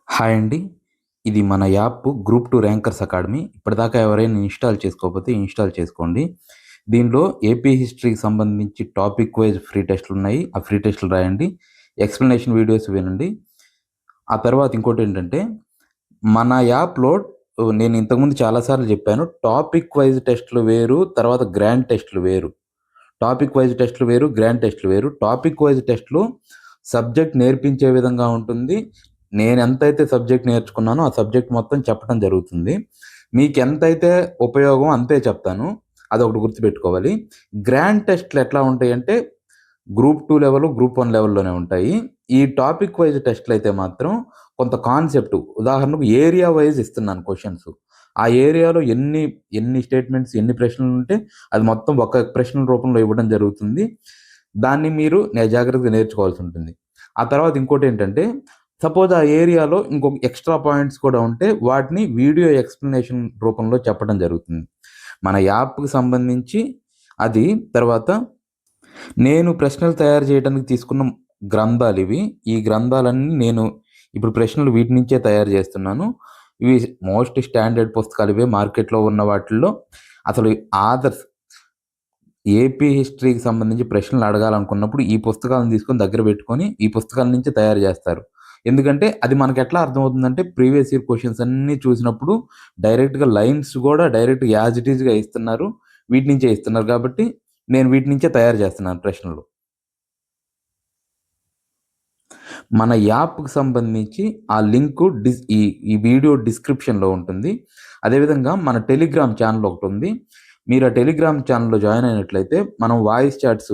Hi అండి. ఇది మన యాప్ గ్రూప్ 2 ర్యాంకర్స్ అకాడమీ. ఇప్పటిదాకా ఎవరైనా ఇన్‌స్టాల్ చేసుకోకపోతే ఇన్‌స్టాల్ చేసుకోండి. దీనిలో ఏపీ హిస్టరీకి సంబంధించి టాపిక్ వైస్ ఫ్రీ టెస్ట్‌లున్నాయి. ఆ ఫ్రీ టెస్ట్‌లు రాయండి. ఎక్స్‌ప్లనేషన్ వీడియోస్ వినండి. ఆ తర్వాత ఇంకోటేంటంటే మన యాప్‌లో నేను ఇంతకుముందు చాలా సార్లు చెప్పాను. టాపిక్ వైస్ టెస్ట్‌లు వేరు, తర్వాత గ్రాండ్ టెస్ట్‌లు వేరు. టాపిక్ వైస్ టెస్ట్‌లు వేరు, గ్రాండ్ టెస్ట్‌లు వేరు. టాపిక్ వైస్ టెస్ట్‌లు సబ్జెక్ట్ నేర్పించే విధంగా ఉంటుంది. నేనెంతైతే సబ్జెక్ట్ నేర్చుకున్నానో, ఆ సబ్జెక్ట్ మొత్తం చెప్పడం జరుగుతుంది. మీకెంతైతే ఉపయోగం అంతే చెప్తాను. అదొకటి గుర్తుపెట్టుకోవాలి. గ్రాండ్ టెస్ట్‌లు ఎట్లా ఉంటాయంటే, గ్రూప్ 2 లెవెల్, గ్రూప్ 1 లెవెల్‌లోనే ఉంటాయి. ఈ టాపిక్ వైస్ టెస్ట్‌లయితే మాత్రం కొంత కాన్సెప్ట్ ఉదాహరణకు ఏరియా వైస్ ఇస్తున్నాను క్వెషన్స్. ఆ ఏరియాలో ఎన్ని స్టేట్మెంట్స్, ఎన్ని ప్రశ్నలుంటే అది మొత్తం ఒక ప్రశ్నల రూపంలో ఇవ్వడం జరుగుతుంది. దాన్ని మీరు జాగ్రత్తగా నేర్చుకోవాల్సుంటుంది. ఆ తర్వాత ఇంకోటేంటంటే, సపోజ్ ఆ ఏరియాలో ఇంకొక ఎక్స్‌ట్రా పాయింట్స్ కూడా ఉంటే వాటిని వీడియో ఎక్స్‌ప్లనేషన్ రూపంలో చెప్పడం జరుగుతుంది. మన యాప్‌కి సంబంధించి అది. తర్వాత నేను ప్రశ్నలు తయారు చేయడానికి తీసుకున్న గ్రంథాలివి. ఈ గ్రంథాలన్నీ నేను ఇప్పుడు ప్రశ్నలు వీటి నుంచే తయారు చేస్తున్నాను. ఇవి మోస్ట్ స్టాండర్డ్ పుస్తకాలివే మార్కెట్‌లో ఉన్న వాటిల్లో. అసలు ఆథర్స్ ఏపీ హిస్టరీకి సంబంధించి ప్రశ్నలు అడగాలనుకున్నప్పుడు ఈ పుస్తకాలను తీసుకొని దగ్గర పెట్టుకొని, ఈ పుస్తకాల నుంచి తయారు జేస్తారు. ఎందుకంటే అది మనకెట్లా అర్థమవుతుందంటే ప్రీవియస్ ఇయర్ క్వెషన్స్ అన్నీ చూసినప్పుడు డైరెక్ట్‌గా లైన్స్ గూడా డైరెక్ట్ యాజ్ ఇట్ ఈస్‌గా ఇస్తున్నారు. వీటి నుంచే ఇస్తున్నారు కాబట్టి నేను వీటి నుంచే తయారు జేస్తున్నాను ప్రశ్నలు. మన యాప్‌కి సంబంధించి ఆ లింకు ఈ వీడియో డిస్క్రిప్షన్‌లో ఉంటుంది. అదేవిధంగా మన టెలిగ్రామ్ ఛానెల్ ఒకటుంది. మీరు ఆ టెలిగ్రామ్ ఛానెల్‌లో జాయిన్ అయినట్లయితే మనం వాయిస్ చాట్స్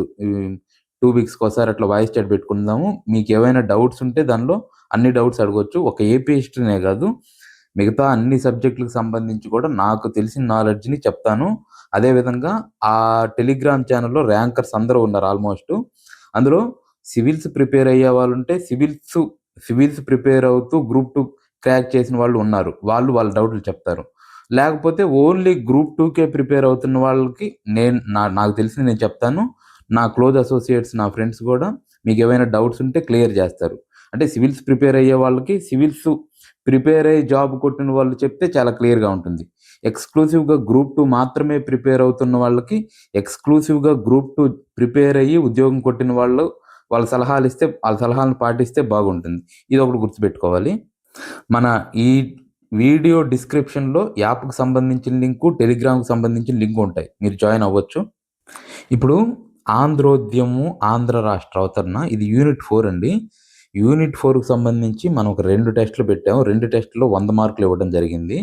2 వీక్స్‌కోసారి అట్లా వాయిస్ చాట్ పెట్టుకుందాము. మీకేవైనా డౌట్స్ ఉంటే దానిలో అన్ని డౌట్స్ అడగొచ్చు. ఒక ఏపీ హిస్టరీనే గాదు. మిగతా అన్ని సబ్జెక్టులకు సంబంధించి కూడా నాకు తెలిసిన నాలెడ్జ్‌ని చెప్తాను. అదేవిధంగా ఆ టెలిగ్రామ్ ఛానెల్‌లో ర్యాంకర్స్ అందరూ ఉన్నారు ఆల్‌మోస్ట్. అందులో సివిల్స్ ప్రిపేర్ అయ్యేవాళ్ళుంటే సివిల్స్ ప్రిపేర్ అవుతూ గ్రూప్ 2 క్రాక్ చేసిన వాళ్ళు ఉన్నారు. వాళ్ళ డౌట్‌లు చెప్తారు. లేకపోతే ఓన్లీ గ్రూప్ 2కే ప్రిపేర్ అవుతున్న వాళ్ళకి నాకు తెలిసింది నేను చెప్తాను. నా క్లోజ్ అసోసియేట్స్, నా ఫ్రెండ్స్ గూడా మీకేమైనా డౌట్స్ ఉంటే క్లియర్ జేస్తారు. అంటే సివిల్స్ ప్రిపేర్ అయ్యే వాళ్ళకి సివిల్స్ ప్రిపేర్ అయ్యి జాబ్ కొట్టిన వాళ్ళు చెప్తే చాలా క్లియర్‌గా ఉంటుంది. ఎక్స్‌క్లూసివ్‌గా గ్రూప్ 2 మాత్రమే ప్రిపేర్ అవుతున్న వాళ్ళకి, ఎక్స్‌క్లూసివ్‌గా గ్రూప్ 2 ప్రిపేర్ అయ్యి ఉద్యోగం కొట్టిన వాళ్ళు వాళ్ళ సలహాలను పాటిస్తే బాగుంటుంది. ఇదొకటి గుర్తుపెట్టుకోవాలి. మన ఈ వీడియో డిస్క్రిప్షన్‌లో యాప్‌కి సంబంధించిన లింకు, టెలిగ్రామ్‌కి సంబంధించిన లింక్ ఉంటాయి. మీరు జాయిన్ అవ్వచ్చు. ఇప్పుడు ఆంధ్రోద్యమం, ఆంధ్ర రాష్ట్ర అవతరణ ఇది యూనిట్ 4 అండి. యూనిట్ 4కి సంబంధించి మనం ఒక 2 టెస్ట్‌లు పెట్టాము. 2 టెస్ట్‌లో 100 మార్కులు ఇవ్వడం జరిగింది.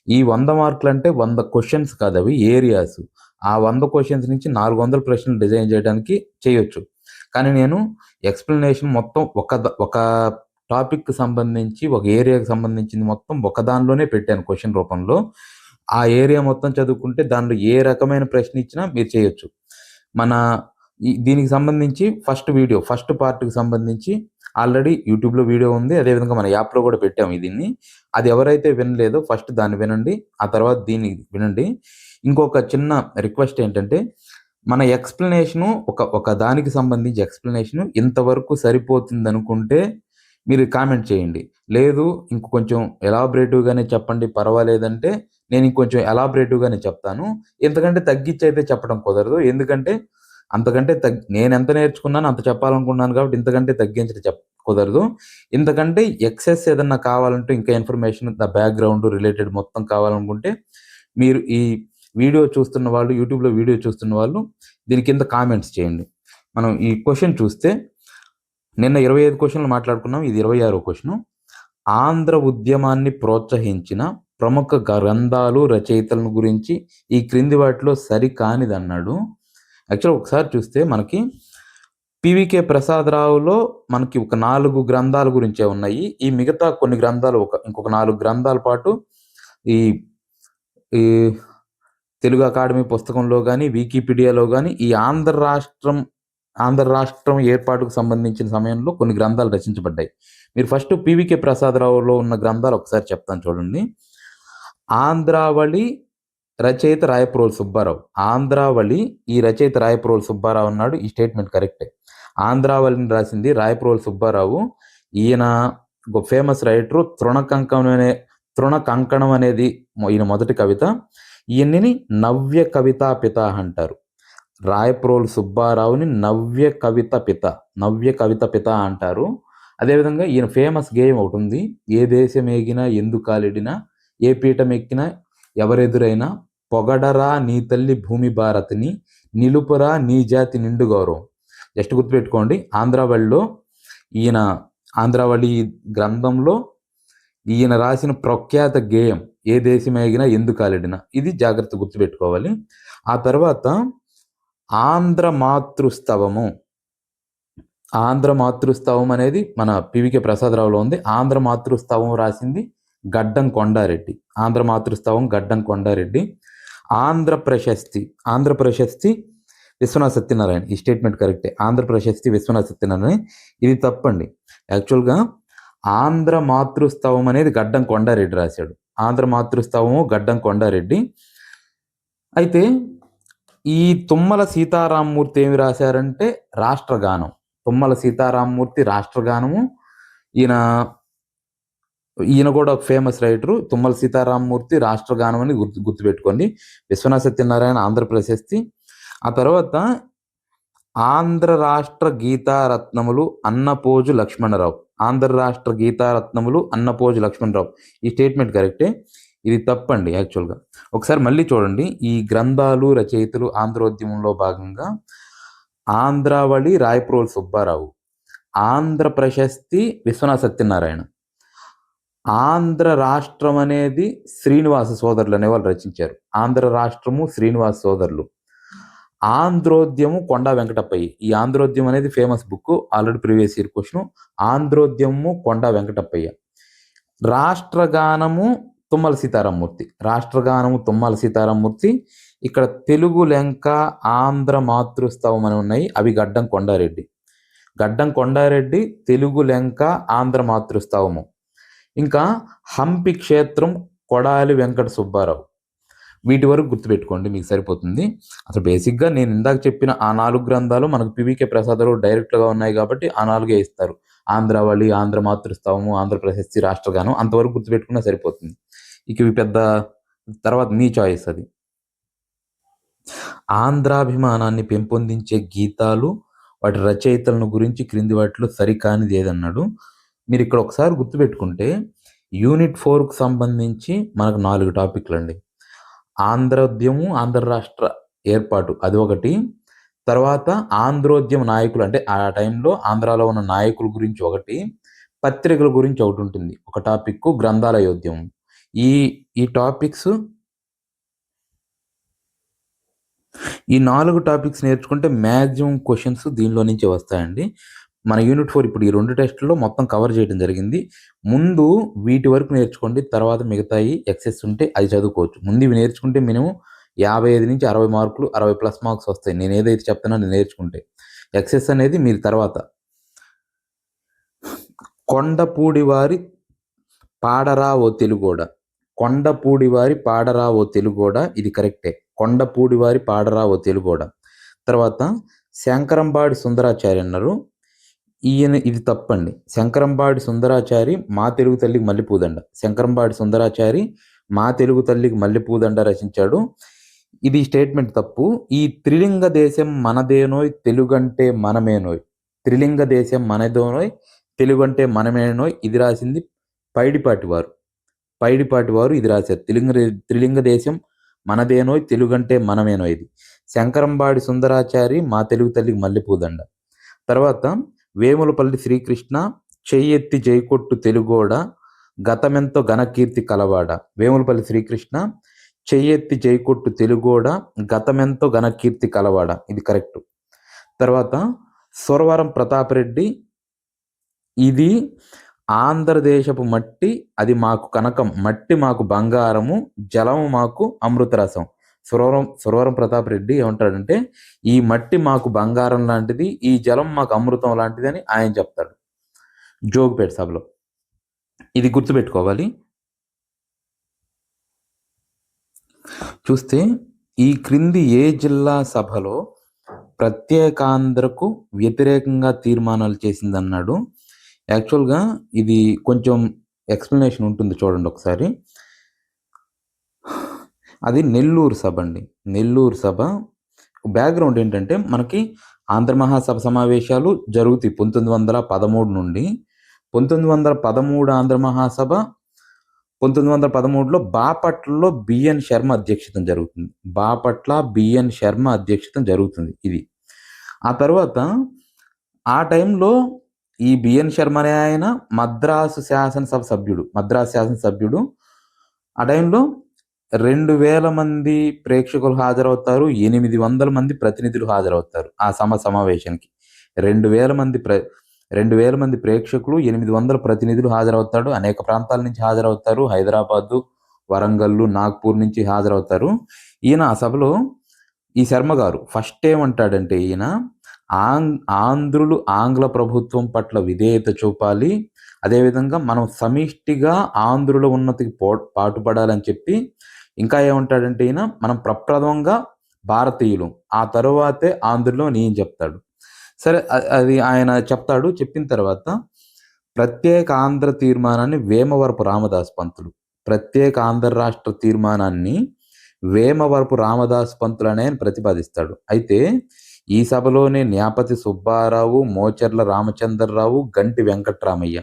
ఈ 100 మార్కులంటే 100 క్వెషన్స్ కాదవి ఏరియాస్. ఆ 100 క్వెషన్స్ నుంచి 400 ప్రశ్నలు డిజైన్ చేయడానికి చేయొచ్చు. కానీ నేను ఎక్స్‌ప్లనేషన్ మొత్తం ఒక టాపిక్‌కి సంబంధించి, ఒక ఏరియాకి సంబంధించింది మొత్తం ఒక దానిలోనే పెట్టాను క్వెషన్ రూపంలో. ఆ ఏరియా మొత్తం చదువుకుంటే దానిలో ఏ రకమైన ప్రశ్న ఇచ్చినా మీరు చేయొచ్చు. మన దీనికి సంబంధించి ఫస్ట్ పార్ట్‌కి సంబంధించి ఆల్రెడీ యూట్యూబ్‌లో వీడియో ఉంది. అదేవిధంగా మన యాప్‌లో గూడా పెట్టాము దీన్ని. అది ఎవరైతే వినలేదో ఫస్ట్ దాన్ని వినండి. ఆ తర్వాత దీన్ని వినండి. ఇంకొక చిన్న రిక్వెస్ట్ ఏంటంటే, మన ఎక్స్‌ప్లనేషను ఒక దానికి సంబంధించి ఎక్స్‌ప్లనేషను ఇంతవరకు సరిపోతుందనుకుంటే మీరు కామెంట్ చేయండి. లేదు ఇంక కొంచెం ఎలాబరేటివ్‌గానే చెప్పండి పర్వాలేదంటే, నేను ఇంకొంచెం ఎలాబరేటివ్‌గానే చెప్తాను. ఇంతకంటే తగ్గిచ్చయితే చెప్పడం కుదరదు. ఎందుకంటే, అంతకంటే నేనెంత నేర్చుకున్నానో అంత చెప్పాలనుకున్నాను కాబట్టి ఇంతకంటే తగ్గించడం కుదరదు. ఇంతకంటే ఎక్సెస్ ఏదన్నా కావాలంటే ఇంకా ఇన్ఫర్మేషన్ బ్యాక్‌గ్రౌండ్ రిలేటెడ్ మొత్తం కావాలనుకుంటే, మీరు ఈ వీడియో చూస్తున్న వాళ్ళు, యూట్యూబ్‌లో వీడియో చూస్తున్న వాళ్ళు దీని కింద కామెంట్స్ చేయండి. మనం ఈ క్వెషన్ చూస్తే నిన్న 25 క్వెషన్‌లు మాట్లాడుకున్నాం. ఇది 26వ క్వెషను. ఆంధ్ర ఉద్యమాన్ని ప్రోత్సహించిన ప్రముఖ గ్రంథాలు, రచయితలను గురించి ఈ క్రింది వాటిలో సరికానిదన్నాడు. యాక్చువల్‌గా ఒకసారి చూస్తే మనకి 'పీవీకే ప్రసాదరావులో' మనకి ఒక 4 గ్రంథాల గురించే ఉన్నాయి. ఈ మిగతా కొన్ని గ్రంథాలు ఇంకొక 4 గ్రంథాల పాటు ఈ ఈ తెలుగు అకాడమీ పుస్తకంలో గాని, వికీపీడియాలో గాని ఈ ఆంధ్ర రాష్ట్రం ఏర్పాటుకు సంబంధించిన సమయంలో కొన్ని గ్రంథాలు రచించబడ్డాయి. మీరు ఫస్ట్ 'పీవీకే ప్రసాదరావులో' ఉన్న గ్రంథాలు ఒకసారి చెప్తాను చూడండి. 'ఆంధ్రావళి' రచయిత రాయప్రోలు సుబ్బారావు. 'ఆంధ్రావళి' ఈ రచయిత రాయప్రోలు సుబ్బారావు అన్నాడు. ఈ స్టేట్‌మెంట్ కరెక్టే. 'ఆంధ్రావళిని' రాసింది రాయప్రోలు సుబ్బారావు. ఈయన ఫేమస్ రైటరు తృణ కంకణం అనేది ఈయన మొదటి కవిత. ఈయన్ని నవ్య కవితా పిత అంటారు. రాయప్రోలు సుబ్బారావుని నవ్య కవిత పిత అంటారు. అదేవిధంగా ఈయన ఫేమస్ గేయం ఒకటి ఉంది. ఏ దేశం ఏగినా ఎందుకాలిడినా ఏ పీఠం ఎక్కినా ఎవరెదురైనా పొగడరా నీ తల్లి భూమి భారతిని నిలుపురా నీ జాతి నిండు గౌరవం. జస్ట్ గుర్తుపెట్టుకోండి, ఆంధ్రావళి గ్రంథంలో ఈయన రాసిన ప్రఖ్యాత గేయం ఏ దేశమేగినా ఎందుకాలిడినా. ఇది జాగ్రత్త గుర్తుపెట్టుకోవాలి. ఆ తర్వాత ఆంధ్ర మాతృస్తవం అనేది మన పివికే ప్రసాదరావులో ఉంది. ఆంధ్ర మాతృస్తవం రాసింది గడ్డం కొండారెడ్డి. ఆంధ్ర ప్రశస్తి విశ్వనాథ సత్యనారాయణ. ఈ స్టేట్మెంట్ కరెక్టే. ఆంధ్ర ప్రశస్తి విశ్వనాథ సత్యనారాయణ. ఇది తప్పండి. యాక్చువల్గా ఆంధ్ర మాతృస్తవం అనేది గడ్డం కొండారెడ్డి రాశాడు. ఆంధ్ర మాతృస్తవము గడ్డం కొండారెడ్డి. అయితే ఈ తుమ్మల సీతారామమూర్తి ఏమి రాశారంటే రాష్ట్రగానం. తుమ్మల సీతారామమూర్తి రాష్ట్రగానము. ఈయన కూడా ఒక ఫేమస్ రైటరు. తుమ్మల సీతారామమూర్తి రాష్ట్రగానం అని గుర్తుపెట్టుకోండి. విశ్వనాథ సత్యనారాయణ ఆంధ్ర ప్రశస్తి. ఆ తర్వాత ఆంధ్ర రాష్ట్ర గీతారత్నములు అన్నపోజు లక్ష్మణరావు. ఈ స్టేట్మెంట్ కరెక్టే. ఇది తప్పండి యాక్చువల్గా. ఒకసారి మళ్ళీ చూడండి. ఈ గ్రంథాలు రచయితలు ఆంధ్రోద్యమంలో భాగంగా ఆంధ్రావళి రాయప్రోలు సుబ్బారావు, ఆంధ్ర ప్రశస్తి విశ్వనాథ సత్యనారాయణ, ఆంధ్ర రాష్ట్రం అనేది శ్రీనివాస సోదరులు అనేవాళ్ళు రచించారు. ఆంధ్ర రాష్ట్రము శ్రీనివాస సోదరులు. ఆంధ్రోద్యము కొండా వెంకటప్పయ్య. ఈ ఆంధ్రోద్యమం అనేది famous book, already previous year question. Andhrodyamamu Konda Venkatappayya. Rashtraganamu Tummala Seetharamamurthy. ఇక్కడ తెలుగు లెంక ఆంధ్ర మాతృస్తవం అని ఉన్నాయి. అవి గడ్డం కొండారెడ్డి తెలుగు లెంక ఆంధ్ర మాతృస్తవము. ఇంకా హంపి క్షేత్రం కొడాలి వెంకట సుబ్బారావు. వీటి వరకు గుర్తుపెట్టుకోండి, మీకు సరిపోతుంది. అసలు బేసిక్గా నేను ఇందాక చెప్పిన ఆ 4 గ్రంథాలు మనకు పివికే ప్రసాదరావు డైరెక్ట్గా ఉన్నాయి కాబట్టి ఆ 4 ఇస్తారు. ఆంధ్రావళి, ఆంధ్ర మాతృస్తవము, ఆంధ్ర ప్రశస్తి, రాష్ట్రగానం. అంతవరకు గుర్తుపెట్టుకున్నా సరిపోతుంది. ఇక ఇవి పెద్ద తర్వాత మీ చాయిస్ అది. ఆంధ్రాభిమానాన్ని పెంపొందించే గీతాలు, వాటి రచయితలను గురించి క్రింది వాటిలో సరికానిది ఏదన్నాడు. మీరు ఇక్కడ ఒకసారి గుర్తుపెట్టుకుంటే యూనిట్ 4కు సంబంధించి మనకు 4 టాపిక్లు అండి. ఆంధ్రోద్యమం, ఆంధ్ర రాష్ట్ర ఏర్పాటు అది ఒకటి. తర్వాత ఆంధ్రోద్యమ నాయకులు, అంటే ఆ టైంలో ఆంధ్రాలో ఉన్న నాయకుల గురించి ఒకటి, పత్రికల గురించి ఒకటి ఉంటుంది ఒక టాపిక్, గ్రంథాలయోద్యమం. ఈ టాపిక్స్, ఈ 4 టాపిక్స్ నేర్చుకుంటే మ్యాక్సిమం క్వశ్చన్స్ దీనిలో నుంచే వస్తాయండి. మన యూనిట్ 4 ఇప్పుడు ఈ 2 టెస్టుల్లో మొత్తం కవర్ చేయడం జరిగింది. ముందు వీటి వరకు నేర్చుకోండి, తర్వాత మిగతాయి ఎక్సెస్ ఉంటే అది చదువుకోవచ్చు. ముందు ఇవి నేర్చుకుంటే మినిమం 55 నుంచి 60 మార్కులు, 60+ మార్క్స్ వస్తాయి. నేను ఏదైతే చెప్తానో నేర్చుకుంటే. ఎక్సెస్ అనేది మీరు తర్వాత. కొండపూడివారి పాడరా ఓ తెలుగోడ. ఇది కరెక్టే. కొండపూడివారి పాడరా ఓ తెలుగోడ. తర్వాత శంకరంబాడి సుందరాచారి అన్నారు. ఇది తప్పండి. శంకరంబాడి సుందరాచారి మా తెలుగు తల్లికి మల్లెపూదండ రచించాడు. ఇది స్టేట్మెంట్ తప్పు. ఈ త్రిలింగ దేశం మనదేనోయ్ తెలుగంటే మనమేనోయ్. తెలుగంటే మనమేనోయ్ ఇది రాసింది పైడిపాటి వారు ఇది రాశారు. త్రిలింగ దేశం మనదేనోయ్ తెలుగంటే మనమేనోయ్ ఇది. శంకరంబాడి సుందరాచారి మా తెలుగు తల్లికి మల్లెపూదండ. తర్వాత వేములపల్లి శ్రీకృష్ణ చెయ్యెత్తి జైకొట్టు తెలుగోడ గతమెంతో ఘనకీర్తి కలవాడ. వేములపల్లి శ్రీకృష్ణ చెయ్యెత్తి జైకొట్టు తెలుగోడ గతమెంతో ఘనకీర్తి కలవాడ. ఇది కరెక్ట్. తర్వాత సురవరం ప్రతాపరెడ్డి, ఇది ఆంధ్రదేశపు మట్టి అది మాకు కనకం, మట్టి మాకు బంగారము, జలము మాకు అమృతరసం. సురవరం ప్రతాపరెడ్డి ఏమంటాడంటే ఈ మట్టి మాకు బంగారం లాంటిది, ఈ జలం మాకు అమృతం లాంటిది అని ఆయన చెప్తాడు జోగిపేట సభలో. ఇది గుర్తుపెట్టుకోవాలి. చూస్తే ఈ క్రింది ఏ జిల్లా సభలో ప్రత్యేకాంధ్రకు వ్యతిరేకంగా తీర్మానాలు చేసిందన్నాడు. యాక్చువల్‌గా ఇది కొంచెం ఎక్స్‌ప్లనేషన్ ఉంటుంది చూడండి ఒకసారి. అది నెల్లూరు సభ అండి. నెల్లూరు సభ బ్యాక్‌గ్రౌండ్ ఏంటంటే మనకి ఆంధ్ర మహాసభ సమావేశాలు జరుగుతాయి 1913 నుండి. 1913 ఆంధ్ర మహాసభ 1913లో బాపట్లలో బిఎన్ శర్మ అధ్యక్షతన జరుగుతుంది. బాపట్ల బిఎన్ శర్మ అధ్యక్షతన జరుగుతుంది ఇది. ఆ తర్వాత ఆ టైంలో ఈ బిఎన్ శర్మ అనే ఆయన మద్రాసు శాసనసభ సభ్యుడు. మద్రాసు శాసనసభ్యుడు. ఆ టైంలో 2000 మంది ప్రేక్షకులు హాజరవుతారు. 800 మంది ప్రతినిధులు హాజరవుతారు ఆ సమావేశానికి. 2000 మంది 2000 మంది ప్రేక్షకులు, 800 ప్రతినిధులు హాజరవుతాడు. అనేక ప్రాంతాల నుంచి హాజరవుతారు. హైదరాబాదు, వరంగల్లు, నాగ్‌పూర్ నుంచి హాజరవుతారు. ఈయన ఆ సభలో ఈ శర్మ గారు ఫస్ట్ ఏమంటాడంటే ఈయన ఆంధ్రులు ఆంగ్ల ప్రభుత్వం పట్ల విధేయత చూపాలి. అదేవిధంగా మనం సమిష్టిగా ఆంధ్రుల ఉన్నతికి పాటుపడాలని చెప్పి ఇంకా ఏమంటాడంటే ఈయన మనం ప్రప్రథమంగా భారతీయులం. ఆ తరువాతే ఆంధ్రులం అని ఈయన చెప్తాడు. సరే అది ఆయన చెప్తాడు. చెప్పిన తర్వాత ప్రత్యేక ఆంధ్ర తీర్మానాన్ని వేమవరపు రామదాసు పంతులు. ప్రత్యేక ఆంధ్ర రాష్ట్ర తీర్మానాన్ని వేమవరపు రామదాసు పంతులు అనే ఆయన ప్రతిపాదిస్తాడు. అయితే ఈ సభలోనే న్యాపతి సుబ్బారావు, మోచెర్ల రామచంద్రరావు, గంటి వెంకట్రామయ్య.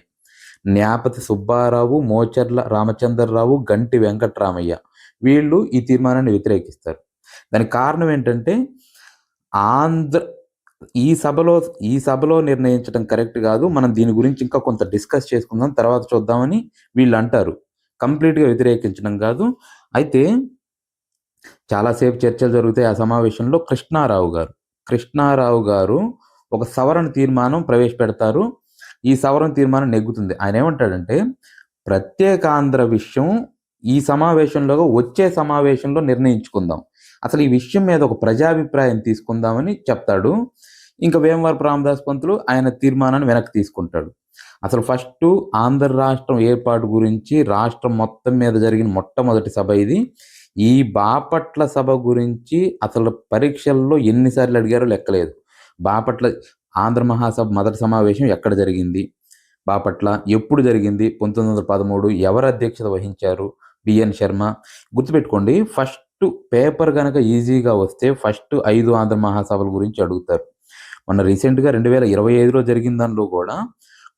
న్యాపతి సుబ్బారావు, మోచెర్ల రామచంద్రరావు, గంటి వెంకట్రామయ్య వీళ్ళు ఈ తీర్మానాన్ని వ్యతిరేకిస్తారు. దానికి కారణం ఏంటంటే ఈ సభలో నిర్ణయించడం కరెక్ట్ కాదు. మనం దీని గురించి ఇంకా కొంత డిస్కస్ చేసుకుందాం. తర్వాత చూద్దామని వీళ్ళు అంటారు. కంప్లీట్‌గా వ్యతిరేకించడం కాదు. అయితే చాలా సేపు చర్చలు జరుగుతాయి ఆ సమావేశంలో. కృష్ణారావు గారు ఒక సవరణ తీర్మానం ప్రవేశపెడతారు. ఈ సవరణ తీర్మానం నెగ్గుతుంది. ఆయన ఏమంటాడంటే ప్రత్యేక ఆంధ్ర విషయం ఈ సమావేశంలో వచ్చే సమావేశంలో నిర్ణయించుకుందాం. అసలు ఈ విషయం మీద ఒక ప్రజాభిప్రాయం తీసుకుందామని చెప్తాడు. ఇంకా వేమవరపు రామదాసు పంతులు ఆయన తీర్మానాన్ని వెనక్కి తీసుకుంటాడు. అసలు ఫస్టు ఆంధ్ర రాష్ట్రం ఏర్పాటు గురించి రాష్ట్రం మొత్తం మీద జరిగిన మొట్టమొదటి సభ ఇది. ఈ బాపట్ల సభ గురించి అసలు పరీక్షల్లో ఎన్నిసార్లు అడిగారో లెక్కలేదు. బాపట్ల ఆంధ్ర మహాసభ మొదటి సమావేశం ఎక్కడ జరిగింది? బాపట్ల ఎప్పుడు జరిగింది? 1913 ఎవరు అధ్యక్షత వహించారు? బిఎన్ శర్మ. గుర్తుపెట్టుకోండి ఫస్ట్ పేపర్ గనక ఈజీగా వస్తే ఫస్ట్ 5 ఆంధ్ర మహాసభల గురించి అడుగుతారు. మొన్న రీసెంట్‌గా 2025లో జరిగిన దానిలో కూడా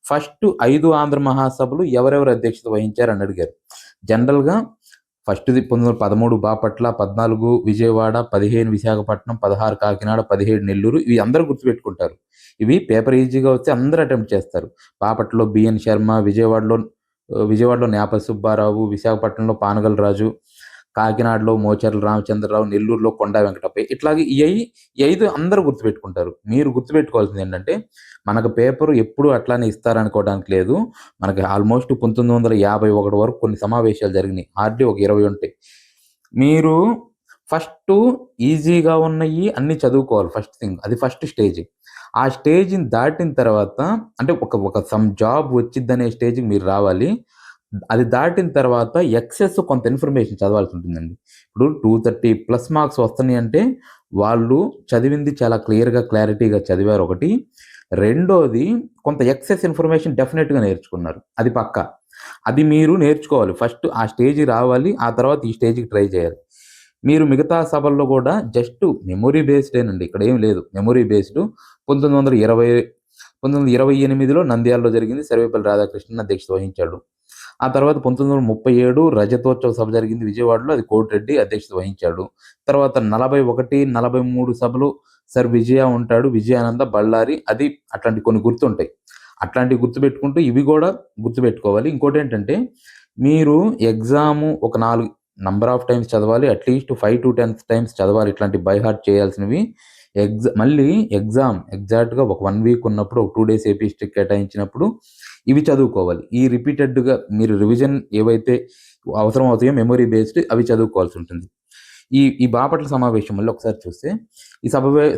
ఫస్ట్ 5 ఆంధ్ర మహాసభలు ఎవరెవరు అధ్యక్షత వహించారని అడిగారు. జనరల్‌గా ఫస్ట్‌ది 1913 బాపట్ల, 14 విజయవాడ, 15 విశాఖపట్నం, 16 కాకినాడ, 17 నెల్లూరు ఇవి అందరూ గుర్తుపెట్టుకుంటారు. ఇవి పేపర్ ఈజీగా వస్తే అందరూ అటెంప్ట్ చేస్తారు. బాపట్లలో బిఎన్ శర్మ, విజయవాడలో న్యాపతి సుబ్బారావు, విశాఖపట్నంలో పానగల్ రాజు, కాకినాడలో మోచెర్ల రామచంద్రరావు, నెల్లూరులో కొండా వెంకటప్పయ్య ఇట్లాగే ఈ 5 అందరూ గుర్తుపెట్టుకుంటారు. మీరు గుర్తుపెట్టుకోవాల్సింది ఏంటంటే మనకు పేపరు ఎప్పుడు అట్లానే ఇస్తారనుకోవడానికి లేదు. మనకి ఆల్మోస్ట్ 1951 వరకు కొన్ని సమావేశాలు జరిగినాయి. హార్డ్లీ ఒక 20 ఉంటాయి. మీరు ఫస్టు ఈజీగా ఉన్నయి అన్నీ చదువుకోవాలి ఫస్ట్ థింగ్. అది ఫస్ట్ స్టేజ్. ఆ స్టేజ్‌ని దాటిన తర్వాత అంటే ఒక సమ్ జాబ్ వచ్చిద్దనే స్టేజ్‌కి మీరు రావాలి. అది దాటిన తర్వాత ఎక్సెస్ కొంత ఇన్ఫర్మేషన్ చదవాల్సి ఉంటుందండి. ఇప్పుడు 230 ప్లస్ మార్క్స్ వస్తున్నాయంటే వాళ్ళు చదివింది చాలా క్లారిటీగా చదివారు ఒకటి. రెండోది కొంత ఎక్సెస్ ఇన్ఫర్మేషన్ డెఫినిట్‌గా నేర్చుకున్నారు. అది పక్కా. అది మీరు నేర్చుకోవాలి. ఫస్ట్ ఆ స్టేజ్‌కి రావాలి. ఆ తర్వాత ఈ స్టేజ్‌కి ట్రై చేయాలి. మీరు మిగతా సభల్లో కూడా జస్ట్ మెమరీ బేస్డేనండి. ఇక్కడ ఏమి లేదు. మెమరీ బేస్డ్ 1928లో నంద్యాలలో జరిగింది. సర్వేపల్లి రాధాకృష్ణన్ అధ్యక్షత వహించాడు. ఆ తర్వాత 1937 రజతోత్సవ సభ జరిగింది విజయవాడలో. అది కోటిరెడ్డి అధ్యక్షత వహించాడు. తర్వాత 41, 43 సభలు సర్ విజయ ఉంటాడు. విజయానంద, బళ్ళారి అది అట్లాంటి కొన్ని గుర్తుంటాయి. అట్లాంటివి గుర్తుపెట్టుకుంటూ ఇవి కూడా గుర్తుపెట్టుకోవాలి. ఇంకోటేంటంటే మీరు ఎగ్జాము ఒక 4 నంబర్ ఆఫ్ టైమ్స్ చదవాలి. అట్‌లీస్ట్ 5-10 టైమ్స్ చదవాలి. ఇట్లాంటి బై హార్ట్ చేయాల్సినవి. మళ్ళీ ఎగ్జామ్ ఎగ్జాక్ట్‌గా ఒక 1 వీక్ ఉన్నప్పుడు, ఒక 2 డేస్ ఏపీ హిస్టరీ కేటాయించినప్పుడు ఇవి చదువుకోవాలి. ఈ రిపీటెడ్‌గా మీరు రివిజన్ ఏవైతే అవసరం అవుతాయో మెమరీ బేస్డ్ అవి చదువుకోవాల్సి ఉంటుంది. ఈ బాపట్ల సమావేశం మళ్ళీ ఒకసారి చూస్తే ఈ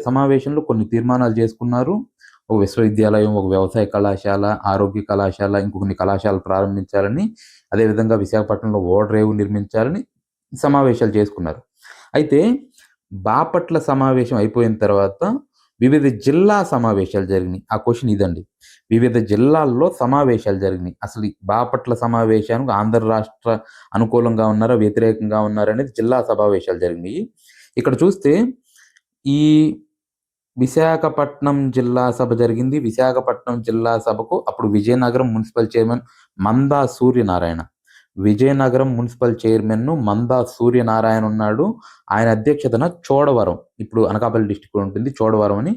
సమావేశంలో కొన్ని తీర్మానాలు చేసుకున్నారు. ఒక విశ్వవిద్యాలయం, ఒక వ్యవసాయ కళాశాల, ఆరోగ్య కళాశాల, ఇంకొన్ని కళాశాలలు ప్రారంభించాలని, అదేవిధంగా విశాఖపట్నంలో ఓడరేవు నిర్మించాలని సమావేశాలు చేసుకున్నారు. అయితే బాపట్ల సమావేశం అయిపోయిన తర్వాత వివిధ జిల్లా సమావేశాలు జరిగినాయి. ఆ క్వశ్చన్ ఇదండి. వివిధ జిల్లాల్లో సమావేశాలు జరిగినాయి. అసలు ఈ బాపట్ల సమావేశానికి ఆంధ్ర రాష్ట్ర అనుకూలంగా ఉన్నారా, వ్యతిరేకంగా ఉన్నారా అనేది జిల్లా సమావేశాలు జరిగినాయి. ఇక్కడ చూస్తే ఈ విశాఖపట్నం జిల్లా సభ జరిగింది. విశాఖపట్నం జిల్లా సభకు అప్పుడు విజయనగరం మున్సిపల్ చైర్మన్ మందా సూర్యనారాయణ. విజయనగరం మున్సిపల్ చైర్మన్ మందా సూర్యనారాయణ ఉన్నాడు. ఆయన అధ్యక్షతన చోడవరం, ఇప్పుడు అనకాపల్లి డిస్టిక్ ఉంటుంది చోడవరం అని.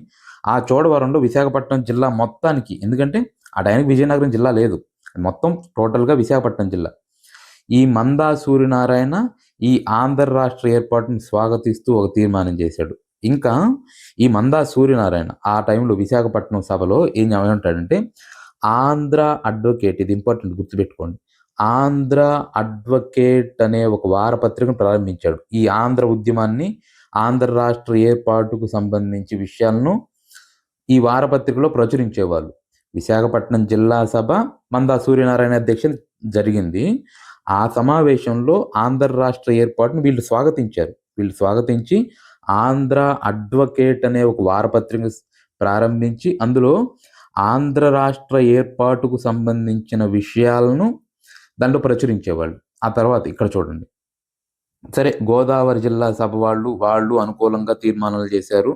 ఆ చోడవరంలో విశాఖపట్నం జిల్లా మొత్తానికి, ఎందుకంటే ఆ టైంకి విజయనగరం జిల్లా లేదు, మొత్తం టోటల్గా విశాఖపట్నం జిల్లా. ఈ మందా సూర్యనారాయణ ఈ ఆంధ్ర రాష్ట్ర ఏర్పాటును స్వాగతిస్తూ ఒక తీర్మానం చేశాడు. ఇంకా ఈ మందా సూర్యనారాయణ ఆ టైంలో విశాఖపట్నం సభలో ఏమంటాడంటే ఆంధ్ర అడ్వకేట్, ఇది ఇంపార్టెంట్ గుర్తుపెట్టుకోండి, ఆంధ్ర అడ్వకేట్ అనే ఒక వారపత్రికను ప్రారంభించాడు. ఈ ఆంధ్ర ఉద్యమాన్ని, ఆంధ్ర రాష్ట్ర ఏర్పాటుకు సంబంధించి విషయాలను ఈ వారపత్రికలో ప్రచురించేవాళ్ళు. విశాఖపట్నం జిల్లా సభ మందా సూర్యనారాయణ అధ్యక్షతన జరిగింది. ఆ సమావేశంలో ఆంధ్ర రాష్ట్ర ఏర్పాటును వీళ్ళు స్వాగతించి ఆంధ్ర అడ్వకేట్ అనే ఒక వారపత్రిక ప్రారంభించి అందులో ఆంధ్ర రాష్ట్ర ఏర్పాటుకు సంబంధించిన విషయాలను దాంట్లో ప్రచురించేవాళ్ళు. ఆ తర్వాత ఇక్కడ చూడండి, సరే గోదావరి జిల్లా సభ వాళ్ళు అనుకూలంగా తీర్మానాలు చేశారు.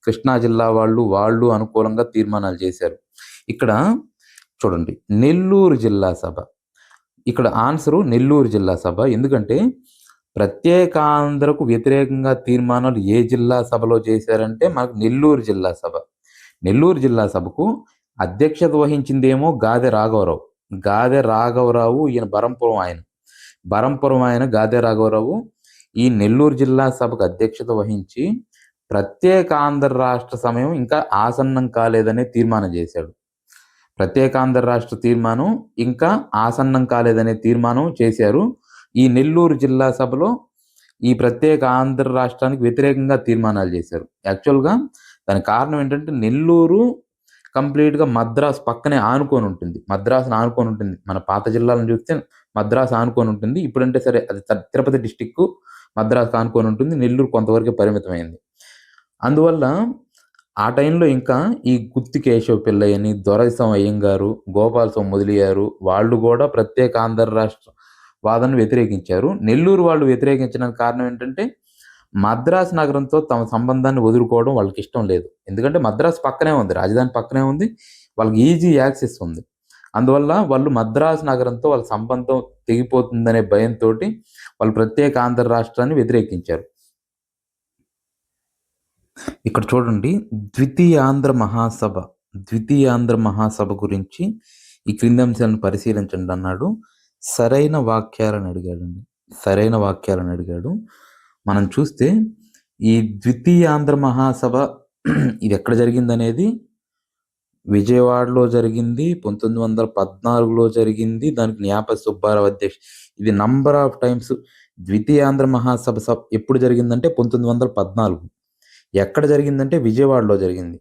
కృష్ణా జిల్లా వాళ్ళు అనుకూలంగా తీర్మానాలు చేశారు. ఇక్కడ చూడండి నెల్లూరు జిల్లా సభ, ఇక్కడ ఆన్సరు నెల్లూరు జిల్లా సభ. ఎందుకంటే ప్రత్యేకాంధ్రకు వ్యతిరేకంగా తీర్మానాలు ఏ జిల్లా సభలో చేశారంటే మనకు నెల్లూరు జిల్లా సభ. నెల్లూరు జిల్లా సభకు అధ్యక్షత వహించిందేమో గాదె రాఘవరావు, ఈయన బరంపురం ఆయన గాదె రాఘవరావు ఈ నెల్లూరు జిల్లా సభకు అధ్యక్షత వహించి ప్రత్యేక ఆంధ్ర రాష్ట్ర సమయం ఇంకా ఆసన్నం కాలేదనే తీర్మానం చేశాడు. ప్రత్యేకాంధ్ర రాష్ట్ర తీర్మానం ఇంకా ఆసన్నం కాలేదనే తీర్మానం చేశారు. ఈ నెల్లూరు జిల్లా సభలో ఈ ప్రత్యేక ఆంధ్ర రాష్ట్రానికి వ్యతిరేకంగా తీర్మానాలు చేశారు. యాక్చువల్గా దానికి కారణం ఏంటంటే నెల్లూరు కంప్లీట్గా మద్రాసు పక్కనే ఆనుకొని ఉంటుంది, మన పాత జిల్లాలను చూస్తే మద్రాసు ఆనుకొని ఉంటుంది. ఇప్పుడంటే సరే అది తిరుపతి డిస్టిక్ మద్రాసు ఆనుకొని ఉంటుంది, నెల్లూరు కొంతవరకు పరిమితమైంది. అందువల్ల ఆ టైంలో ఇంకా ఈ గుత్తి కేశవ పిల్లయ్యని, దొరైసం అయ్యంగారు, గోపాలస్వామి మొదలయ్యారు వాళ్ళు కూడా ప్రత్యేక ఆంధ్ర రాష్ట్ర వాదనను వ్యతిరేకించారు. నెల్లూరు వాళ్ళు వ్యతిరేకించడానికి కారణం ఏంటంటే మద్రాసు నగరంతో తమ సంబంధాన్ని వదులుకోవడం వాళ్ళకి ఇష్టం లేదు. ఎందుకంటే మద్రాసు పక్కనే ఉంది, రాజధాని పక్కనే ఉంది, వాళ్ళకి ఈజీ యాక్సెస్ ఉంది. అందువల్ల వాళ్ళు మద్రాసు నగరంతో వాళ్ళ సంబంధం తెగిపోతుందనే భయంతో వాళ్ళు ప్రత్యేక ఆంధ్ర రాష్ట్రాన్ని వ్యతిరేకించారు. ఇక్కడ చూడండి ద్వితీయ ఆంధ్ర మహాసభ గురించి ఈ క్రింది అంశాలను పరిశీలించండి అన్నాడు. సరైన వాక్యాలను అడిగాడు. మనం చూస్తే ఈ ద్వితీయ ఆంధ్ర మహాసభ ఇది ఎక్కడ జరిగిందనేది విజయవాడలో జరిగింది, 1914లో జరిగింది. దానికి న్యాపతి సుబ్బారావు అధ్యక్ష. ఇది నంబర్ ఆఫ్ టైమ్స్ ద్వితీయ ఆంధ్ర మహాసభ ఎప్పుడు జరిగిందంటే 1914. ఎక్కడ జరిగిందంటే విజయవాడలో జరిగింది.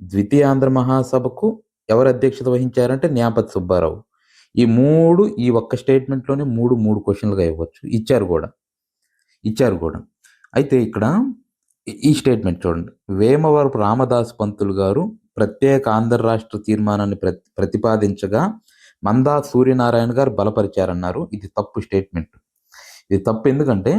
ద్వితీయ ఆంధ్ర మహాసభకు ఎవరు అధ్యక్షత వహించారంటే న్యాపతి సుబ్బారావు. ఈ ఒక్క స్టేట్మెంట్లోనే మూడు క్వశ్చన్లుగా ఇవ్వచ్చు, ఇచ్చారు కూడా. అయితే ఇక్కడ ఈ స్టేట్మెంట్ చూడండి, వేమవరపు రామదాసు పంతులు గారు ప్రత్యేక ఆంధ్ర రాష్ట్ర తీర్మానాన్ని ప్రతిపాదించగా మందా సూర్యనారాయణ గారు బలపరిచారన్నారు. ఇది తప్పు స్టేట్మెంట్. ఇది తప్పు ఎందుకంటే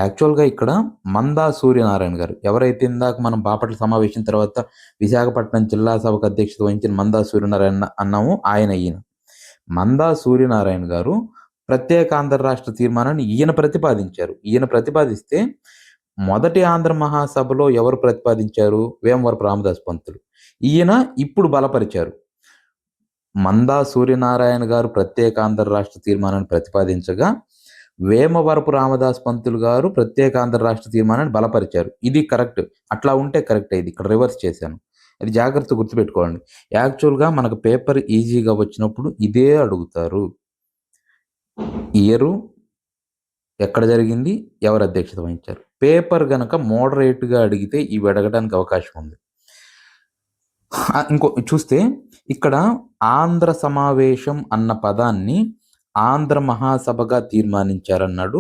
యాక్చువల్గా ఇక్కడ మందా సూర్యనారాయణ గారు ఎవరైతే ఇందాక మనం బాపట్ల సమావేశం తర్వాత విశాఖపట్నం జిల్లా సభకు అధ్యక్షత వహించిన మందా సూర్యనారాయణ అన్నాము, ఈయన మందా సూర్యనారాయణ గారు ప్రత్యేక ఆంధ్ర రాష్ట్ర తీర్మానాన్ని ఈయన ప్రతిపాదిస్తే మొదటి ఆంధ్ర మహాసభలో ఎవరు ప్రతిపాదించారు? వేమవరపు రామదాసు పంతులు. ఈయన ఇప్పుడు బలపరిచారు. మందా సూర్యనారాయణ గారు ప్రత్యేక ఆంధ్ర రాష్ట్ర తీర్మానాన్ని ప్రతిపాదించగా వేమవరపు రామదాసు పంతులు గారు ప్రత్యేక ఆంధ్ర రాష్ట్ర తీర్మానాన్ని బలపరిచారు. ఇది కరెక్ట్. అట్లా ఉంటే కరెక్ట్. ఇది ఇక్కడ రివర్స్ చేశాను, అది జాగ్రత్త గుర్తుపెట్టుకోండి. యాక్చువల్గా మనకు పేపర్ ఈజీగా వచ్చినప్పుడు ఇదే అడుగుతారు, ఇయరు, ఎక్కడ జరిగింది, ఎవరు అధ్యక్షత వహించారు. పేపర్ గనక మోడరేట్గా అడిగితే ఇవి అడగడానికి అవకాశం ఉంది. ఇంకో చూస్తే ఇక్కడ ఆంధ్ర సమావేశం అన్న పదాన్ని ఆంధ్ర మహాసభగా తీర్మానించారన్నాడు.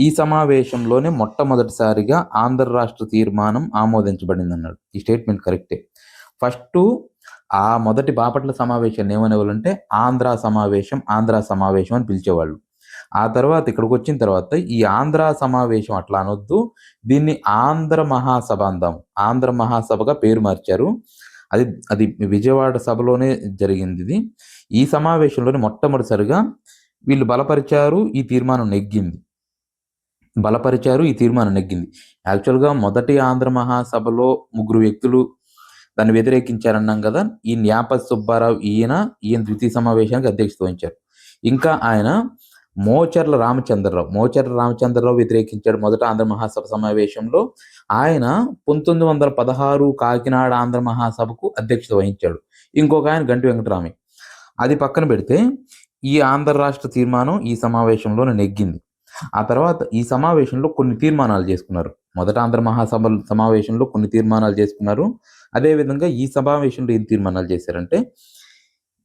ఈ సమావేశంలోనే మొట్టమొదటిసారిగా ఆంధ్ర రాష్ట్ర తీర్మానం ఆమోదించబడింది అన్నాడు. ఈ స్టేట్మెంట్ కరెక్టే. ఫస్ట్ ఆ మొదటి బాపట్ల సమావేశాన్ని ఏమనేవాళ్ళంటే ఆంధ్ర సమావేశం అని పిలిచేవాళ్ళు. ఆ తర్వాత ఇక్కడికి వచ్చిన తర్వాత ఈ ఆంధ్ర సమావేశం అట్లా అనొద్దు, దీన్ని ఆంధ్ర మహాసభ అందాం. ఆంధ్ర మహాసభగా పేరు మార్చారు. అది అది విజయవాడ సభలోనే జరిగింది ఇది. ఈ సమావేశంలోనే మొట్టమొదటిసారిగా వీళ్ళు బలపరిచారు, ఈ తీర్మానం నెగ్గింది. యాక్చువల్గా మొదటి ఆంధ్ర మహాసభలో 3 వ్యక్తులు దాన్ని వ్యతిరేకించారన్నాం కదా. ఈ న్యాపతి సుబ్బారావు ఈయన ద్వితీయ సమావేశానికి అధ్యక్షత వహించారు. ఇంకా ఆయన మోచర్ల రామచంద్రరావు వ్యతిరేకించాడు మొదట ఆంధ్ర మహాసభ సమావేశంలో. ఆయన 1916 కాకినాడ ఆంధ్ర మహాసభకు అధ్యక్షత వహించాడు. ఇంకొక ఆయన గంటి వెంకటరామయ్య. అది పక్కన పెడితే ఈ ఆంధ్ర రాష్ట్ర తీర్మానం ఈ సమావేశంలో నెగ్గింది. ఆ తర్వాత ఈ సమావేశంలో కొన్ని తీర్మానాలు చేసుకున్నారు. మొదట ఆంధ్ర మహాసభ సమావేశంలో కొన్ని తీర్మానాలు చేసుకున్నారు. అదేవిధంగా ఈ సమావేశంలో ఏం తీర్మానాలు చేశారంటే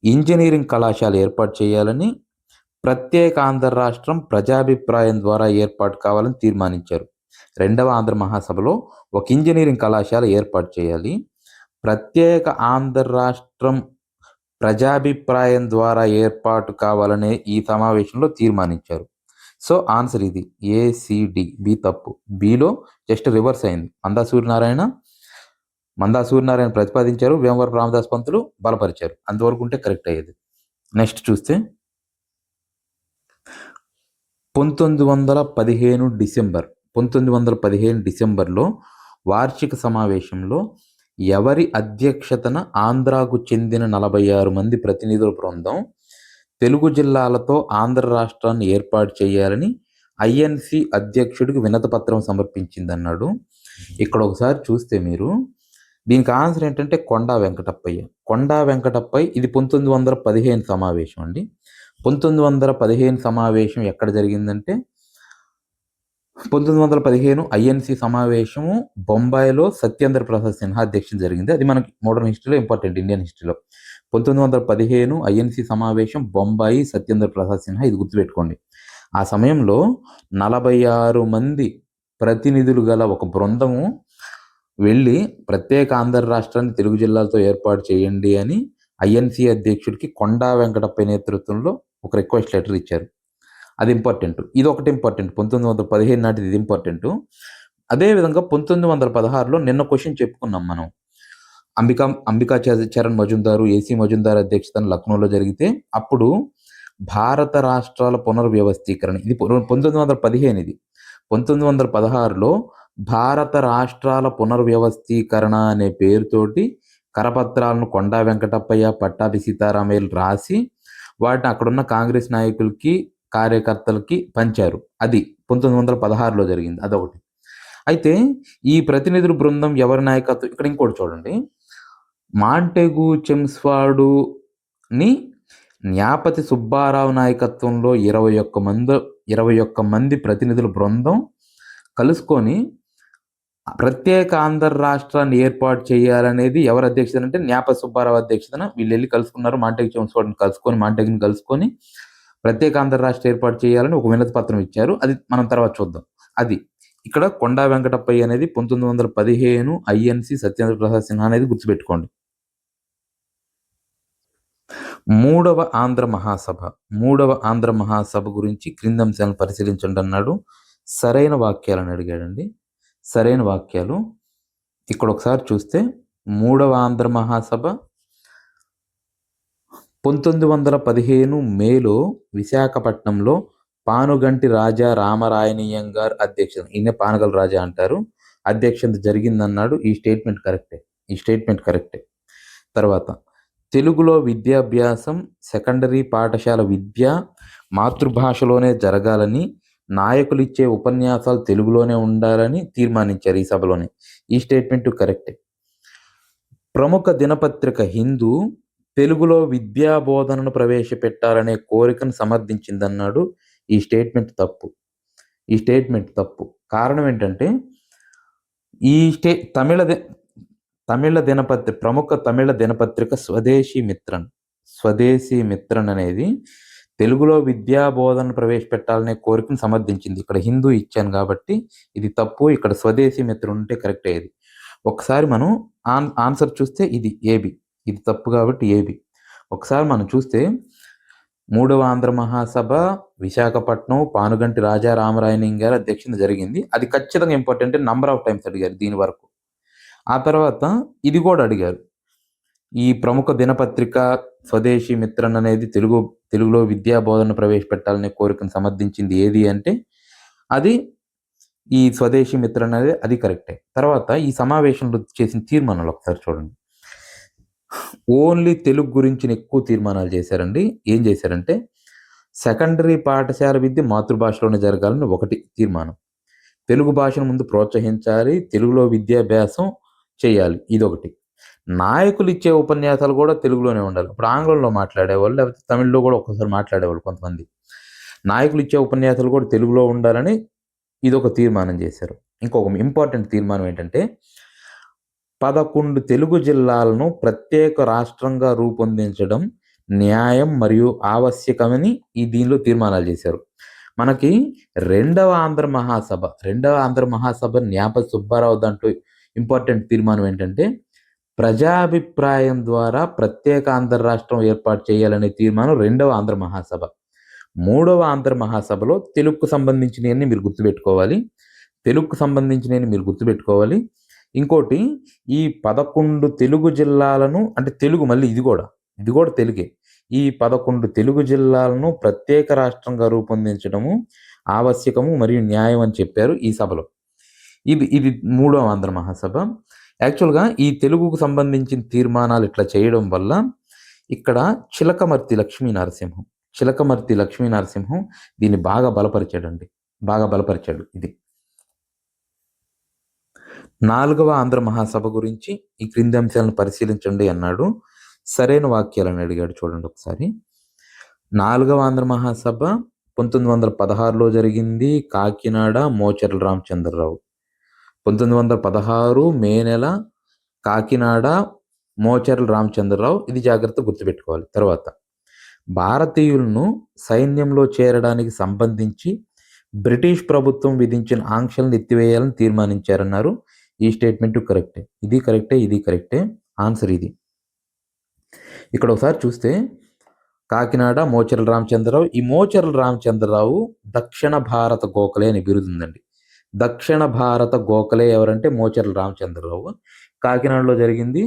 ఇంజనీరింగ్ కళాశాల ఏర్పాటు చేయాలని, ప్రత్యేక ఆంధ్ర రాష్ట్రం ప్రజాభిప్రాయం ద్వారా ఏర్పాటు కావాలని తీర్మానించారు. రెండవ ఆంధ్ర మహాసభలో ఒక ఇంజనీరింగ్ కళాశాల ఏర్పాటు చేయాలి, ప్రత్యేక ఆంధ్ర రాష్ట్రం ప్రజాభిప్రాయం ద్వారా ఏర్పాటు కావాలనే ఈ సమావేశంలో తీర్మానించారు. సో ఆన్సర్ ఇది ఏసిడి. బి తప్పు. బిలో జస్ట్ రివర్స్ అయింది. మందా సూర్యనారాయణ ప్రతిపాదించారు, వేమవరపు రామదాస్ పంతులు బలపరిచారు. అంతవరకు ఉంటే కరెక్ట్ అయ్యేది. నెక్స్ట్ చూస్తే 1915 డిసెంబర్లో వార్షిక సమావేశంలో ఎవరి అధ్యక్షతన ఆంధ్రాకు చెందిన 46 మంది ప్రతినిధుల బృందం తెలుగు జిల్లాలతో ఆంధ్ర రాష్ట్రాన్ని ఏర్పాటు చేయాలని ఐఎన్సి అధ్యక్షుడికి వినతిపత్రం సమర్పించిందన్నాడు. ఇక్కడ ఒకసారి చూస్తే మీరు దీనికి ఆన్సర్ ఏంటంటే కొండా వెంకటప్పయ్య. ఇది 1915 సమావేశం అండి. 1915 సమావేశం ఎక్కడ జరిగిందంటే 1915 ఐఎన్సి సమావేశము బొంబాయిలో సత్యేంద్ర ప్రసాద్ సిన్హా అధ్యక్షత జరిగింది. అది మనకి మోడర్న్ హిస్టరీలో ఇంపార్టెంట్, ఇండియన్ హిస్టరీలో. 1915 ఐఎన్సి సమావేశం బొంబాయి, సత్యేంద్ర ప్రసాద్ సిన్హా. ఇది గుర్తుపెట్టుకోండి. ఆ సమయంలో 46 మంది ప్రతినిధులు గల ఒక బృందము వెళ్ళి ప్రత్యేక ఆంధ్ర రాష్ట్రాన్ని తెలుగు జిల్లాలతో ఏర్పాటు చేయండి అని ఐఎన్సి అధ్యక్షుడికి కొండా వెంకటప్పయ్య నేతృత్వంలో ఒక రిక్వెస్ట్ లెటర్ ఇచ్చారు. అది ఇంపార్టెంట్. ఇది ఒకటి ఇంపార్టెంట్. 1915 నాటిది ఇది ఇంపార్టెంట్. అదేవిధంగా 1916లో నిన్న క్వశ్చన్ చెప్పుకున్నాం మనం. అంబికా చరణ్ మజుందారు, ఏసీ మజుందార్ అధ్యక్షతన లక్నోలో జరిగితే అప్పుడు భారత రాష్ట్రాల పునర్వ్యవస్థీకరణ, ఇది 1915. ఇది 1916లో భారత రాష్ట్రాల పునర్వ్యవస్థీకరణ అనే పేరుతోటి కరపత్రాలను కొండా వెంకటప్పయ్య, పట్టాభి సీతారామయ్యలు రాసి వాటిని అక్కడున్న కాంగ్రెస్ నాయకులకి, కార్యకర్తలకి పంచారు. అది 1916లో జరిగింది. అదొకటి. అయితే ఈ ప్రతినిధుల బృందం ఎవరి నాయకత్వం, ఇక్కడ ఇంకోటి చూడండి. మాంటెగు చెమ్స్ఫార్డుని న్యాపతి సుబ్బారావు నాయకత్వంలో 21 మంది ప్రతినిధుల బృందం కలుసుకొని ప్రత్యేక ఆంధ్ర రాష్ట్రాన్ని ఏర్పాటు చేయాలనేది ఎవరు అధ్యక్షతన అంటే న్యాపతి సుబ్బారావు అధ్యక్షతన వీళ్ళు వెళ్ళి కలుసుకున్నారు. మాంటెగు చెమ్స్ఫార్డుని కలుసుకొని ప్రత్యేక ఆంధ్ర రాష్ట్రం ఏర్పాటు చేయాలని ఒక వినతి పత్రం ఇచ్చారు. అది మనం తర్వాత చూద్దాం. అది ఇక్కడ కొండా వెంకటప్పయ్య అనేది 1915 ఐఎన్సి సత్యేంద్ర ప్రసాద్ సిన్హా అనేది గుర్తుపెట్టుకోండి. మూడవ ఆంధ్ర మహాసభ గురించి క్రింద అంశాలను పరిశీలించండి అన్నాడు. సరైన వాక్యాలను అడిగాడండి. సరైన వాక్యాలు ఇక్కడ ఒకసారి చూస్తే మూడవ ఆంధ్ర మహాసభ 1915 మేలో విశాఖపట్నంలో పానుగంటి రాజా రామరాయనీయం గారు అధ్యక్షత, ఈయన పానగల రాజా అంటారు, అధ్యక్షత జరిగిందన్నాడు. ఈ స్టేట్మెంట్ కరెక్టే. తర్వాత తెలుగులో విద్యాభ్యాసం, సెకండరీ పాఠశాల విద్య మాతృభాషలోనే జరగాలని, నాయకులు ఇచ్చే ఉపన్యాసాలు తెలుగులోనే ఉండాలని తీర్మానించారు ఈ సభలోనే. ఈ స్టేట్మెంట్ కరెక్టే. ప్రముఖ దినపత్రిక హిందూ తెలుగులో విద్యా బోధనను ప్రవేశపెట్టాలనే కోరికను సమర్థించిందన్నాడు. ఈ స్టేట్మెంట్ తప్పు. కారణం ఏంటంటే ఈ ప్రముఖ తమిళ దినపత్రిక స్వదేశీ మిత్రన్ అనేది తెలుగులో విద్యా బోధన ప్రవేశపెట్టాలనే కోరికను సమర్థించింది. ఇక్కడ హిందూ ఇచ్చాను కాబట్టి ఇది తప్పు. ఇక్కడ స్వదేశీ మిత్రుడు ఉంటే కరెక్ట్ అయ్యేది. ఒకసారి మనం ఆన్సర్ చూస్తే ఇది ఏబి. ఇది తప్పు కాబట్టి ఏబి. ఒకసారి మనం చూస్తే 3వ ఆంధ్ర మహాసభ విశాఖపట్నం పానుగంటి రాజా రామరాయణం గారి అధ్యక్షతన జరిగింది. అది ఖచ్చితంగా ఇంపార్టెంట్. నంబర్ ఆఫ్ టైమ్స్ అడిగారు దీని వరకు. ఆ తర్వాత ఇది కూడా అడిగారు. ఈ ప్రముఖ దినపత్రిక స్వదేశీ మిత్రన్ అనేది తెలుగులో విద్యా బోధన ప్రవేశపెట్టాలనే కోరికను సమర్థించింది ఏది అంటే అది ఈ స్వదేశీ మిత్రన్ అనేది అది కరెక్టే. తర్వాత ఈ సమావేశంలో చేసిన తీర్మానాలు ఒకసారి చూడండి. ఓన్లీ తెలుగు గురించి ఎక్కువ తీర్మానాలు చేశారండి. ఏం చేశారంటే సెకండరీ పాఠశాల విద్య మాతృభాషలోనే జరగాలని ఒకటి తీర్మానం. తెలుగు భాషను ముందు ప్రోత్సహించాలి, తెలుగులో విద్యాభ్యాసం చేయాలి, ఇదొకటి. నాయకులు ఇచ్చే ఉపన్యాసాలు కూడా తెలుగులోనే ఉండాలి. ఇప్పుడు ఆంగ్లంలో మాట్లాడేవాళ్ళు లేకపోతే తమిళ్లో కూడా ఒక్కొక్కసారి మాట్లాడేవాళ్ళు కొంతమంది. నాయకులు ఇచ్చే ఉపన్యాసాలు కూడా తెలుగులో ఉండాలని ఇదొక తీర్మానం చేశారు. ఇంకొక ఇంపార్టెంట్ తీర్మానం ఏంటంటే 11 తెలుగు జిల్లాలను ప్రత్యేక రాష్ట్రంగా రూపొందించడం న్యాయం మరియు ఆవశ్యకమని దీనిలో తీర్మానాలు చేశారు. మనకి రెండవ ఆంధ్ర మహాసభ న్యాపతి సుబ్బారావు దాంట్లో ఇంపార్టెంట్ తీర్మానం ఏంటంటే ప్రజాభిప్రాయం ద్వారా ప్రత్యేక ఆంధ్ర రాష్ట్రం ఏర్పాటు చేయాలనే తీర్మానం రెండవ ఆంధ్ర మహాసభ. 3వ ఆంధ్ర మహాసభలో తెలుగుకు సంబంధించినవన్నీ మీరు గుర్తుపెట్టుకోవాలి. ఇంకోటి ఈ 11 తెలుగు జిల్లాలను అంటే తెలుగు మళ్ళీ ఇది కూడా తెలుగే. ఈ 11 తెలుగు జిల్లాలను ప్రత్యేక రాష్ట్రంగా రూపొందించడము ఆవశ్యకము మరియు న్యాయం అని చెప్పారు ఈ సభలో. ఇది 3వ ఆంధ్ర మహాసభ. యాక్చువల్గా ఈ తెలుగుకు సంబంధించిన తీర్మానాలు ఇట్లా చేయడం వల్ల ఇక్కడ చిలకమర్తి లక్ష్మీ నరసింహం దీన్ని బాగా బలపరిచాడు. ఇది 4వ ఆంధ్ర మహాసభ గురించి ఈ క్రింది అంశాలను పరిశీలించండి అన్నాడు. సరైన వాక్యాలను అడిగాడు. చూడండి ఒకసారి. 4వ ఆంధ్ర మహాసభ 1916లో జరిగింది. కాకినాడ, మోచర్ల రామచంద్రరావు. 1916 మే నెల, కాకినాడ, మోచర్ల రామచంద్రరావు. ఇది జాగ్రత్త గుర్తుపెట్టుకోవాలి. తర్వాత భారతీయులను సైన్యంలో చేరడానికి సంబంధించి బ్రిటిష్ ప్రభుత్వం విధించిన ఆంక్షలను ఎత్తివేయాలని తీర్మానించారన్నారు. ఈ స్టేట్మెంట్ కరెక్టే. ఇది కరెక్టే. ఆన్సర్ ఇది. ఇక్కడ ఒకసారి చూస్తే కాకినాడ, మోచర్ల రామచంద్రరావు. ఈ మోచర్ల రామచంద్రరావు దక్షిణ భారత గోఖలే అని బిరుదుందండి. దక్షిణ భారత గోఖలే ఎవరంటే మోచర్ల రామచంద్రరావు. కాకినాడలో జరిగింది.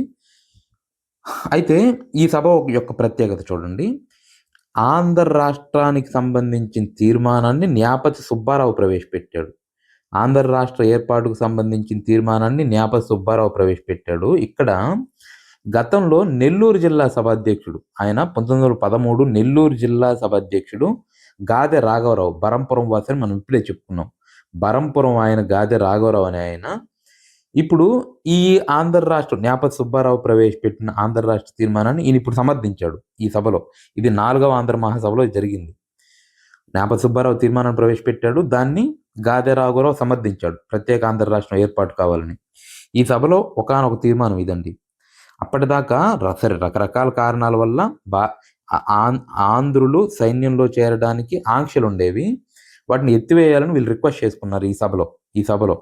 అయితే ఈ సభ యొక్క ప్రత్యేకత చూడండి. ఆంధ్ర రాష్ట్రానికి సంబంధించిన తీర్మానాన్ని న్యాపతి సుబ్బారావు ప్రవేశపెట్టాడు. ఆంధ్ర రాష్ట్ర ఏర్పాటుకు సంబంధించిన తీర్మానాన్ని న్యాపతి సుబ్బారావు ప్రవేశపెట్టాడు. ఇక్కడ గతంలో నెల్లూరు జిల్లా సభాధ్యక్షుడు ఆయన 1913 నెల్లూరు జిల్లా సభాధ్యక్షుడు గాదె రాఘవరావు, బరంపురం వాసని మనం ఇప్పుడే చెప్పుకున్నాం. బరంపురం ఆయన గాదె రాఘవరావు అనే ఆయన ఇప్పుడు ఈ ఆంధ్ర రాష్ట్రం న్యాపతి సుబ్బారావు ప్రవేశపెట్టిన ఆంధ్ర రాష్ట్ర తీర్మానాన్ని ఈయన ఇప్పుడు సమర్థించాడు ఈ సభలో. ఇది 4వ ఆంధ్ర మహాసభలో జరిగింది. న్యాపతి సుబ్బారావు తీర్మానాన్ని ప్రవేశపెట్టాడు. దాన్ని గాదె రాఘవరావు సమర్థించాడు, ప్రత్యేక ఆంధ్ర రాష్ట్రం ఏర్పాటు కావాలని. ఈ సభలో ఒకానొక తీర్మానం ఇదండి. అప్పటిదాకా రకరకాల కారణాల వల్ల ఆంధ్రులు సైన్యంలో చేరడానికి ఆంక్షలు ఉండేవి. వాటిని ఎత్తివేయాలని వీళ్ళు రిక్వెస్ట్ చేసుకున్నారు. ఈ సభలో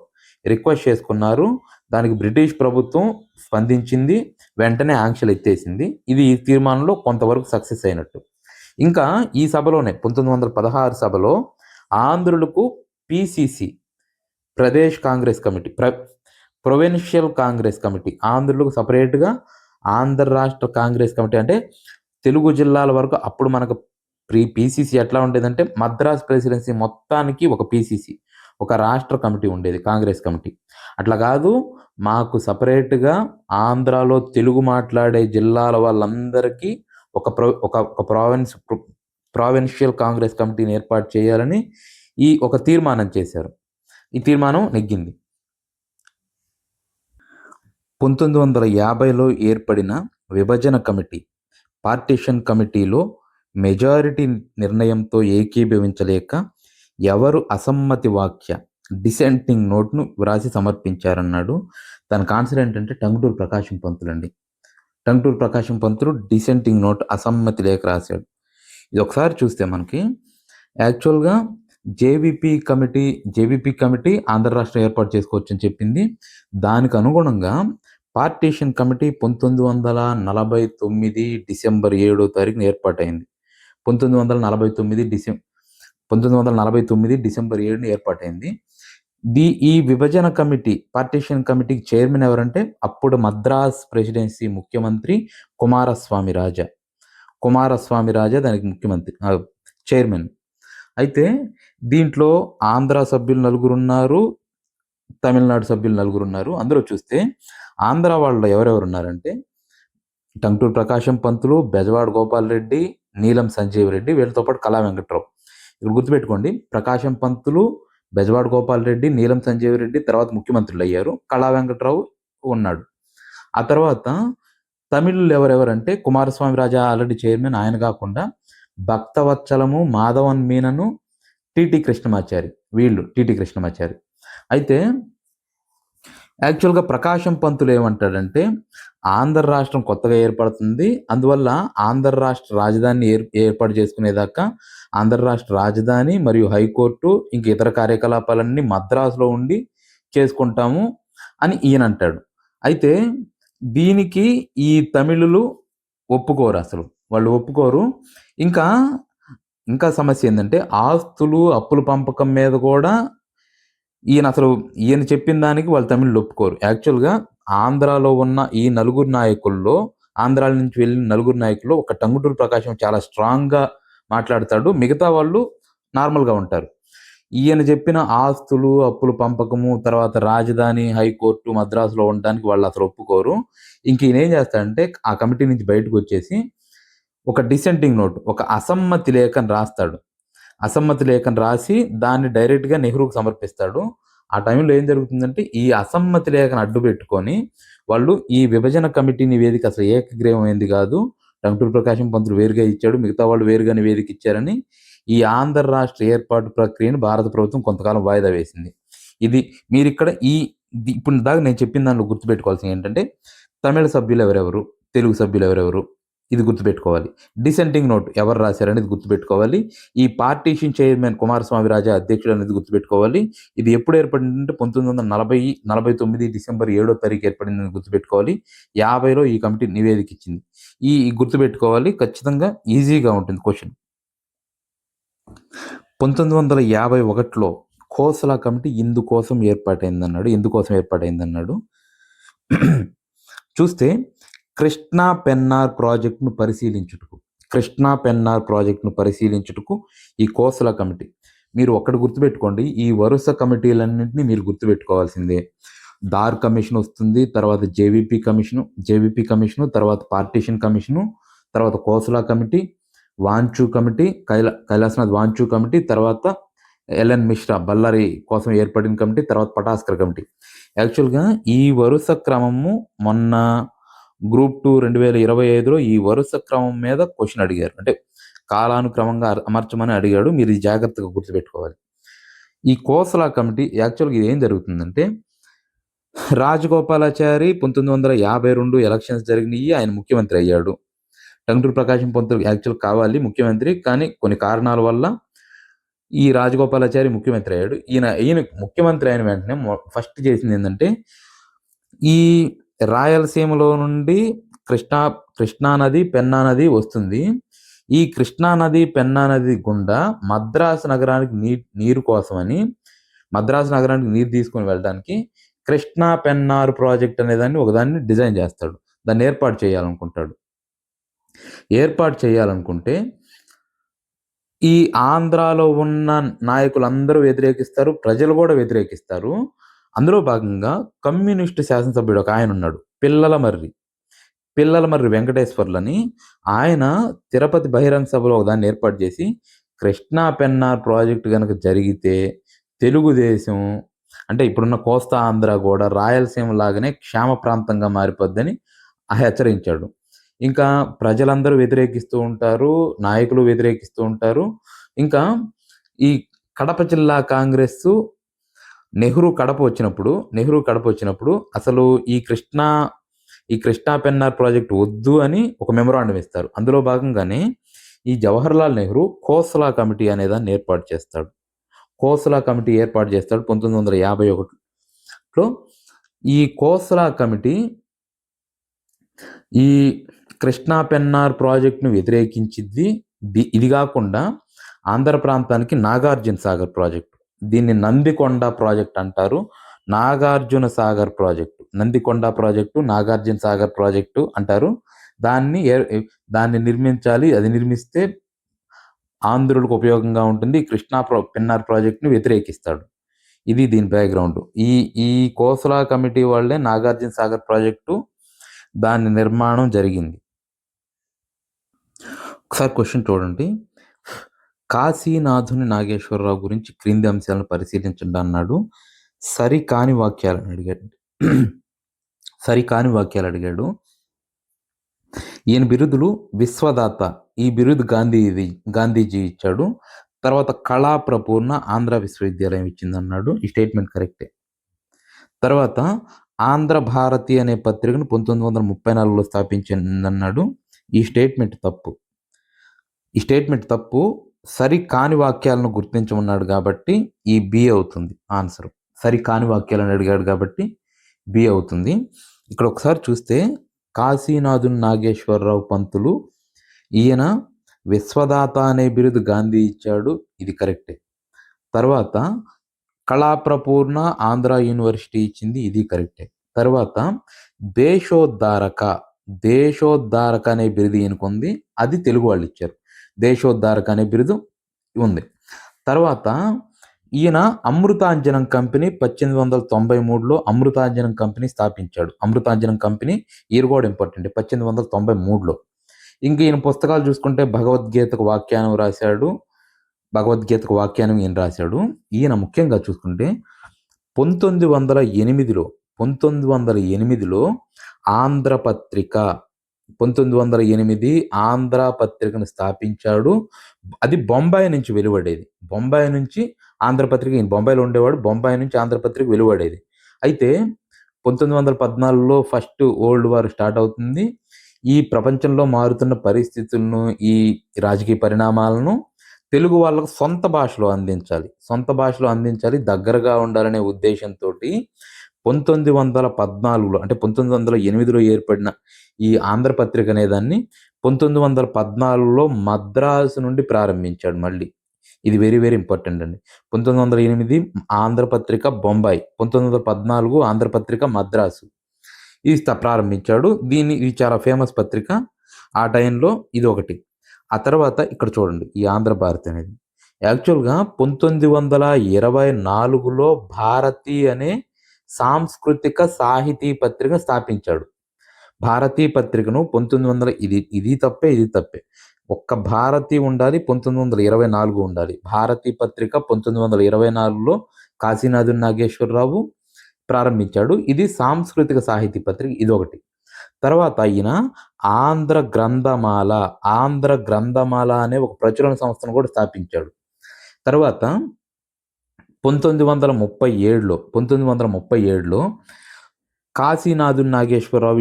రిక్వెస్ట్ చేసుకున్నారు. దానికి బ్రిటిష్ ప్రభుత్వం స్పందించింది, వెంటనే ఆంక్షలు ఎత్తేసింది. ఇది ఈ తీర్మానంలో కొంతవరకు సక్సెస్ అయినట్టు. ఇంకా ఈ సభలోనే 1916 సభలో ఆంధ్రులకు PCC Pradesh Congress committee, provincial Congress committee, ఆంధ్రులకు సపరేట్గా ఆంధ్ర రాష్ట్ర కాంగ్రెస్ కమిటీ అంటే తెలుగు జిల్లాల వరకు. అప్పుడు మనకు పిసిసి ఎట్లా ఉండేదంటే మద్రాస్ ప్రెసిడెన్సీ మొత్తానికి ఒక పిసిసి, ఒక రాష్ట్ర కమిటీ ఉండేది, కాంగ్రెస్ కమిటీ. అట్లా కాదు, మాకు సపరేట్గా ఆంధ్రాలో తెలుగు మాట్లాడే జిల్లాల వాళ్ళందరికీ ఒక ప్రావిన్షియల్ కాంగ్రెస్ కమిటీని ఏర్పాటు చేయాలని ఒక తీర్మానం చేశారు. ఈ తీర్మానం నెగ్గింది. 1950లో ఏర్పడిన విభజన కమిటీ, పార్టిషన్ కమిటీలో మెజారిటీ నిర్ణయంతో ఏకీభవించలేక ఎవరు అసమ్మతి వాక్య డిసెంటింగ్ నోట్ను వ్రాసి సమర్పించారన్నాడు. దానికి ఆన్సర్ ఏంటంటే టంగుటూరు ప్రకాశం పంతులు అండి. టంగుటూరు ప్రకాశం పంతులు డిసెంటింగ్ నోట్, అసమ్మతి లేఖ రాశాడు. ఇది ఒకసారి చూస్తే మనకి యాక్చువల్గా జేవీపీ కమిటీ ఆంధ్ర రాష్ట్రం ఏర్పాటు చేసుకోవచ్చని చెప్పింది. దానికి అనుగుణంగా పార్టీషన్ కమిటీ 1949 డిసెంబర్ 7వ తారీఖున ఏర్పాటైంది. 1949 డిసెంబర్ 7న ఏర్పాటైంది. ఈ విభజన కమిటీ, పార్టీషన్ కమిటీకి చైర్మన్ ఎవరంటే అప్పుడు మద్రాస్ ప్రెసిడెన్సీ ముఖ్యమంత్రి కుమారస్వామి రాజా దానికి ముఖ్యమంత్రి చైర్మన్. అయితే దీంట్లో ఆంధ్ర సభ్యులు 9 ఉన్నారు, తమిళనాడు సభ్యులు 9 ఉన్నారు. అందులో చూస్తే ఆంధ్ర వాళ్ళు ఎవరెవరు ఉన్నారంటే టంగుటూరి ప్రకాశం పంతులు, బెజవాడ గోపాలరెడ్డి, నీలం సంజీవ్ రెడ్డి, వీళ్ళతో పాటు కళా వెంకట్రావు. ఇక్కడ గుర్తుపెట్టుకోండి, ప్రకాశం పంతులు, బెజవాడ గోపాలరెడ్డి, నీలం సంజీవ్ రెడ్డి తర్వాత ముఖ్యమంత్రులు అయ్యారు. కళా వెంకట్రావు ఉన్నాడు. ఆ తర్వాత తమిళులు ఎవరెవరంటే కుమారస్వామి రాజా ఆల్రెడీ చైర్మన్, ఆయన కాకుండా భక్తవత్సలము, మాధవన్ మీనను, టిటి కృష్ణమాచారి, వీళ్ళు టిటి కృష్ణమాచారి. అయితే యాక్చువల్గా ప్రకాశం పంతులు ఏమంటాడంటే ఆంధ్ర రాష్ట్రం కొత్తగా ఏర్పడుతుంది, అందువల్ల ఆంధ్ర రాష్ట్ర రాజధానిని ఏర్పాటు చేసుకునేదాకా ఆంధ్ర రాష్ట్ర రాజధాని మరియు హైకోర్టు ఇంక ఇతర కార్యకలాపాలన్నీ మద్రాసులో ఉండి చేసుకుంటాము అని ఈయన అంటాడు. అయితే దీనికి ఈ తమిళులు ఒప్పుకోరు, అసలు వాళ్ళు ఒప్పుకోరు. ఇంకా సమస్య ఏంటంటే ఆస్తులు అప్పుల పంపకం మీద కూడా ఈయన చెప్పిన దానికి వాళ్ళు తమిళులు ఒప్పుకోరు. యాక్చువల్గా ఆంధ్రాలో ఉన్న ఈ 9 నాయకుల్లో, ఆంధ్రాల నుంచి వెళ్ళిన 9 నాయకుల్లో ఒక టంగుటూరి ప్రకాశం చాలా స్ట్రాంగ్గా మాట్లాడతాడు, మిగతా వాళ్ళు నార్మల్గా ఉంటారు. ఈయన చెప్పిన ఆస్తులు అప్పుల పంపకము తర్వాత రాజధాని హైకోర్టు మద్రాసులో ఉండడానికి వాళ్ళు అసలు ఒప్పుకోరు. ఇంక ఈయన ఏం చేస్తాడంటే ఆ కమిటీ నుంచి బయటకు వచ్చేసి ఒక డిసెంటింగ్ నోట్, ఒక అసమ్మతి లేఖను రాస్తాడు. అసమ్మతి లేఖను రాసి దాన్ని డైరెక్ట్గా నెహ్రూకి సమర్పిస్తాడు. ఆ టైంలో ఏం జరుగుతుందంటే ఈ అసమ్మతి లేఖను అడ్డు పెట్టుకొని వాళ్ళు ఈ విభజన కమిటీ నివేదిక అసలు ఏకగ్రీవమైంది కాదు, టంగుటూరి ప్రకాశం పంతులు వేరుగా ఇచ్చాడు, మిగతా వాళ్ళు వేరుగా నివేదిక ఇచ్చారని ఈ ఆంధ్ర రాష్ట్ర ఏర్పాటు ప్రక్రియను భారత ప్రభుత్వం కొంతకాలం వాయిదా వేసింది. ఇది మీరు ఇక్కడ ఇప్పుడు దాకా నేను చెప్పిన దాంట్లో గుర్తుపెట్టుకోవాల్సింది ఏంటంటే తమిళ సభ్యులు ఎవరెవరు, తెలుగు సభ్యులు ఎవరెవరు, ఇది గుర్తుపెట్టుకోవాలి. డిసెంటింగ్ నోట్ ఎవరు రాశారనేది గుర్తుపెట్టుకోవాలి. ఈ పార్టీషన్ చైర్మన్ కుమారస్వామి రాజా అధ్యక్షుడు అనేది గుర్తుపెట్టుకోవాలి. ఇది ఎప్పుడు ఏర్పడిందంటే 1949 డిసెంబర్ 7వ తారీఖు ఏర్పడిందని గుర్తుపెట్టుకోవాలి. 50లో ఈ కమిటీ నివేదిక ఇచ్చింది. ఈ గుర్తుపెట్టుకోవాలి, ఖచ్చితంగా ఈజీగా ఉంటుంది క్వశ్చన్. 1951లో ఖోసలా కమిటీ ఎందుకోసం ఏర్పాటైందన్నాడు చూస్తే కృష్ణా పెన్నార్ ప్రాజెక్టును పరిశీలించుటకు ఈ కోసలా కమిటీ. మీరు ఒక్కటి గుర్తుపెట్టుకోండి, ఈ వరుస కమిటీలన్నింటినీ మీరు గుర్తుపెట్టుకోవాల్సిందే. దార్ కమిషన్ వస్తుంది, తర్వాత జేవీపీ కమిషను, తర్వాత పార్టీషన్ కమిషను, తర్వాత Kosala committee, Wanchoo committee, Kailasanath Wanchoo committee, తర్వాత ఎల్ఎన్ మిశ్రా బళ్ళారి కోసం ఏర్పడిన కమిటీ, తర్వాత పటాస్కర్ కమిటీ. యాక్చువల్గా ఈ వరుస క్రమము మొన్న గ్రూప్ 2 2025లో ఈ వరుస క్రమం మీద క్వశ్చన్ అడిగారు, అంటే కాలానుక్రమంగా అమర్చమని అడిగాడు. మీరు ఇది జాగ్రత్తగా గుర్తుపెట్టుకోవాలి. ఈ కోసలా కమిటీ యాక్చువల్గా ఇది ఏం జరుగుతుందంటే రాజగోపాలాచారి 1952 ఎలక్షన్స్ జరిగినాయి, ఆయన ముఖ్యమంత్రి అయ్యాడు. టంగుటూరి ప్రకాశం పంతులు యాక్చువల్ కావాలి ముఖ్యమంత్రి, కానీ కొన్ని కారణాల వల్ల ఈ రాజగోపాలాచారి ముఖ్యమంత్రి అయ్యాడు. ఈయన ముఖ్యమంత్రి అయిన వెంటనే ఫస్ట్ చేసింది ఏంటంటే ఈ రాయలసీమలో నుండి కృష్ణా నది, పెన్నా నది వస్తుంది. ఈ కృష్ణా నది, పెన్నా నది గుండా మద్రాసు నగరానికి నీరు కోసమని, మద్రాసు నగరానికి నీరు తీసుకొని వెళ్ళడానికి కృష్ణా పెన్నార్ ప్రాజెక్ట్ అనేదాన్ని ఒకదాన్ని డిజైన్ చేస్తాడు. దాన్ని ఏర్పాటు చేయాలనుకుంటే ఈ ఆంధ్రాలో ఉన్న నాయకులందరూ వ్యతిరేకిస్తారు, ప్రజలు కూడా వ్యతిరేకిస్తారు. అందులో భాగంగా కమ్యూనిస్టు శాసనసభ్యుడు ఒక ఆయన ఉన్నాడు, పిల్లలమర్రి వెంకటేశ్వర్లని. ఆయన తిరుపతి బహిరంగ సభలో ఒకదాన్ని ఏర్పాటు చేసి కృష్ణా పెన్నార్ ప్రాజెక్టు కనుక జరిగితే తెలుగుదేశం అంటే ఇప్పుడున్న కోస్తా ఆంధ్ర కూడా రాయలసీమ లాగానే క్షేమ ప్రాంతంగా మారిపోద్దని హెచ్చరించాడు. ఇంకా ప్రజలందరూ వ్యతిరేకిస్తూ ఉంటారు, నాయకులు వ్యతిరేకిస్తూ ఉంటారు. ఇంకా ఈ కడప జిల్లా కాంగ్రెస్ నెహ్రూ కడప వచ్చినప్పుడు అసలు ఈ కృష్ణా పెన్నార్ ప్రాజెక్టు వద్దు అని ఒక మెమొరాండం ఇస్తారు. అందులో భాగంగానే ఈ జవహర్లాల్ నెహ్రూ ఖోస్లా కమిటీ అనేదాన్ని ఏర్పాటు చేస్తాడు. ఖోస్లా కమిటీ ఏర్పాటు చేస్తాడు 1951లో. ఈ ఖోస్లా కమిటీ ఈ కృష్ణా పెన్నార్ ప్రాజెక్టును వ్యతిరేకించింది. ఇది కాకుండా ఆంధ్ర ప్రాంతానికి నాగార్జున సాగర్ ప్రాజెక్టు, దీన్ని నందికొండ ప్రాజెక్ట్ అంటారు. Nagarjuna Sagar project, Nandikonda project, Nagarjuna Sagar project అంటారు. దాన్ని నిర్మించాలి. అది నిర్మిస్తే ఆంధ్రులకు ఉపయోగంగా ఉంటుంది. కృష్ణా పెన్నార్ ప్రాజెక్టును వ్యతిరేకిస్తాడు. ఇది దీని బ్యాక్గ్రౌండ్. ఈ ఖోస్లా కమిటీ వాళ్ళే నాగార్జున సాగర్ ప్రాజెక్టు దాని నిర్మాణం జరిగింది. ఒకసారి క్వశ్చన్ చూడండి. కాశీనాథుని నాగేశ్వరరావు గురించి క్రింది అంశాలను పరిశీలించండి అన్నాడు. సరికాని వాక్యాలను అడిగాడు. ఈయన బిరుదులు విశ్వదాత, ఈ బిరుదు గాంధీజీ ఇచ్చాడు. తర్వాత కళా ప్రపూర్ణ ఆంధ్ర విశ్వవిద్యాలయం ఇచ్చిందన్నాడు. ఈ స్టేట్మెంట్ కరెక్టే. తర్వాత ఆంధ్ర భారతి అనే పత్రికను 1934లో స్థాపించిందన్నాడు. ఈ స్టేట్మెంట్ తప్పు. సరికాని వాక్యాలను గుర్తించమన్నాడు కాబట్టి ఈ బి అవుతుంది ఆన్సర్. సరికాని వాక్యాలను అడిగాడు కాబట్టి బి అవుతుంది. ఇక్కడ ఒకసారి చూస్తే కాశీనాథుని నాగేశ్వరరావు పంతులు, ఈయన విశ్వదాత అనే బిరుదు గాంధీ ఇచ్చాడు. ఇది కరెక్టే. తర్వాత కళాప్రపూర్ణ ఆంధ్ర యూనివర్సిటీ ఇచ్చింది. ఇది కరెక్టే. తర్వాత దేశోద్ధారక అనే బిరుదు ఈయనకుంది. అది తెలుగు వాళ్ళు ఇచ్చారు. దేశోద్ధారక అనే బిరుదు ఉంది. తర్వాత ఈయన అమృతాంజనం కంపెనీ 1893లో అమృతాంజనం కంపెనీ స్థాపించాడు. అమృతాంజనం కంపెనీ ఈయన కూడా ఇంపార్టెంట్. 1893లో. ఇంక ఈయన పుస్తకాలు చూసుకుంటే భగవద్గీతకు వ్యాఖ్యానం రాశాడు. ఈయన రాశాడు. ఈయన ముఖ్యంగా చూసుకుంటే 1908లో ఆంధ్రపత్రిక 1908 ఆంధ్ర పత్రికను స్థాపించాడు. అది బొంబాయి నుంచి వెలువడేది. బొంబాయి నుంచి ఆంధ్రపత్రిక, ఈయన బొంబాయిలో ఉండేవాడు. బొంబాయి నుంచి ఆంధ్రపత్రిక వెలువడేది. అయితే 1914లో ఫస్ట్ వరల్డ్ వార్ స్టార్ట్ అవుతుంది. ఈ ప్రపంచంలో మారుతున్న పరిస్థితులను, ఈ రాజకీయ పరిణామాలను తెలుగు వాళ్ళకు సొంత భాషలో అందించాలి, దగ్గరగా ఉండాలనే ఉద్దేశంతో 1914లో అంటే 1908లో ఏర్పడిన ఈ ఆంధ్రపత్రిక అనేదాన్ని 1914లో మద్రాసు నుండి ప్రారంభించాడు. మళ్ళీ ఇది వెరీ వెరీ ఇంపార్టెంట్ అండి. 1908 ఆంధ్రపత్రిక బొంబాయి, 1914 ఆంధ్రపత్రిక మద్రాసు ఇది ప్రారంభించాడు. ఇది చాలా ఫేమస్ పత్రిక ఆ టైంలో. ఇది ఒకటి. ఆ తర్వాత ఇక్కడ చూడండి, ఈ ఆంధ్ర భారతి అనేది యాక్చువల్గా 1924లో భారతి అనే సాంస్కృతిక సాహితీ పత్రిక స్థాపించాడు. భారతీ పత్రికను 1900 ఇది తప్పే. ఒక్క భారతి ఉండాలి, 1924 ఉండాలి. భారతీ పత్రిక 1924లో కాశీనాథుని నాగేశ్వరరావు ప్రారంభించాడు. ఇది సాంస్కృతిక సాహితీ పత్రిక. ఇది ఒకటి. తర్వాత ఈయన ఆంధ్ర గ్రంథమాల అనే ఒక ప్రచురణ సంస్థను కూడా స్థాపించాడు. తర్వాత 1937లో కాశీనాథుని నాగేశ్వరరావు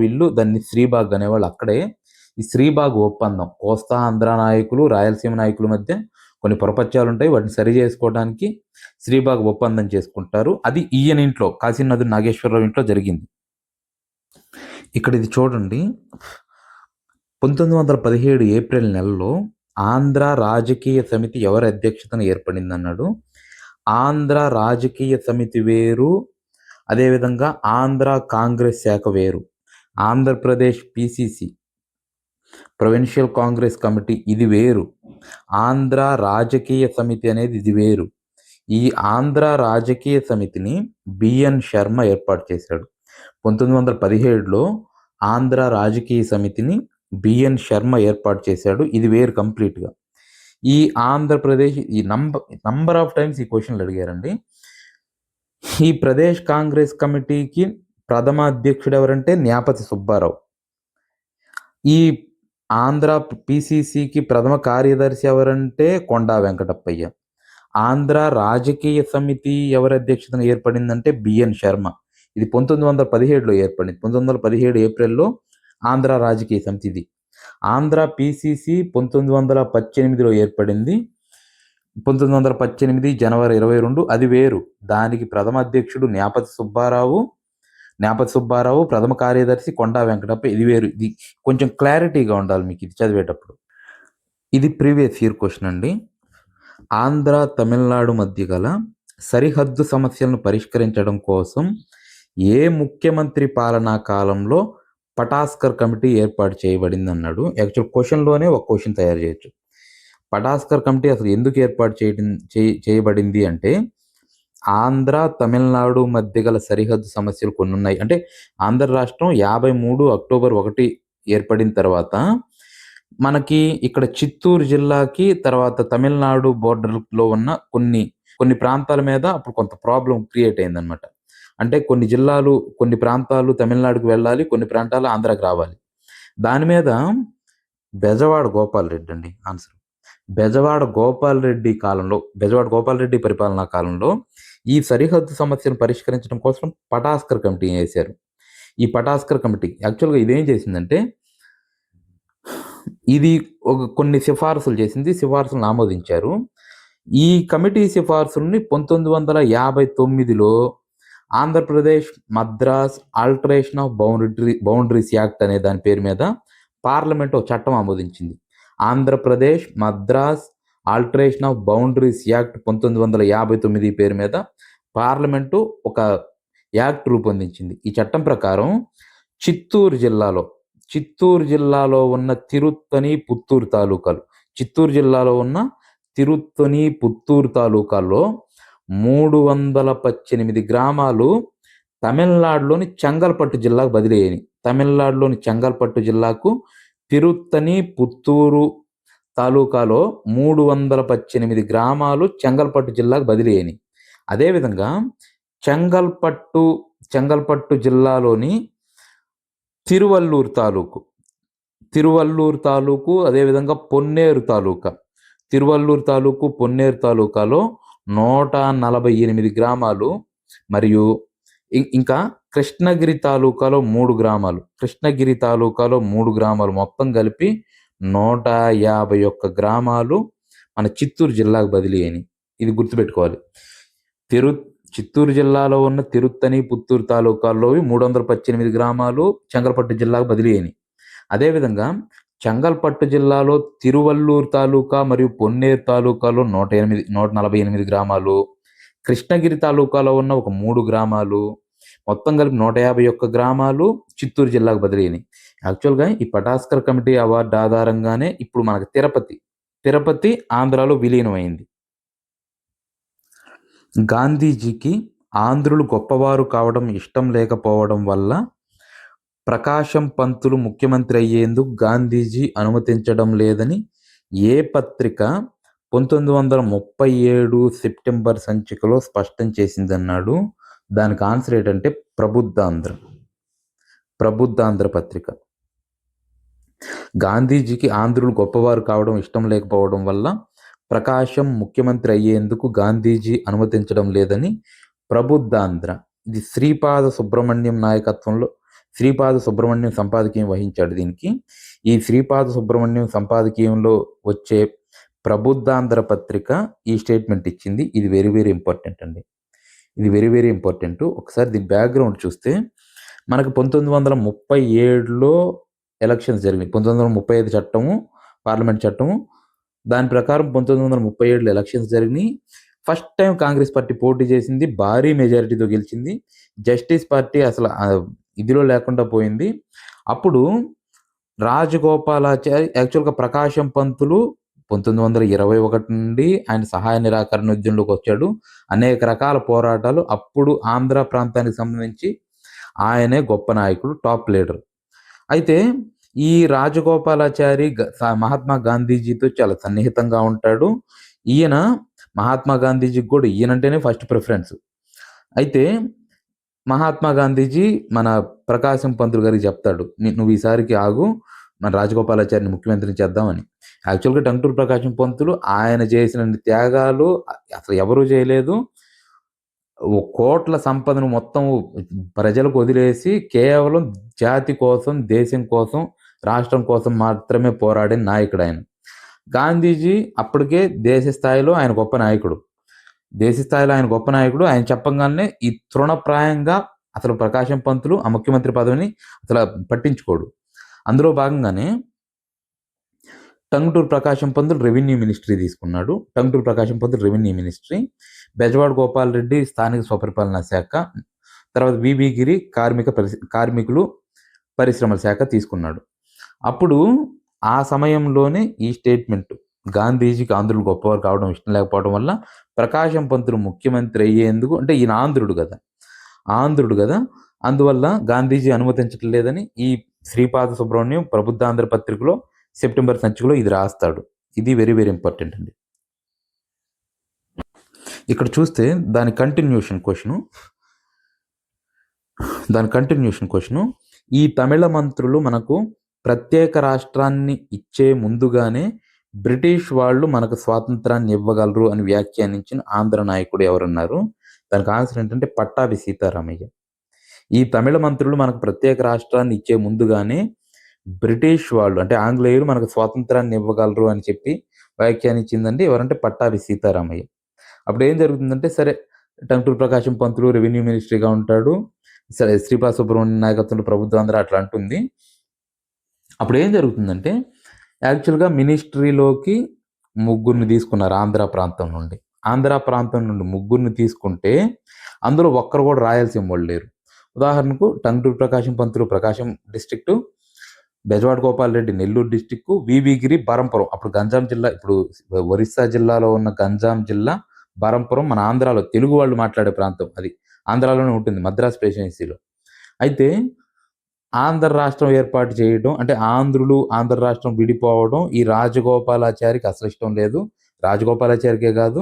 ఇల్లు దాన్ని శ్రీబాగ్ అనేవాళ్ళు. అక్కడే ఈ శ్రీబాగ్ ఒప్పందం, కోస్తా ఆంధ్ర నాయకులు, రాయలసీమ నాయకుల మధ్య కొన్ని పొరపత్యాలు ఉంటాయి. వాటిని సరి చేసుకోవడానికి శ్రీబాగ్ ఒప్పందం చేసుకుంటారు. అది ఈయన ఇంట్లో, కాశీనాథుని నాగేశ్వరరావు ఇంట్లో జరిగింది. ఇక్కడ ఇది చూడండి. 1917 ఏప్రిల్ నెలలో ఆంధ్ర రాజకీయ సమితి ఎవరి అధ్యక్షతన ఏర్పడింది అన్నాడు. ఆంధ్ర రాజకీయ సమితి వేరు, అదేవిధంగా ఆంధ్ర కాంగ్రెస్ శాఖ వేరు. Andhra Pradesh PCC provincial Congress committee ఇది వేరు. ఆంధ్ర రాజకీయ సమితి అనేది ఇది వేరు. ఈ ఆంధ్ర రాజకీయ సమితిని బిఎన్ శర్మ ఏర్పాటు చేశాడు. 1917లో ఆంధ్ర రాజకీయ సమితిని బిఎన్ శర్మ ఏర్పాటు చేశాడు. ఇది వేరు కంప్లీట్గా. ఈ ఆంధ్రప్రదేశ్ ఈ నంబర్ ఆఫ్ టైమ్స్ ఈ క్వశ్చన్లు అడిగారండి. ఈ ప్రదేశ్ కాంగ్రెస్ కమిటీకి ప్రథమ అధ్యక్షుడు ఎవరంటే న్యాపతి సుబ్బారావు. ఈ ఆంధ్ర పిసిసికి ప్రథమ కార్యదర్శి ఎవరంటే కొండా వెంకటప్పయ్య. ఆంధ్ర రాజకీయ సమితి ఎవరి అధ్యక్షతన ఏర్పడిందంటే బిఎన్ శర్మ. ఇది 1917లో ఏర్పడింది. 1917 ఏప్రిల్లో ఆంధ్ర రాజకీయ సమితి ఇది. ఆంధ్ర పీసీసీ 1918లో ఏర్పడింది. 1918 జనవరి 22 అది వేరు. దానికి ప్రథమ అధ్యక్షుడు న్యాపతి సుబ్బారావు, ప్రథమ కార్యదర్శి కొండా వెంకటప్ప. ఇది వేరు. ఇది కొంచెం క్లారిటీగా ఉండాలి మీకు ఇది చదివేటప్పుడు. ఇది ప్రీవియస్ ఇయర్ క్వశ్చన్ అండి. ఆంధ్ర తమిళనాడు మధ్య గల సరిహద్దు సమస్యలను పరిష్కరించడం కోసం ఏ ముఖ్యమంత్రి పాలనా కాలంలో పటాస్కర్ కమిటీ ఏర్పాటు చేయబడింది అన్నాడు. యాక్చువల్ క్వశ్చన్లోనే ఒక క్వశ్చన్ తయారు చేయొచ్చు. పటాస్కర్ కమిటీ అసలు ఎందుకు ఏర్పాటు చేయబడింది అంటే ఆంధ్ర తమిళనాడు మధ్య గల సరిహద్దు సమస్యలు కొన్ని ఉన్నాయి. అంటే ఆంధ్ర రాష్ట్రం 53 అక్టోబర్ 1 ఏర్పడిన తర్వాత మనకి ఇక్కడ చిత్తూరు జిల్లాకి తర్వాత తమిళనాడు బోర్డర్లో ఉన్న కొన్ని ప్రాంతాల మీద అప్పుడు కొంత ప్రాబ్లం క్రియేట్ అయిందనమాట. అంటే కొన్ని ప్రాంతాలు తమిళనాడుకు వెళ్ళాలి, కొన్ని ప్రాంతాలు ఆంధ్రాకి రావాలి. దాని మీద బెజవాడ గోపాల్ రెడ్డి అండి ఆన్సర్. బెజవాడ గోపాల్ రెడ్డి పరిపాలనా కాలంలో ఈ సరిహద్దు సమస్యను పరిష్కరించడం కోసం పటాస్కర్ కమిటీ వేశారు. ఈ పటాస్కర్ కమిటీ యాక్చువల్గా ఇదేం చేసిందంటే ఇది కొన్ని సిఫార్సులు చేసింది, సిఫార్సులను ఆమోదించారు. ఈ కమిటీ సిఫార్సుల్ని 1959లో Andhra Pradesh Madras alteration of boundaries act అనే దాని పేరు మీద పార్లమెంట్ ఒక చట్టం ఆమోదించింది. Andhra Pradesh Madras alteration of boundaries act 1959 పేరు మీద పార్లమెంటు ఒక యాక్ట్ రూపొందించింది. ఈ చట్టం ప్రకారం చిత్తూరు జిల్లాలో ఉన్న తిరుత్తని, పుత్తూరు తాలూకాల్లో 318 గ్రామాలు తమిళనాడులోని చెంగల్పట్టు జిల్లాకు బదిలీ అయ్యాయి. తమిళనాడులోని చెంగల్పట్టు జిల్లాకు తిరుత్తని, పుత్తూరు తాలూకాలో 318 గ్రామాలు చెంగల్పట్టు జిల్లాకు బదిలీ అయినాయి. అదేవిధంగా చెంగల్పట్టు జిల్లాలోని తిరువల్లూరు తాలూకు అదేవిధంగా పొన్నేరు తాలూకాలో 148 గ్రామాలు మరియు ఇంకా కృష్ణగిరి తాలూకాలో 3 గ్రామాలు మొత్తం కలిపి 151 గ్రామాలు మన చిత్తూరు జిల్లాకు బదిలీ అయినాయి. ఇది గుర్తుపెట్టుకోవాలి. చిత్తూరు జిల్లాలో ఉన్న తిరుత్తని, పుత్తూరు తాలూకాల్లో 318 గ్రామాలు చెంగల్పట్టు జిల్లాకు బదిలీ అయినాయి. అదేవిధంగా చెంగల్పట్టు జిల్లాలో తిరువల్లూరు తాలూకా మరియు పొన్నేరు తాలూకాలో 148 గ్రామాలు, కృష్ణగిరి తాలూకాలో ఉన్న ఒక 3 గ్రామాలు మొత్తం కలిపి 151 గ్రామాలు చిత్తూరు జిల్లాకు బదిలీ అయినాయి. యాక్చువల్గా ఈ పటాస్కర్ కమిటీ అవార్డు ఆధారంగానే ఇప్పుడు మనకు తిరుపతి ఆంధ్రాలో విలీనమైంది. గాంధీజీకి ఆంధ్రులు గొప్పవారు కావడం ఇష్టం లేకపోవడం వల్ల ప్రకాశం పంతులు ముఖ్యమంత్రి అయ్యేందుకు గాంధీజీ అనుమతించడం లేదని ఏ పత్రిక 1937 సెప్టెంబర్ సంచికలో స్పష్టం చేసిందన్నాడు. దానికి ఆన్సర్ ఏంటంటే ప్రబుద్ధాంధ్ర పత్రిక. గాంధీజీకి ఆంధ్రులు గొప్పవారు కావడం ఇష్టం లేకపోవడం వల్ల ప్రకాశం ముఖ్యమంత్రి అయ్యేందుకు గాంధీజీ అనుమతించడం లేదని ప్రబుద్ధాంధ్ర, ఇది శ్రీపాద సుబ్రహ్మణ్యం నాయకత్వంలో శ్రీపాద సుబ్రహ్మణ్యం సంపాదకీయం వహించాడు. దీనికి ఈ శ్రీపాద సుబ్రహ్మణ్యం సంపాదకీయంలో వచ్చే ప్రబుద్ధాంధ్ర పత్రిక ఈ స్టేట్మెంట్ ఇచ్చింది. ఇది వెరీ వెరీ ఇంపార్టెంట్ అండి. ఇది వెరీ వెరీ ఇంపార్టెంట్. ఒకసారి దీని బ్యాక్గ్రౌండ్ చూస్తే మనకు 1937లో ఎలక్షన్స్ జరిగినాయి. 1935 చట్టము, పార్లమెంట్ చట్టము, దాని ప్రకారం 1937లో ఎలక్షన్స్ జరిగినాయి. ఫస్ట్ టైం కాంగ్రెస్ పార్టీ పోటీ చేసింది, భారీ మెజారిటీతో గెలిచింది. జస్టిస్ పార్టీ అసలు ఇదిలో లేకుండా పోయింది. అప్పుడు రాజగోపాలాచారి యాక్చువల్గా ప్రకాశం పంతులు 1921 నుండి ఆయన సహాయ నిరాకరణ ఉద్యమంలోకి వచ్చాడు. అనేక రకాల పోరాటాలు, అప్పుడు ఆంధ్ర ప్రాంతానికి సంబంధించి ఆయనే గొప్ప నాయకుడు, టాప్ లీడర్. అయితే ఈ రాజగోపాలాచారి మహాత్మా గాంధీజీతో చాలా సన్నిహితంగా ఉంటాడు. ఈయన మహాత్మా గాంధీజీకి కూడా ఈయనంటేనే ఫస్ట్ ప్రిఫరెన్స్. అయితే మహాత్మా గాంధీజీ మన ప్రకాశం పంతులు గారికి చెప్తాడు, నువ్వు ఈసారికి ఆగు, మన రాజగోపాలాచారిని ముఖ్యమంత్రిని చేద్దామని. యాక్చువల్గా టంగుటూరి ప్రకాశం పంతులు ఆయన చేసిన త్యాగాలు అసలు ఎవరూ చేయలేదు. కోట్ల సంపదను మొత్తం ప్రజలకు వదిలేసి కేవలం జాతి కోసం, దేశం కోసం రాష్ట్రం కోసం మాత్రమే పోరాడిన నాయకుడు ఆయన. గాంధీజీ అప్పటికే దేశ స్థాయిలో ఆయన గొప్ప నాయకుడు. దేశ స్థాయిలో ఆయన గొప్ప నాయకుడు. ఆయన చెప్పంగాల్నే ఈ తృణప్రాయంగా అసలు ప్రకాశం పంతులు ఆ ముఖ్యమంత్రి పదవిని అసల పట్టించుకోడు. అందులో భాగంగానే టంగుటూరి ప్రకాశం పంతులు రెవెన్యూ మినిస్ట్రీ తీసుకున్నాడు. టంగుటూరి ప్రకాశం పంతులు రెవెన్యూ మినిస్ట్రీ, బెజవాడ గోపాల్ రెడ్డి స్థానిక స్వపరిపాలనా శాఖ, తర్వాత వివి గిరి కార్మికులు పరిశ్రమల శాఖ తీసుకున్నాడు. అప్పుడు ఆ సమయంలోనే ఈ స్టేట్మెంట్, గాంధీజీకి ఆంధ్రులు గొప్పవారు కావడం ఇష్టం లేకపోవడం వల్ల ప్రకాశం పంతులు ముఖ్యమంత్రి అయ్యేందుకు, అంటే ఈయన ఆంధ్రుడు కదా, అందువల్ల గాంధీజీ అనుమతించటం లేదని ఈ శ్రీపాద సుబ్రహ్మణ్యం ప్రబుద్ధాంధ్ర పత్రికలో సెప్టెంబర్ సంచికలో ఇది రాస్తాడు. ఇది వెరీ వెరీ ఇంపార్టెంట్ అండి. ఇక్కడ చూస్తే దాని కంటిన్యూషన్ క్వశ్చను, ఈ తమిళ మంత్రులు మనకు ప్రత్యేక రాష్ట్రాన్ని ఇచ్చే ముందుగానే బ్రిటిష్ వాళ్ళు మనకు స్వాతంత్రాన్ని ఇవ్వగలరు అని వ్యాఖ్యానించిన ఆంధ్ర నాయకుడు ఎవరున్నారు? దానికి ఆన్సర్ ఏంటంటే పట్టాభి సీతారామయ్య. ఈ తమిళ మంత్రులు మనకు ప్రత్యేక రాష్ట్రాన్ని ఇచ్చే ముందుగానే బ్రిటిష్ వాళ్ళు, అంటే ఆంగ్లేయులు మనకు స్వాతంత్రాన్ని ఇవ్వగలరు అని చెప్పి వ్యాఖ్యానించిందండి ఎవరంటే పట్టాభి సీతారామయ్య. అప్పుడు ఏం జరుగుతుందంటే, సరే టంగుటూరి ప్రకాశం పంతులు రెవెన్యూ మినిస్ట్రీగా ఉంటాడు, సరే శ్రీపాద సుబ్రహ్మణ్యం నాయకత్వంలో ప్రభుత్వాంధ్ర అట్లా అంటుంది. అప్పుడు ఏం జరుగుతుందంటే, యాక్చువల్గా మినిస్ట్రీలోకి ముగ్గురిని తీసుకున్నారు ఆంధ్ర ప్రాంతం నుండి ముగ్గురిని తీసుకుంటే అందులో ఒక్కరు కూడా రాయలసీమ వాళ్ళు లేరు. ఉదాహరణకు టంగుటూరి ప్రకాశం పంతులు ప్రకాశం డిస్ట్రిక్టు, బెజవాడ గోపాల్ రెడ్డి నెల్లూరు డిస్టిక్, వివి గిరి బరంపురం, అప్పుడు గంజాం జిల్లా, ఇప్పుడు ఒరిస్సా జిల్లాలో ఉన్న గంజాం జిల్లా బరంపురం మన ఆంధ్రాలో తెలుగు వాళ్ళు మాట్లాడే ప్రాంతం, అది ఆంధ్రాలోనే ఉంటుంది, మద్రాస్ ప్రెసిడెన్సీలో. అయితే ఆంధ్ర రాష్ట్రం ఏర్పాటు చేయడం, అంటే ఆంధ్ర రాష్ట్రం విడిపోవడం ఈ రాజగోపాలాచారికి అసలు ఇష్టం లేదు. రాజగోపాలాచారికే కాదు,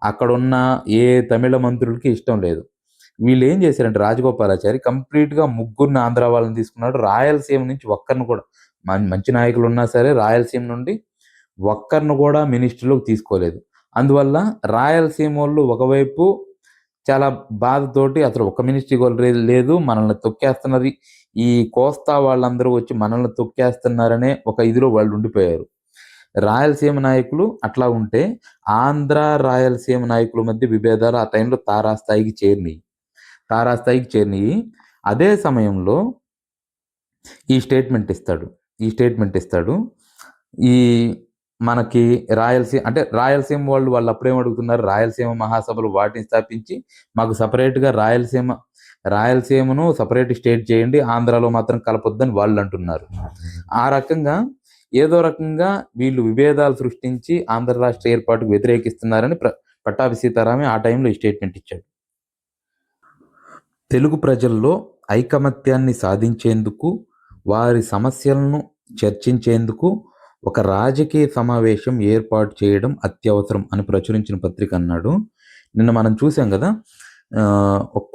అక్కడున్న ఏ తమిళ మంత్రులకి ఇష్టం లేదు. వీళ్ళు ఏం చేశారంటే రాజగోపాలాచారి కంప్లీట్గా ముగ్గురిని ఆంధ్ర వాళ్ళని తీసుకున్నాడు. రాయలసీమ నుంచి ఒక్కరిని కూడా, మంచి నాయకులు ఉన్నా సరే రాయలసీమ నుండి ఒక్కరిని కూడా మినిస్ట్రీలోకి తీసుకోలేదు. అందువల్ల రాయలసీమ వాళ్ళు ఒకవైపు చాలా బాధతోటి అసలు ఒక్క మినిస్ట్రీ కూడా లేదు, మనల్ని తొక్కేస్తున్నది, ఈ కోస్తా వాళ్ళందరూ వచ్చి మనల్ని తొక్కేస్తున్నారనే ఒక ఇదిలో వాళ్ళు ఉండిపోయారు. రాయలసీమ నాయకులు అట్లా ఉంటే ఆంధ్ర రాయలసీమ నాయకుల మధ్య విభేదాలు ఆ టైంలో తారాస్థాయికి చేరినాయి. అదే సమయంలో ఈ స్టేట్మెంట్ ఇస్తాడు. ఈ మనకి రాయలసీమ వాళ్ళు అప్పుడేం అడుగుతున్నారు, రాయలసీమ మహాసభలు వాటిని స్థాపించి మాకు సపరేట్గా రాయలసీమను సపరేట్ స్టేట్ చేయండి, ఆంధ్రాలో మాత్రం కలపొద్దని వాళ్ళు అంటున్నారు. ఆ రకంగా ఏదో రకంగా వీళ్ళు విభేదాలు సృష్టించి ఆంధ్ర రాష్ట్ర ఏర్పాటుకు వ్యతిరేకిస్తున్నారని పట్టాభి సీతారామయ్య ఆ టైంలో ఈ స్టేట్మెంట్ ఇచ్చాడు. తెలుగు ప్రజల్లో ఐకమత్యాన్ని సాధించేందుకు, వారి సమస్యలను చర్చించేందుకు ఒక రాజకీయ సమావేశం ఏర్పాటు చేయడం అత్యవసరం అని ప్రచురించిన పత్రిక అన్నాడు. నిన్న మనం చూసాం కదా,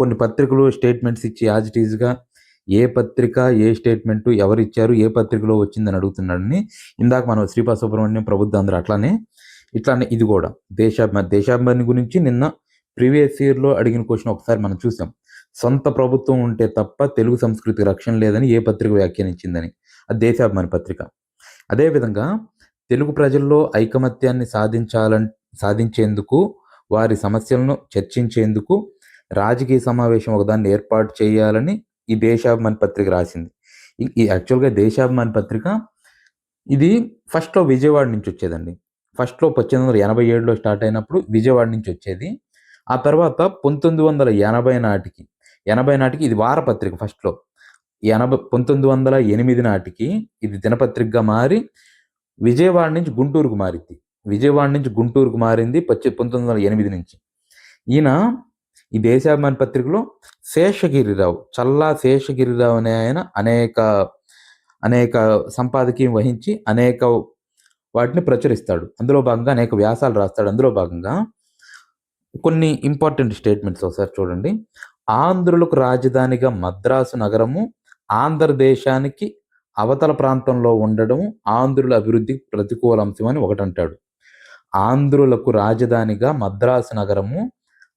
కొన్ని పత్రికలు స్టేట్మెంట్స్ ఇచ్చి యాజ్ ఇట్ ఈజ్గా ఏ పత్రిక ఏ స్టేట్మెంటు ఎవరు ఇచ్చారు, ఏ పత్రికలో వచ్చిందని అడుగుతున్నాడని. ఇందాక మనం శ్రీపాద సుబ్రహ్మణ్యం ప్రబుద్ధాంధ్ర అట్లానే ఇది కూడా దేశాభిమాని గురించి నిన్న ప్రీవియస్ ఇయర్లో అడిగిన క్వశ్చన్ ఒకసారి మనం చూసాం. సొంత ప్రభుత్వం ఉంటే తప్ప తెలుగు సంస్కృతికి రక్షణ లేదని ఏ పత్రిక వ్యాఖ్యానించిందని, అది దేశాభిమాని పత్రిక. అదేవిధంగా తెలుగు ప్రజల్లో ఐకమత్యాన్ని సాధించేందుకు, వారి సమస్యలను చర్చించేందుకు రాజకీయ సమావేశం ఒకదాన్ని ఏర్పాటు చేయాలని ఈ దేశాభిమాని పత్రిక రాసింది. ఈ యాక్చువల్గా దేశాభిమాని పత్రిక ఇది ఫస్ట్లో విజయవాడ నుంచి వచ్చేదండి. ఫస్ట్లో 1887లో స్టార్ట్ అయినప్పుడు విజయవాడ నుంచి వచ్చేది. ఆ తర్వాత 1980 నాటికి ఇది వారపత్రిక. ఫస్ట్లో 1908 నాటికి ఇది దినపత్రికగా మారి విజయవాడ నుంచి గుంటూరుకు మారింది 1908 నుంచి. ఈయన ఈ దేశాభిమాని పత్రికలో చల్లా శేషగిరిరావు అనే ఆయన అనేక సంపాదకీయం వహించి అనేక వాటిని ప్రచురిస్తాడు. అందులో భాగంగా అనేక వ్యాసాలు రాస్తాడు. అందులో భాగంగా కొన్ని ఇంపార్టెంట్ స్టేట్మెంట్స్ ఒకసారి చూడండి. ఆంధ్రులకు రాజధానిగా మద్రాసు నగరము ఆంధ్రదేశానికి అవతల ప్రాంతంలో ఉండడం ఆంధ్రుల అభివృద్ధికి ప్రతికూల అంశం అని ఒకటంటాడు. ఆంధ్రులకు రాజధానిగా మద్రాసు నగరము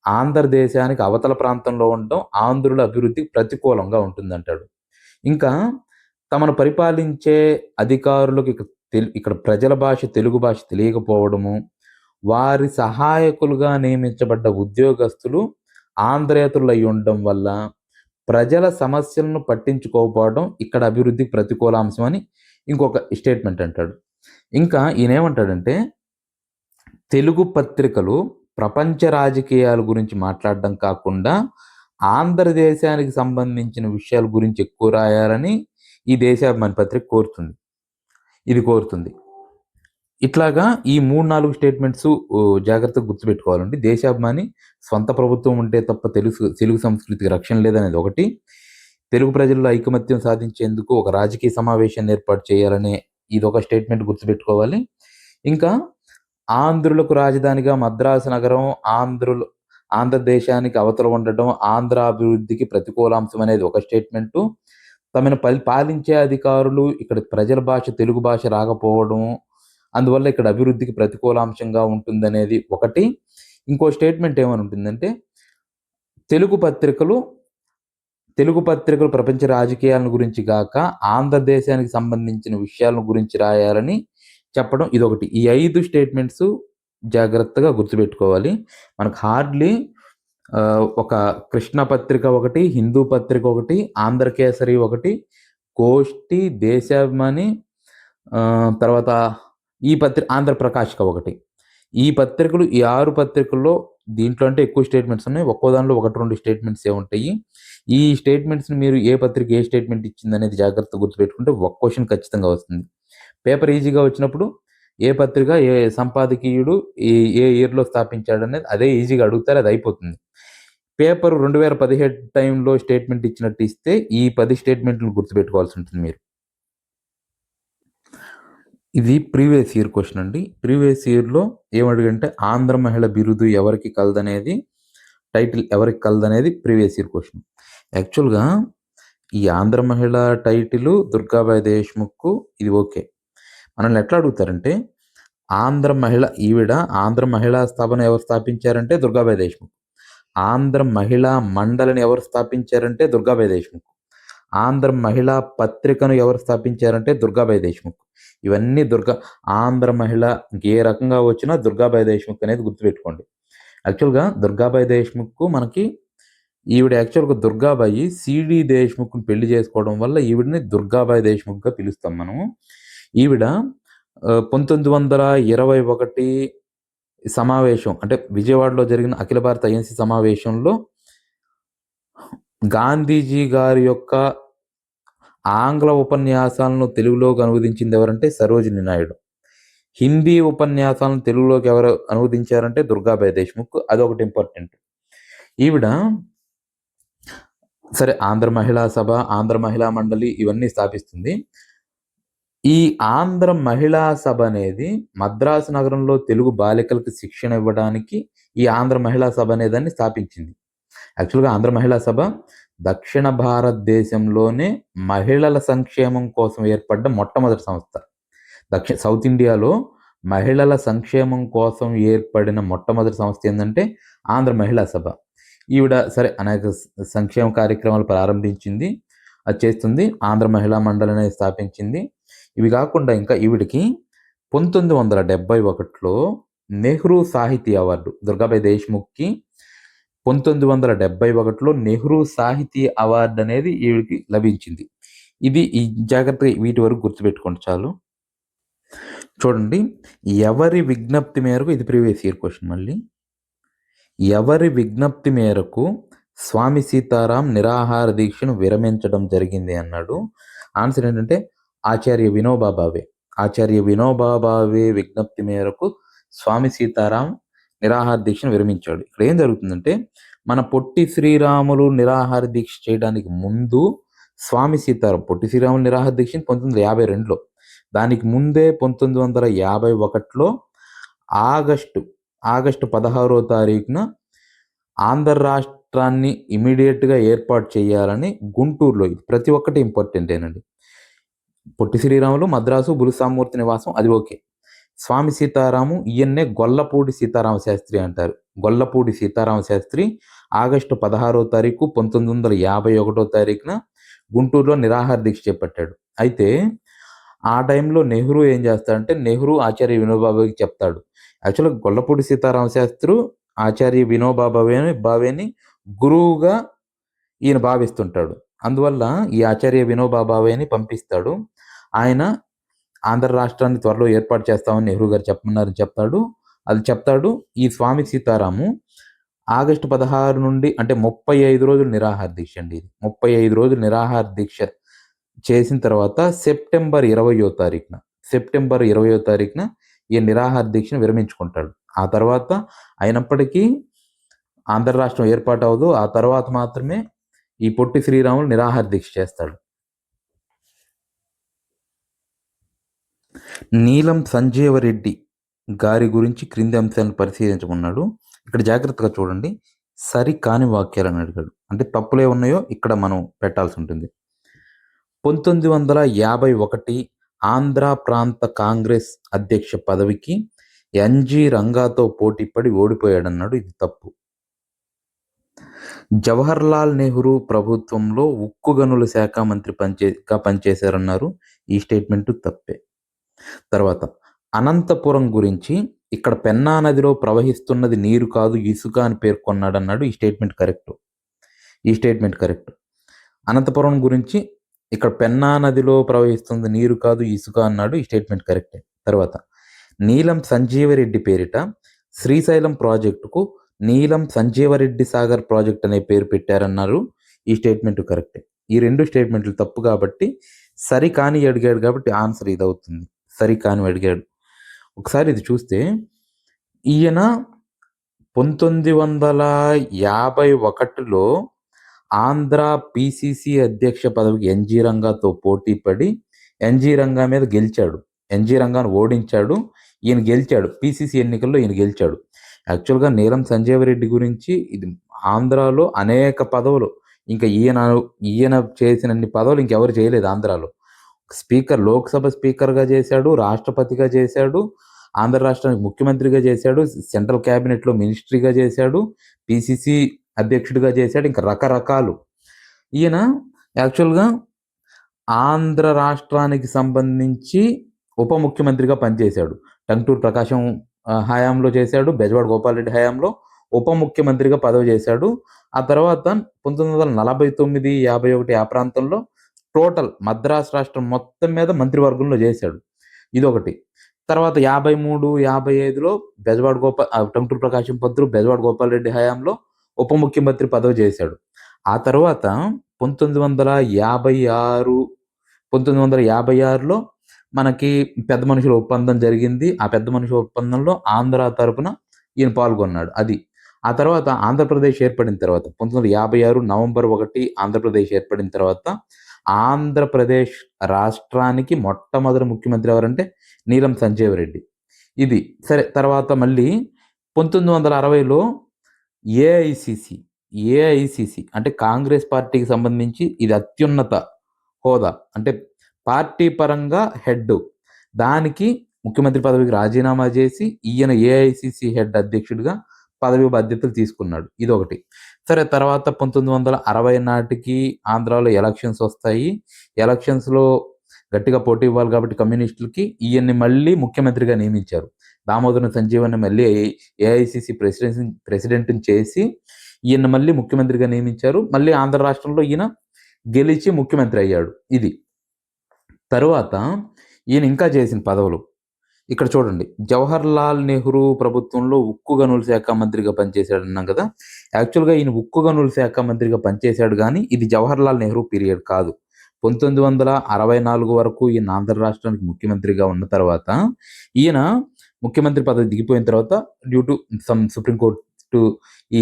ఆంధ్రదేశానికి అవతల ప్రాంతంలో ఉండడం ఆంధ్రుల అభివృద్ధికి ప్రతికూలంగా ఉంటుందంటాడు. ఇంకా తమను పరిపాలించే అధికారులకు ఇక్కడ ప్రజల భాష తెలుగు భాష తెలియకపోవడము, వారి సహాయకులుగా నియమించబడ్డ ఉద్యోగస్తులు ఆంధ్రేతరులై ఉండడం వల్ల ప్రజల సమస్యలను పట్టించుకోకపోవడం ఇక్కడ అభివృద్ధికి ప్రతికూలాంశం అని ఇంకొక స్టేట్మెంట్ అంటాడు. ఇంకా ఈయనేమంటాడంటే, తెలుగు పత్రికలు ప్రపంచ రాజకీయాల గురించి మాట్లాడడం కాకుండా ఆంధ్రదేశానికి సంబంధించిన విషయాల గురించి ఎక్కువ రాయాలని ఈ దేశాభిమాని పత్రిక కోరుతుంది. ఇట్లాగా ఈ 3-4 స్టేట్మెంట్స్ జాగ్రత్తగా గుర్తుపెట్టుకోవాలండి. దేశాభిమాని స్వంత ప్రభుత్వం ఉంటే తప్ప తెలుగు సంస్కృతికి రక్షణ లేదనేది ఒకటి. తెలుగు ప్రజల్లో ఐకమత్యం సాధించేందుకు ఒక రాజకీయ సమావేశాన్ని ఏర్పాటు చేయాలనే ఇదొక స్టేట్మెంట్ గుర్తుపెట్టుకోవాలి. ఇంకా ఆంధ్రులకు రాజధానిగా మద్రాసు నగరం ఆంధ్రదేశానికి అవతల ఉండటం ఆంధ్ర అభివృద్ధికి ప్రతికూలాంశం అనేది ఒక స్టేట్మెంటు. తమను పాలించే అధికారులు ఇక్కడ ప్రజల భాష తెలుగు భాష రాకపోవడం, అందువల్ల ఇక్కడ అభివృద్ధికి ప్రతికూలాంశంగా ఉంటుందనేది ఒకటి. ఇంకో స్టేట్మెంట్ ఏమని ఉంటుందంటే, తెలుగు పత్రికలు ప్రపంచ రాజకీయాల గురించి గాక ఆంధ్రదేశానికి సంబంధించిన విషయాల గురించి రాయాలని చెప్పడం ఇదొకటి. ఈ 5 స్టేట్మెంట్స్ జాగ్రత్తగా గుర్తుపెట్టుకోవాలి. మనకు హార్డ్లీ ఒక కృష్ణ పత్రిక ఒకటి, హిందూ పత్రిక ఒకటి, ఆంధ్రకేసరి ఒకటి, గోష్ఠి, దేశాభిమాని, తర్వాత ఈ ఆంధ్రప్రకాశిక ఒకటి. ఈ పత్రికలు ఈ 6 పత్రికల్లో దీంట్లో అంటే ఎక్కువ స్టేట్మెంట్స్ ఉన్నాయి. ఒక్కో దానిలో 1-2 స్టేట్మెంట్సే ఉంటాయి. ఈ స్టేట్మెంట్స్ని మీరు ఏ పత్రిక ఏ స్టేట్మెంట్ ఇచ్చింది అనేది జాగ్రత్తగా గుర్తుపెట్టుకుంటే ఒక క్వశ్చన్ ఖచ్చితంగా వస్తుంది. పేపర్ ఈజీగా వచ్చినప్పుడు ఏ పత్రిక ఏ సంపాదకీయుడు ఏ ఇయర్లో స్థాపించాడు అనేది అదే ఈజీగా అడుగుతారు, అది అయిపోతుంది. పేపర్ 2017 టైంలో స్టేట్మెంట్ ఇచ్చినట్టు ఇస్తే ఈ 10 స్టేట్మెంట్లను గుర్తుపెట్టుకోవాల్సి ఉంటుంది మీరు. ఇది ప్రీవియస్ ఇయర్ క్వశ్చన్ అండి. ప్రీవియస్ ఇయర్లో ఏమడిగంటే ఆంధ్ర మహిళ బిరుదు ఎవరికి కలదనేది, టైటిల్ ఎవరికి కలదనేది ప్రీవియస్ ఇయర్ క్వశ్చన్. యాక్చువల్గా ఈ ఆంధ్ర మహిళ టైటిల్ దుర్గాబాయి దేశ్ముఖ్, ఇది ఓకే. మనల్ని ఎట్లా అడుగుతారంటే, ఆంధ్ర మహిళా స్థాపన ఎవరు స్థాపించారంటే దుర్గాబాయి దేశ్ముఖ్. ఆంధ్ర మహిళా మండలిని ఎవరు స్థాపించారంటే దుర్గాబాయి దేశ్ముఖ్. ఆంధ్ర మహిళా పత్రికను ఎవరు స్థాపించారంటే దుర్గాబాయి దేశ్ముఖ్. ఇవన్నీ ఆంధ్ర మహిళ ఏ రకంగా వచ్చినా దుర్గాబాయి దేశ్ముఖ్ అనేది గుర్తుపెట్టుకోండి. యాక్చువల్గా దుర్గాబాయి దేశ్ముఖ్ ఈవిడ యాక్చువల్గా దుర్గాబాయి సిడి దేశ్ముఖ్ని పెళ్లి చేసుకోవడం వల్ల ఈవిడని దుర్గాబాయి దేశ్ముఖ్గా పిలుస్తాం మనము. ఈవిడ 1921 సమావేశం అంటే విజయవాడలో జరిగిన అఖిల భారత ఐఎన్సీ సమావేశంలో గాంధీజీ గారి యొక్క ఆంగ్ల ఉపన్యాసాలను తెలుగులోకి అనువదించింది ఎవరంటే సరోజిని నాయుడు. హిందీ ఉపన్యాసాలను తెలుగులోకి ఎవరు అనువదించారంటే దుర్గాబాయి దేశ్ముఖ్. అదొకటి ఇంపార్టెంట్. ఈవిడ సరే ఆంధ్ర మహిళా సభ, ఆంధ్ర మహిళా మండలి ఇవన్నీ స్థాపిస్తుంది. ఈ ఆంధ్ర మహిళా సభ అనేది మద్రాసు నగరంలో తెలుగు బాలికలకు శిక్షణ ఇవ్వడానికి ఈ ఆంధ్ర మహిళా సభ అనేదాన్ని స్థాపించింది. యాక్చువల్గా ఆంధ్ర మహిళా సభ దక్షిణ భారతదేశంలోనే మహిళల సంక్షేమం కోసం ఏర్పడ్డ మొట్టమొదటి సంస్థ. సౌత్ ఇండియాలో మహిళల సంక్షేమం కోసం ఏర్పడిన మొట్టమొదటి సంస్థ ఏంటంటే ఆంధ్ర మహిళా సభ. ఈవిడ సరే అనేక సంక్షేమ కార్యక్రమాలు ప్రారంభించింది, అది చేస్తుంది. ఆంధ్ర మహిళా మండలిని స్థాపించింది. ఇవి కాకుండా ఇంకా ఈవిడికి 1971లో నెహ్రూ సాహితీ అవార్డు, దుర్గాబాయి దేశ్ముఖ్కి 1971లో నెహ్రూ సాహితీ అవార్డు అనేది ఈవిడికి లభించింది. ఇది ఈ జాగ్రత్తగా వీటి వరకు గుర్తుపెట్టుకోండి చాలు. చూడండి, ఎవరి విజ్ఞప్తి మేరకు, ఇది ప్రీవియస్ ఇయర్ క్వశ్చన్ మళ్ళీ, ఎవరి విజ్ఞప్తి మేరకు స్వామి సీతారాం నిరాహార దీక్షను విరమించడం జరిగింది అన్నాడు. ఆన్సర్ ఏంటంటే ఆచార్య వినోబా భావే విజ్ఞప్తి మేరకు స్వామి సీతారాం నిరాహార దీక్షను విరమించాడు. ఇక్కడ ఏం జరుగుతుందంటే, మన పొట్టి శ్రీరాములు నిరాహార దీక్ష చేయడానికి ముందు స్వామి సీతారాం పొట్టి శ్రీరాములు నిరాహార దీక్ష 1952లో, దానికి ముందే 1951లో ఆగస్టు 16వ తారీఖున ఆంధ్ర రాష్ట్రాన్ని ఇమీడియట్గా ఏర్పాటు చేయాలని గుంటూరులో, ఇది ప్రతి ఒక్కటి ఇంపార్టెంటేనండి. పొట్టి శ్రీరాములు మద్రాసు బులుసామూర్తి నివాసం, అది ఓకే. స్వామి సీతారాము ఈయన్నే గొల్లపూడి సీతారామ శాస్త్రి అంటారు. గొల్లపూడి సీతారామ శాస్త్రి ఆగస్టు 16వ తారీఖు 1951 గుంటూరులో నిరాహార దీక్ష చేపట్టాడు. అయితే ఆ టైంలో నెహ్రూ ఏం చేస్తాడంటే, నెహ్రూ ఆచార్య వినోబా భావేకి చెప్తాడు. యాక్చువల్‌గా గొల్లపూడి సీతారామ శాస్త్రి ఆచార్య వినోబా భావేని గురువుగా ఈయన భావిస్తుంటాడు. అందువల్ల ఈ ఆచార్య వినోబా భావేని పంపిస్తాడు. ఆయన ఆంధ్ర రాష్ట్రాన్ని త్వరలో ఏర్పాటు చేస్తామని నెహ్రూ గారు చెప్పమన్నారని చెప్తాడు. అది చెప్తాడు. ఈ స్వామి సీతారాము ఆగస్టు 16 నుండి అంటే 35 రోజులు నిరాహార దీక్ష అండి ఇది. 35 రోజులు నిరాహార దీక్ష చేసిన తర్వాత సెప్టెంబర్ 20వ తారీఖున ఈ నిరాహార దీక్షను విరమించుకుంటాడు. ఆ తర్వాత అయినప్పటికీ ఆంధ్ర రాష్ట్రం ఏర్పాటవ్వదు. ఆ తర్వాత మాత్రమే ఈ పొట్టి శ్రీరాములు నిరాహార దీక్ష చేస్తాడు. నీలం సంజీవరెడ్డి గారి గురించి క్రింది అంశాలను పరిశీలించమన్నాడు. ఇక్కడ జాగ్రత్తగా చూడండి. సరికాని వాక్యాలని అడిగాడు. అంటే తప్పులే ఉన్నాయో ఇక్కడ మనం పెట్టాల్సి ఉంటుంది. 1951 ఆంధ్ర ప్రాంత కాంగ్రెస్ అధ్యక్ష పదవికి ఎన్జి రంగాతో పోటీపడి ఓడిపోయాడన్నాడు. ఇది తప్పు. జవహర్లాల్ నెహ్రూ ప్రభుత్వంలో ఉక్కు గనుల శాఖ మంత్రి పనిచేశారన్నారు. ఈ స్టేట్మెంటు తప్పే. తర్వాత అనంతపురం గురించి ఇక్కడ పెన్నా నదిలో ప్రవహిస్తున్నది నీరు కాదు ఇసుక అని పేర్కొన్నాడన్నాడు. ఈ స్టేట్మెంట్ కరెక్ట్. అనంతపురం గురించి ఇక్కడ పెన్నా నదిలో ప్రవహిస్తుంది నీరు కాదు ఇసుక అన్నాడు. ఈ స్టేట్మెంట్ కరెక్టే. తర్వాత నీలం సంజీవరెడ్డి పేరిట శ్రీశైలం ప్రాజెక్టుకు నీలం సంజీవరెడ్డి సాగర్ ప్రాజెక్ట్ అనే పేరు పెట్టారన్నారు. ఈ స్టేట్మెంట్ కరెక్టే. ఈ రెండు స్టేట్మెంట్లు తప్పు కాబట్టి సరికాని అడిగాడు కాబట్టి ఆన్సర్ ఇది అవుతుంది. సరికాని అడిగాడు. ఒకసారి ఇది చూస్తే ఈయన 1951లో ఆంధ్ర పిసిసి అధ్యక్ష పదవికి ఎన్జి రంగాతో పోటీ పడి ఎన్జి రంగా మీద గెలిచాడు. ఎన్జి రంగాను ఓడించాడు. ఈయన గెలిచాడు. పిసిసి ఎన్నికల్లో ఈయన గెలిచాడు. యాక్చువల్గా నీలం సంజీవరెడ్డి గురించి ఇది ఆంధ్రాలో అనేక పదవులు ఇంకా ఈయన చేసినన్ని పదవులు ఇంకెవరు చేయలేదు ఆంధ్రాలో. లోక్సభ స్పీకర్గా చేశాడు, రాష్ట్రపతిగా చేశాడు, ఆంధ్ర రాష్ట్రానికి ముఖ్యమంత్రిగా చేశాడు, సెంట్రల్ క్యాబినెట్లో మినిస్ట్రీగా చేశాడు, పిసిసి అధ్యక్షుడిగా చేశాడు, ఇంకా రకరకాలు. ఈయన యాక్చువల్గా ఆంధ్ర రాష్ట్రానికి సంబంధించి ఉప ముఖ్యమంత్రిగా పనిచేశాడు. టంగుటూరి ప్రకాశం హయాంలో చేశాడు, బెజవాడ గోపాలరెడ్డి హయాంలో ఉప ముఖ్యమంత్రిగా పదవి చేశాడు. ఆ తర్వాత 1949, 51 ఆ ప్రాంతంలో టోటల్ మద్రాసు రాష్ట్రం మొత్తం మీద మంత్రివర్గంలో చేశాడు. ఇదొకటి. తర్వాత 53, 55లో టంగుటూరి ప్రకాశం పంతులు బెజవాడ గోపాలరెడ్డి హయాంలో ఉప ముఖ్యమంత్రి పదవి చేశాడు. ఆ తర్వాత 1956లో మనకి పెద్ద మనుషుల ఒప్పందం జరిగింది. ఆ పెద్ద మనుషుల ఒప్పందంలో ఆంధ్ర తరపున ఈయన పాల్గొన్నాడు. అది. ఆ తర్వాత ఆంధ్రప్రదేశ్ ఏర్పడిన తర్వాత 1956 నవంబర్ 1 ఆంధ్రప్రదేశ్ ఏర్పడిన తర్వాత ఆంధ్రప్రదేశ్ రాష్ట్రానికి మొట్టమొదటి ముఖ్యమంత్రి ఎవరంటే నీలం సంజీవరెడ్డి. ఇది. సరే తర్వాత మళ్ళీ 1960లో ఏఐసిసి అంటే కాంగ్రెస్ పార్టీకి సంబంధించి ఇది అత్యున్నత హోదా. అంటే పార్టీ పరంగా హెడ్. దానికి ముఖ్యమంత్రి పదవికి రాజీనామా చేసి ఈయన ఏఐసిసి హెడ్ అధ్యక్షుడిగా పదవి బాధ్యతలు తీసుకున్నాడు. ఇదొకటి. సరే తర్వాత 1960 నాటికి ఆంధ్రాలో ఎలక్షన్స్ వస్తాయి. ఎలక్షన్స్‌లో గట్టిగా పోటీ ఇవ్వాలి కాబట్టి కమ్యూనిస్టులకి ఈయన్ని మళ్ళీ ముఖ్యమంత్రిగా నియమించారు. దామోదరం సంజీవన్ని మళ్ళీ ఏఐసిసి ప్రెసిడెంట్‌ని చేసి ఈయన్ని మళ్ళీ ముఖ్యమంత్రిగా నియమించారు. మళ్ళీ ఆంధ్ర రాష్ట్రంలో ఈయన గెలిచి ముఖ్యమంత్రి అయ్యాడు. ఇది. తరువాత ఈయన ఇంకా చేసిన పదవులు ఇక్కడ చూడండి. జవహర్లాల్ నెహ్రూ ప్రభుత్వంలో ఉక్కు గనుల శాఖ మంత్రిగా పనిచేశాడన్నాం కదా. యాక్చువల్గా ఈయన ఉక్కు గనుల శాఖ మంత్రిగా పనిచేశాడు కానీ ఇది జవహర్లాల్ నెహ్రూ పీరియడ్ కాదు. 1964 వరకు ఈయన ఆంధ్ర రాష్ట్రానికి ముఖ్యమంత్రిగా ఉన్న తర్వాత ఈయన ముఖ్యమంత్రి పదవి దిగిపోయిన తర్వాత డ్యూ టు సుప్రీంకోర్టు ఈ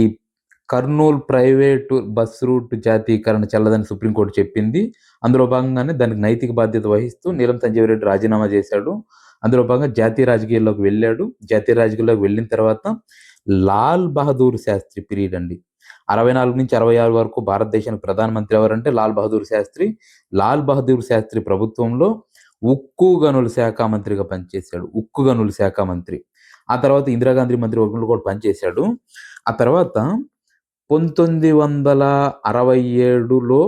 కర్నూలు ప్రైవేటు బస్ రూట్ జాతీయకరణ చెల్లదని సుప్రీంకోర్టు చెప్పింది. అందులో భాగంగానే దానికి నైతిక బాధ్యత వహిస్తూ నీలం సంజీవరెడ్డి రాజీనామా చేశాడు. అందులో భాగంగా జాతీయ రాజకీయాల్లోకి వెళ్ళాడు. జాతీయ రాజకీయాల్లోకి వెళ్ళిన తర్వాత లాల్ బహదూర్ శాస్త్రి పీరియడ్ అండి. 64 నుంచి 66 వరకు భారతదేశానికి ప్రధానమంత్రి ఎవరంటే లాల్ బహదూర్ శాస్త్రి. లాల్ బహదూర్ శాస్త్రి ప్రభుత్వంలో ఉక్కు గనుల శాఖ మంత్రిగా పనిచేశాడు. ఉక్కు గనుల శాఖ మంత్రి. ఆ తర్వాత ఇందిరాగాంధీ మంత్రివర్గంలో కూడా పనిచేశాడు. ఆ తర్వాత 1967లో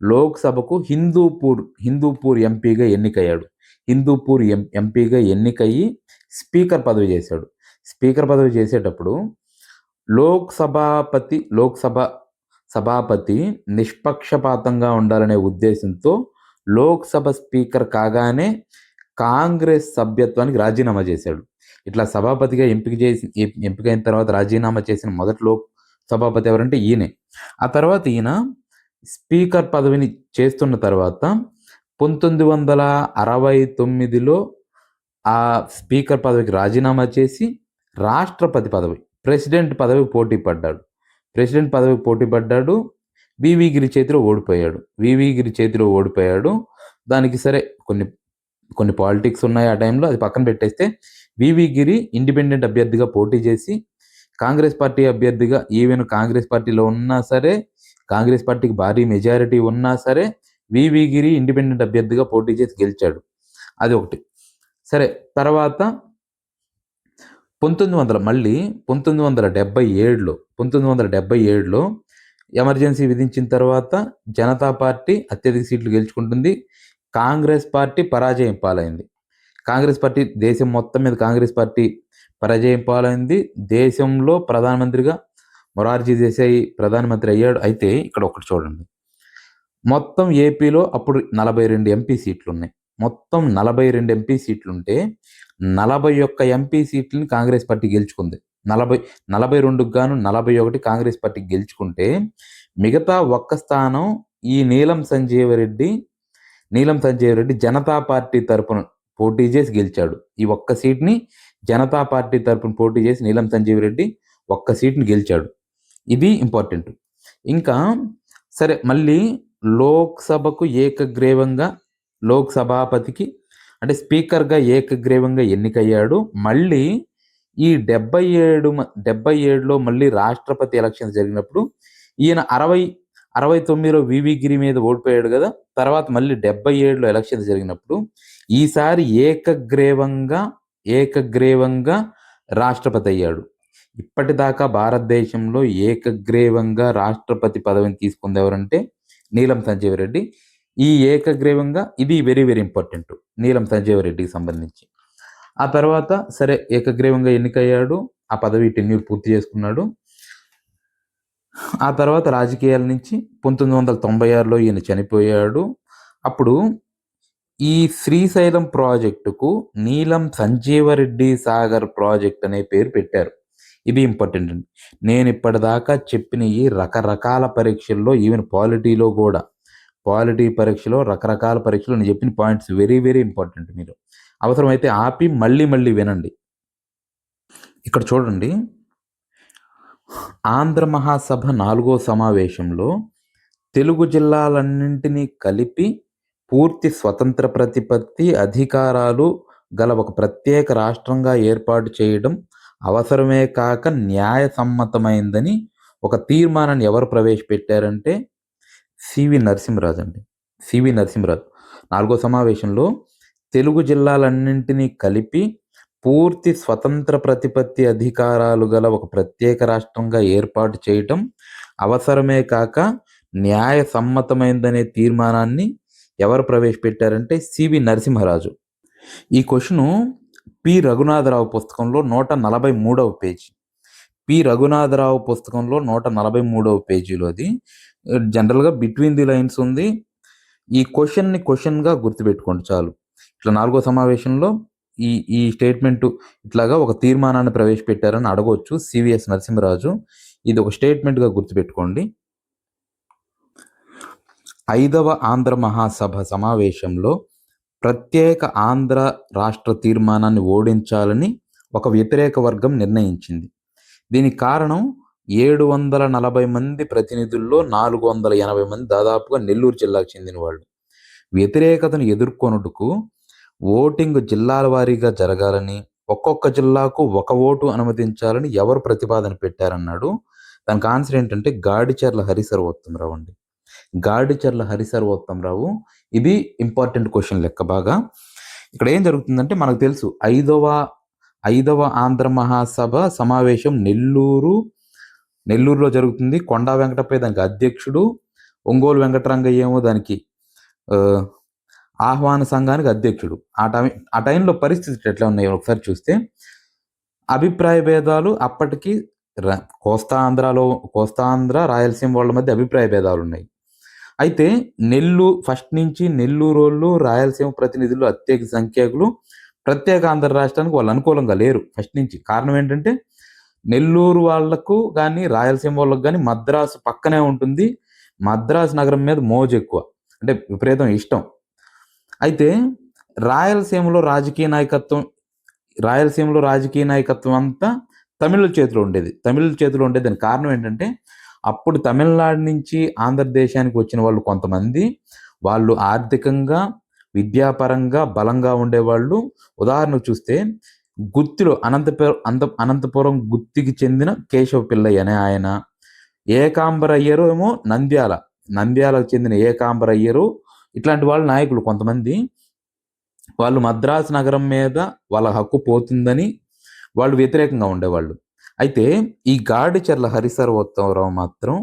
లోక్సభకు హిందూపూర్ ఎంపీగా ఎన్నికయ్యాడు. హిందూపూర్ ఎంపీగా ఎన్నికయ్యి స్పీకర్ పదవి చేశాడు. స్పీకర్ పదవి చేసేటప్పుడు లోక్సభ సభాపతి నిష్పక్షపాతంగా ఉండాలనే ఉద్దేశంతో లోక్సభ స్పీకర్ కాగానే కాంగ్రెస్ సభ్యత్వానికి రాజీనామా చేశాడు. ఇట్లా సభాపతిగా ఎంపికైన తర్వాత రాజీనామా చేసిన మొదటి సభాపతి ఎవరంటే ఈయనే. ఆ తర్వాత ఈయన స్పీకర్ పదవిని చేస్తున్న తర్వాత 1969లో ఆ స్పీకర్ పదవికి రాజీనామా చేసి రాష్ట్రపతి పదవి, ప్రెసిడెంట్ పదవికి పోటీ పడ్డాడు. వివి గిరి చేతిలో ఓడిపోయాడు. దానికి సరే కొన్ని పాలిటిక్స్ ఉన్నాయి ఆ టైంలో, అది పక్కన పెట్టేస్తే వివి గిరి ఇండిపెండెంట్ అభ్యర్థిగా పోటీ చేసి కాంగ్రెస్ పార్టీ అభ్యర్థిగా, ఈవెన్ కాంగ్రెస్ పార్టీలో ఉన్నా సరే, కాంగ్రెస్ పార్టీకి భారీ మెజారిటీ ఉన్నా సరే వివి గిరి ఇండిపెండెంట్ అభ్యర్థిగా పోటీ చేసి గెలిచాడు. అది ఒకటి. సరే, తర్వాత 1977లో ఎమర్జెన్సీ విధించిన తర్వాత జనతా పార్టీ అత్యధిక సీట్లు గెలుచుకుంటుంది. కాంగ్రెస్ పార్టీ పరాజయం పాలైంది. దేశం మొత్తం మీద కాంగ్రెస్ పార్టీ పరాజయం పాలైంది. దేశంలో ప్రధానమంత్రిగా మొరార్జీ దేశాయి ప్రధానమంత్రి అయ్యాడు. అయితే ఇక్కడ ఒకటి చూడండి, మొత్తం ఏపీలో అప్పుడు 42 ఎంపీ సీట్లు ఉన్నాయి. మొత్తం 42 ఎంపీ సీట్లుంటే 41 ఎంపీ సీట్లని కాంగ్రెస్ పార్టీ గెలుచుకుంది. 42కు గాను 41 కాంగ్రెస్ పార్టీ గెలుచుకుంటే మిగతా ఒక్క స్థానం ఈ నీలం సంజీవ రెడ్డి జనతా పార్టీ తరపున పోటీ చేసి గెలిచాడు. ఈ ఒక్క సీట్ని జనతా పార్టీ తరపున పోటీ చేసి నీలం సంజీవ రెడ్డి ఒక్క సీట్ని గెలిచాడు. ఇది ఇంపార్టెంట్. ఇంకా సరే, మళ్ళీ లోక్సభకు లోక్సభాపతికి అంటే స్పీకర్గా ఏకగ్రీవంగా ఎన్నికయ్యాడు. మళ్ళీ ఈ 77లో మళ్ళీ రాష్ట్రపతి ఎలక్షన్ జరిగినప్పుడు ఈయన 69లో వివి గిరి మీద ఓడిపోయాడు కదా. తర్వాత మళ్ళీ 77లో ఎలక్షన్ జరిగినప్పుడు ఈసారి ఏకగ్రీవంగా రాష్ట్రపతి అయ్యాడు. ఇప్పటిదాకా భారతదేశంలో ఏకగ్రీవంగా రాష్ట్రపతి పదవిని తీసుకుంది ఎవరంటే నీలం సంజీవ రెడ్డి. ఈ ఏకగ్రీవంగా, ఇది వెరీ వెరీ ఇంపార్టెంట్ నీలం సంజీవ రెడ్డికి సంబంధించి. ఆ తర్వాత సరే ఏకగ్రీవంగా ఎన్నికయ్యాడు, ఆ పదవి టెన్యూర్ పూర్తి చేసుకున్నాడు. ఆ తర్వాత రాజకీయాల నుంచి 1996లో ఈయన చనిపోయాడు. అప్పుడు ఈ శ్రీశైలం ప్రాజెక్టుకు నీలం సంజీవరెడ్డి సాగర్ ప్రాజెక్ట్ అనే పేరు పెట్టారు. ఇది ఇంపార్టెంట్ అండి. నేను ఇప్పటిదాకా చెప్పిన ఈ రకరకాల పరీక్షల్లో, ఈవెన్ పాలిటీ పరీక్షలో రకరకాల పరీక్షలో నేను చెప్పిన పాయింట్స్ వెరీ వెరీ ఇంపార్టెంట్. మీరు అవసరమైతే ఆపి మళ్ళీ వినండి. ఇక్కడ చూడండి, ఆంధ్ర మహాసభ 4వ సమావేశంలో తెలుగు జిల్లాలన్నింటినీ కలిపి పూర్తి స్వతంత్ర ప్రతిపత్తి అధికారాలు గల ఒక ప్రత్యేక రాష్ట్రంగా ఏర్పాటు చేయడం అవసరమే కాక న్యాయసమ్మతమైందని ఒక తీర్మానాన్ని ఎవరు ప్రవేశపెట్టారంటే సివి నరసింహరాజు అండి. సివి నరసింహరాజు 4వ సమావేశంలో తెలుగు జిల్లాలన్నింటినీ కలిపి పూర్తి స్వతంత్ర ప్రతిపత్తి అధికారాలు గల ఒక ప్రత్యేక రాష్ట్రంగా ఏర్పాటు చేయటం అవసరమే కాక న్యాయసమ్మతమైందనే తీర్మానాన్ని ఎవరు ప్రవేశపెట్టారంటే సివి నరసింహరాజు. ఈ క్వశ్చను పి రఘునాథరావు పుస్తకంలో 143వ పేజీ. పి రఘునాథరావు పుస్తకంలో 143వ పేజీలోది. జనరల్గా బిట్వీన్ ది లైన్స్ ఉంది. ఈ క్వశ్చన్గా గుర్తుపెట్టుకోండి చాలు. ఇట్లా 4వ సమావేశంలో ఈ స్టేట్మెంట్ ఇట్లాగా ఒక తీర్మానాన్ని ప్రవేశపెట్టారని అడగవచ్చు సివిఎస్ నరసింహరాజు. ఇది ఒక స్టేట్మెంట్గా గుర్తుపెట్టుకోండి. 5వ ఆంధ్ర మహాసభ సమావేశంలో ప్రత్యేక ఆంధ్ర రాష్ట్ర తీర్మానాన్ని ఓడించాలని ఒక వ్యతిరేక వర్గం నిర్ణయించింది. దీనికి కారణం 740 మంది ప్రతినిధుల్లో 480 మంది దాదాపుగా నెల్లూరు జిల్లాకు చెందిన వాళ్ళు. వ్యతిరేకతను ఎదుర్కొనుటకు ఓటింగ్ జిల్లాల వారీగా జరగాలని, ఒక్కొక్క జిల్లాకు ఒక ఓటు అనుమతించాలని ఎవరు ప్రతిపాదన పెట్టారన్నాడు. దానికి ఆన్సర్ ఏంటంటే గాడిచర్ల హరిసర్వోత్తమరావు అండి. గాడిచర్ల హరిసర్వోత్తమరావు. ఇది ఇంపార్టెంట్ క్వశ్చన్ లెక్క బాగా. ఇక్కడ ఏం జరుగుతుందంటే మనకు తెలుసు, 5వ ఆంధ్ర మహాసభ సమావేశం నెల్లూరులో జరుగుతుంది. కొండా వెంకటప్పయ్య దానికి అధ్యక్షుడు. ఒంగోలు వెంకటరంగయ్య ఏమో దానికి ఆహ్వాన సంఘానికి అధ్యక్షుడు. ఆ టైంలో పరిస్థితులు ఎట్లా ఉన్నాయో ఒకసారి చూస్తే అభిప్రాయ భేదాలు అప్పటికి కోస్తాంధ్ర రాయలసీమ వాళ్ళ మధ్య అభిప్రాయ భేదాలు ఉన్నాయి. అయితే ఫస్ట్ నుంచి నెల్లూరోళ్ళు రాయలసీమ ప్రతినిధులు అత్యధిక సంఖ్యాకులు ప్రత్యేక ఆంధ్ర రాష్ట్రానికి వాళ్ళు అనుకూలంగా లేరు ఫస్ట్ నుంచి. కారణం ఏంటంటే నెల్లూరు వాళ్లకు కానీ రాయలసీమ వాళ్ళకు కానీ మద్రాసు పక్కనే ఉంటుంది. మద్రాసు నగరం మీద మోజు ఎక్కువ, అంటే విపరీతం ఇష్టం. అయితే రాయలసీమలో రాజకీయ నాయకత్వం అంతా తమిళ చేతిలో ఉండేది. దానికి కారణం ఏంటంటే అప్పుడు తమిళనాడు నుంచి ఆంధ్రదేశానికి వచ్చిన వాళ్ళు కొంతమంది, వాళ్ళు ఆర్థికంగా విద్యాపరంగా బలంగా ఉండేవాళ్ళు. ఉదాహరణకు చూస్తే గుత్తిలో అనంతపురం గుత్తికి చెందిన కేశవ పిల్లయ్య అనే ఆయన, ఏకాంబరయ్యరు ఏమో నంద్యాలకు చెందిన ఏకాంబరయ్యరు, ఇట్లాంటి వాళ్ళ నాయకులు కొంతమంది వాళ్ళు మద్రాసు నగరం మీద వాళ్ళ హక్కు పోతుందని వాళ్ళు వ్యతిరేకంగా ఉండేవాళ్ళు. అయితే ఈ గాడిచెర్ల హరిసర్వోత్తమరావు మాత్రం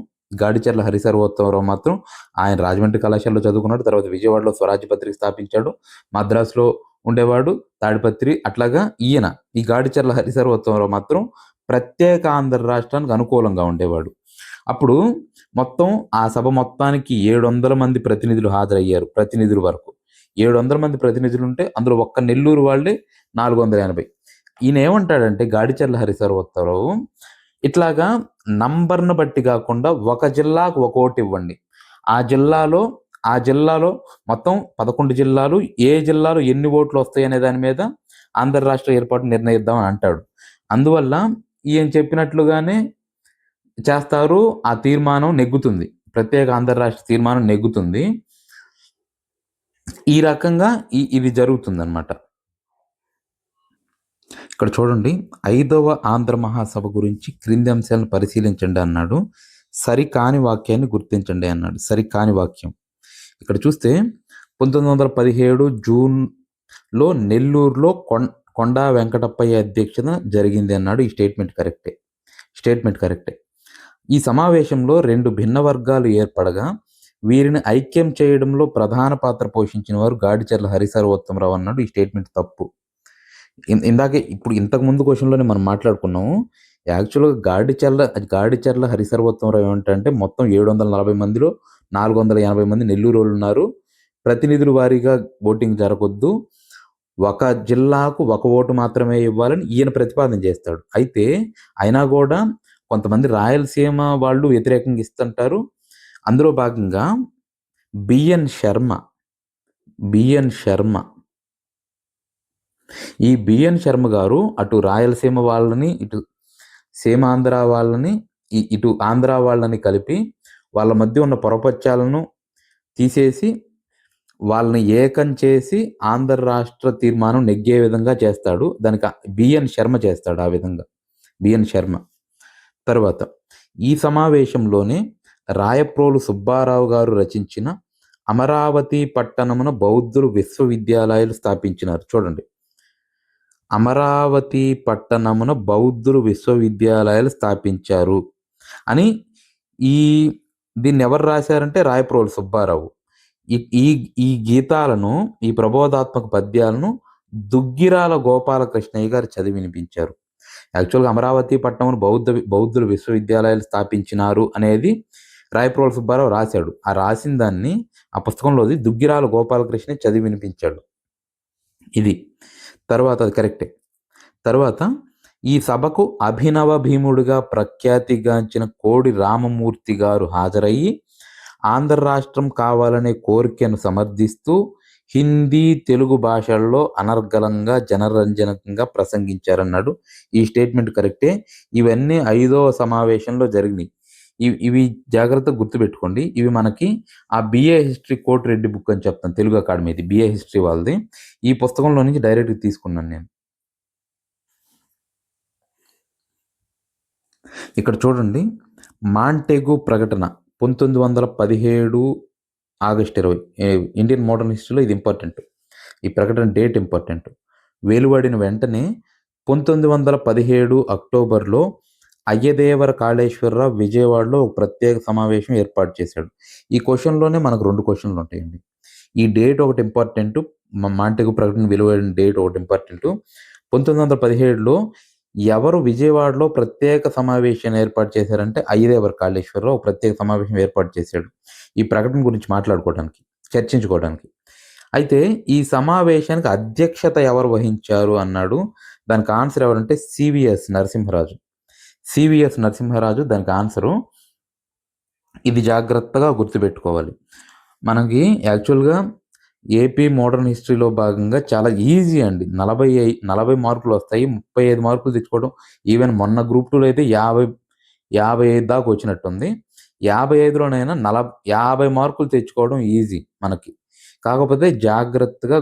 ఆయన రాజమండ్రి కళాశాలలో చదువుకున్నాడు. తర్వాత విజయవాడలో స్వరాజ్య పత్రిక స్థాపించాడు. మద్రాసులో ఉండేవాడు తాడిపత్రి. అట్లాగా ఈ గాడిచెర్ల హరిసర్వోత్తమరావు మాత్రం ప్రత్యేక ఆంధ్ర రాష్ట్రానికి అనుకూలంగా ఉండేవాడు. అప్పుడు మొత్తం ఆ సభ మొత్తానికి 700 మంది ప్రతినిధులు హాజరయ్యారు. ప్రతినిధుల వరకు 700 మంది ప్రతినిధులు ఉంటే అందులో ఒక్క నెల్లూరు వాళ్ళే 480. ఈయన ఏమంటాడంటే గాడిచెర్ల హరిసర్వోత్తమరావు, ఇట్లాగా నంబర్ను బట్టి కాకుండా ఒక జిల్లాకు ఒక ఓటు ఇవ్వండి. ఆ జిల్లాలో మొత్తం 11 జిల్లాలు, ఏ జిల్లాలో ఎన్ని ఓట్లు వస్తాయి అనే దాని మీద ఆంధ్ర రాష్ట్ర ఏర్పాటు నిర్ణయిద్దాం అని అంటాడు. అందువల్ల ఈయన చెప్పినట్లుగానే చేస్తారు. ఆ తీర్మానం నెగ్గుతుంది. ప్రత్యేక ఆంధ్ర రాష్ట్ర తీర్మానం నెగ్గుతుంది. ఈ రకంగా ఇది జరుగుతుందన్నమాట. ఇక్కడ చూడండి, 5వ ఆంధ్ర మహాసభ గురించి క్రింది అంశాలను పరిశీలించండి అన్నాడు. సరికాని వాక్యాన్ని గుర్తించండి అన్నాడు. సరికాని వాక్యం ఇక్కడ చూస్తే 1917 జూన్లో నెల్లూరులో కొండా వెంకటప్పయ్య అధ్యక్షతన జరిగింది అన్నాడు. ఈ స్టేట్మెంట్ కరెక్టే. ఈ సమావేశంలో 2 భిన్న వర్గాలు ఏర్పడగా వీరిని ఐక్యం చేయడంలో ప్రధాన పాత్ర పోషించిన వారు గాడిచెర్ల హరిసర్వోత్తమరావు అన్నాడు. ఈ స్టేట్మెంట్ తప్పు. ఇప్పుడు ఇంతకు ముందు క్వశ్చన్లోనే మనం మాట్లాడుకున్నాము. యాక్చువల్గా గాడిచెర్ల హరిసర్వోత్తమరావు ఏమంటే మొత్తం 740 మందిలో 480 మంది నెల్లూరు వాళ్ళు ఉన్నారు. ప్రతినిధుల వారీగా ఓటింగ్ జరగొద్దు, ఒక జిల్లాకు ఒక ఓటు మాత్రమే ఇవ్వాలని ఈయన ప్రతిపాదన చేస్తాడు. అయితే అయినా కూడా కొంతమంది రాయలసీమ వాళ్ళు వ్యతిరేకంగా ఇస్తుంటారు. అందులో భాగంగా బిఎన్ శర్మ గారు అటు రాయలసీమ వాళ్ళని, ఇటు సీమాంధ్ర వాళ్ళని, ఇటు ఆంధ్ర వాళ్ళని కలిపి వాళ్ళ మధ్య ఉన్న పొరపచ్చాలను తీసేసి వాళ్ళని ఏకం చేసి ఆంధ్ర రాష్ట్ర తీర్మానం నెగ్గే విధంగా చేస్తాడు. దానికి బిఎన్ శర్మ చేస్తాడు. ఆ విధంగా బిఎన్ శర్మ. తర్వాత ఈ సమావేశంలోనే రాయప్రోలు సుబ్బారావు గారు రచించిన అమరావతి పట్టణమున బౌద్ధులు విశ్వవిద్యాలయాలు స్థాపించినారు. చూడండి, అమరావతి పట్టణమున బౌద్ధులు విశ్వవిద్యాలయాలు స్థాపించారు అని దీన్ని ఎవరు రాశారంటే రాయప్రోలు సుబ్బారావు. ఈ గీతాలను, ఈ ప్రబోధాత్మక పద్యాలను దుగ్గిరాల గోపాలకృష్ణయ్య గారు చదివి వినిపించారు. యాక్చువల్గా అమరావతి పట్టణమును బౌద్ధులు విశ్వవిద్యాలయాలు స్థాపించినారు అనేది రాయప్రోలు సుబ్బారావు రాశాడు. ఆ రాసిన దాన్ని ఆ పుస్తకంలోది దుగ్గిరాల గోపాలకృష్ణ చదివి వినిపించాడు. ఇది తర్వాత అది కరెక్టే. తర్వాత ఈ సభకు అభినవ భీముడిగా ప్రఖ్యాతిగాంచిన కోడి రామమూర్తి గారు హాజరయ్యి ఆంధ్ర రాష్ట్రం కావాలనే కోరికను సమర్థిస్తూ హిందీ, తెలుగు భాషల్లో అనర్గళంగా జనరంజకంగా ప్రసంగించారన్నాడు. ఈ స్టేట్మెంట్ కరెక్టే. ఇవన్నీ 5వ సమావేశంలో జరిగినాయి. ఇవి జాగ్రత్తగా గుర్తుపెట్టుకోండి. ఇవి మనకి ఆ బిఏ హిస్టరీ కోటిరెడ్డి బుక్ అని చెప్తాను, తెలుగు అకాడమీది, బిఏ హిస్టరీ వాళ్ళది. ఈ పుస్తకంలో నుంచి డైరెక్ట్గా తీసుకున్నాను నేను. ఇక్కడ చూడండి, మాంటెగు ప్రకటన 1917 ఆగస్టు 20. ఇండియన్ మోడర్న్ హిస్టరీలో ఇది ఇంపార్టెంట్. ఈ ప్రకటన డేట్ ఇంపార్టెంట్. వెలువడిన వెంటనే 1917 అక్టోబర్లో అయ్యదేవర కాళేశ్వరరావు విజయవాడలో ఒక ప్రత్యేక సమావేశం ఏర్పాటు చేశాడు. ఈ క్వెషన్‌లోనే మనకు 2 క్వెషన్‌లు ఉంటాయండి. ఈ డేట్ ఒకటి ఇంపార్టెంటు. మాంటెగు ప్రకటన వెలువడిన డేట్ ఒకటి ఇంపార్టెంటు. 1917లో ఎవరు విజయవాడలో ప్రత్యేక సమావేశాన్ని ఏర్పాటు చేశారంటే అయ్యదేవర కాళేశ్వరరావు ఒక ప్రత్యేక సమావేశం ఏర్పాటు చేశాడు. ఈ ప్రకటన గురించి మాట్లాడుకోవడానికి, చర్చించుకోవడానికి. అయితే ఈ సమావేశానికి అధ్యక్షత ఎవరు వహించారు అన్నాడు. దానికి ఆన్సర్ ఎవరంటే సివిఎస్ నరసింహరాజు. సివిఎస్ నరసింహరాజు దానికి ఆన్సరు. ఇది జాగ్రత్తగా గుర్తుపెట్టుకోవాలి. మనకి యాక్చువల్‌గా ఏపీ మోడర్న్ హిస్టరీలో భాగంగా చాలా ఈజీ అండి. 40 మార్కులు వస్తాయి. 35 మార్కులు తెచ్చుకోవడం. ఈవెన్ మొన్న గ్రూప్ 2లో అయితే 55 దాకా వచ్చినట్టుంది. 55లోనైనా 50 మార్కులు తెచ్చుకోవడం ఈజీ మనకి. కాకపోతే జాగ్రత్తగా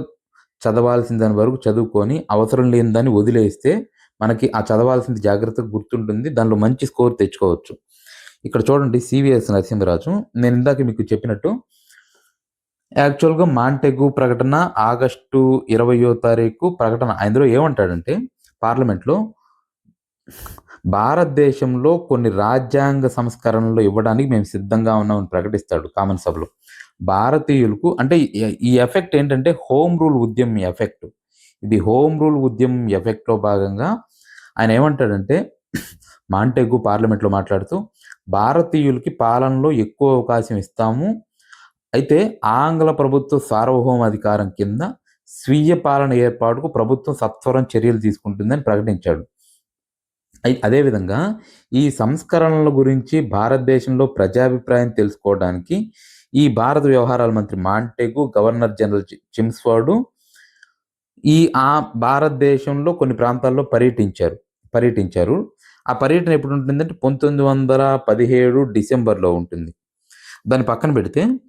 చదవాల్సిన దాని వరకు చదువుకొని, అవసరం లేని దాన్ని వదిలేస్తే మనకి ఆ చదవాల్సింది జాగ్రత్తగా గుర్తుంటుంది. దానిలో మంచి స్కోర్ తెచ్చుకోవచ్చు. ఇక్కడ చూడండి సివిఎస్ నరసింహరాజు. నేను ఇందాక మీకు చెప్పినట్టు యాక్చువల్‌గా మాంటెగు ప్రకటన ఆగస్టు 20వ తారీఖు ప్రకటన. అందులో ఏమంటాడంటే పార్లమెంట్‌లో భారతదేశంలో కొన్ని రాజ్యాంగ సంస్కరణలు ఇవ్వడానికి మేము సిద్ధంగా ఉన్నామని ప్రకటిస్తాడు కామన్ సభలో. భారతీయులకు అంటే ఈ ఎఫెక్ట్ ఏంటంటే హోమ్ రూల్ ఉద్యమం ఎఫెక్ట్. ఇది హోమ్ రూల్ ఉద్యమం ఎఫెక్ట్‌లో భాగంగా ఆయన ఏమంటాడంటే మాంటెగు పార్లమెంట్‌లో మాట్లాడుతూ భారతీయులకి పాలనలో ఎక్కువ అవకాశం ఇస్తాము. అయితే ఆంగ్ల ప్రభుత్వ సార్వభౌమాధికారం కింద స్వీయ పాలన ఏర్పాటుకు ప్రభుత్వం సత్వరం చర్యలు తీసుకుంటుందని ప్రకటించాడు. అదేవిధంగా ఈ సంస్కరణల గురించి భారతదేశంలో ప్రజాభిప్రాయం తెలుసుకోవడానికి ఈ భారత వ్యవహారాల మంత్రి మాంటెగు, గవర్నర్ జనరల్ చిమ్స్ఫర్డ్ భారతదేశంలో కొన్ని ప్రాంతాల్లో పర్యటించారు. ఆ పర్యటన ఎప్పుడు ఉంటుందంటే 1917 డిసెంబర్‌లో ఉంటుంది. దాన్ని పక్కన పెడితే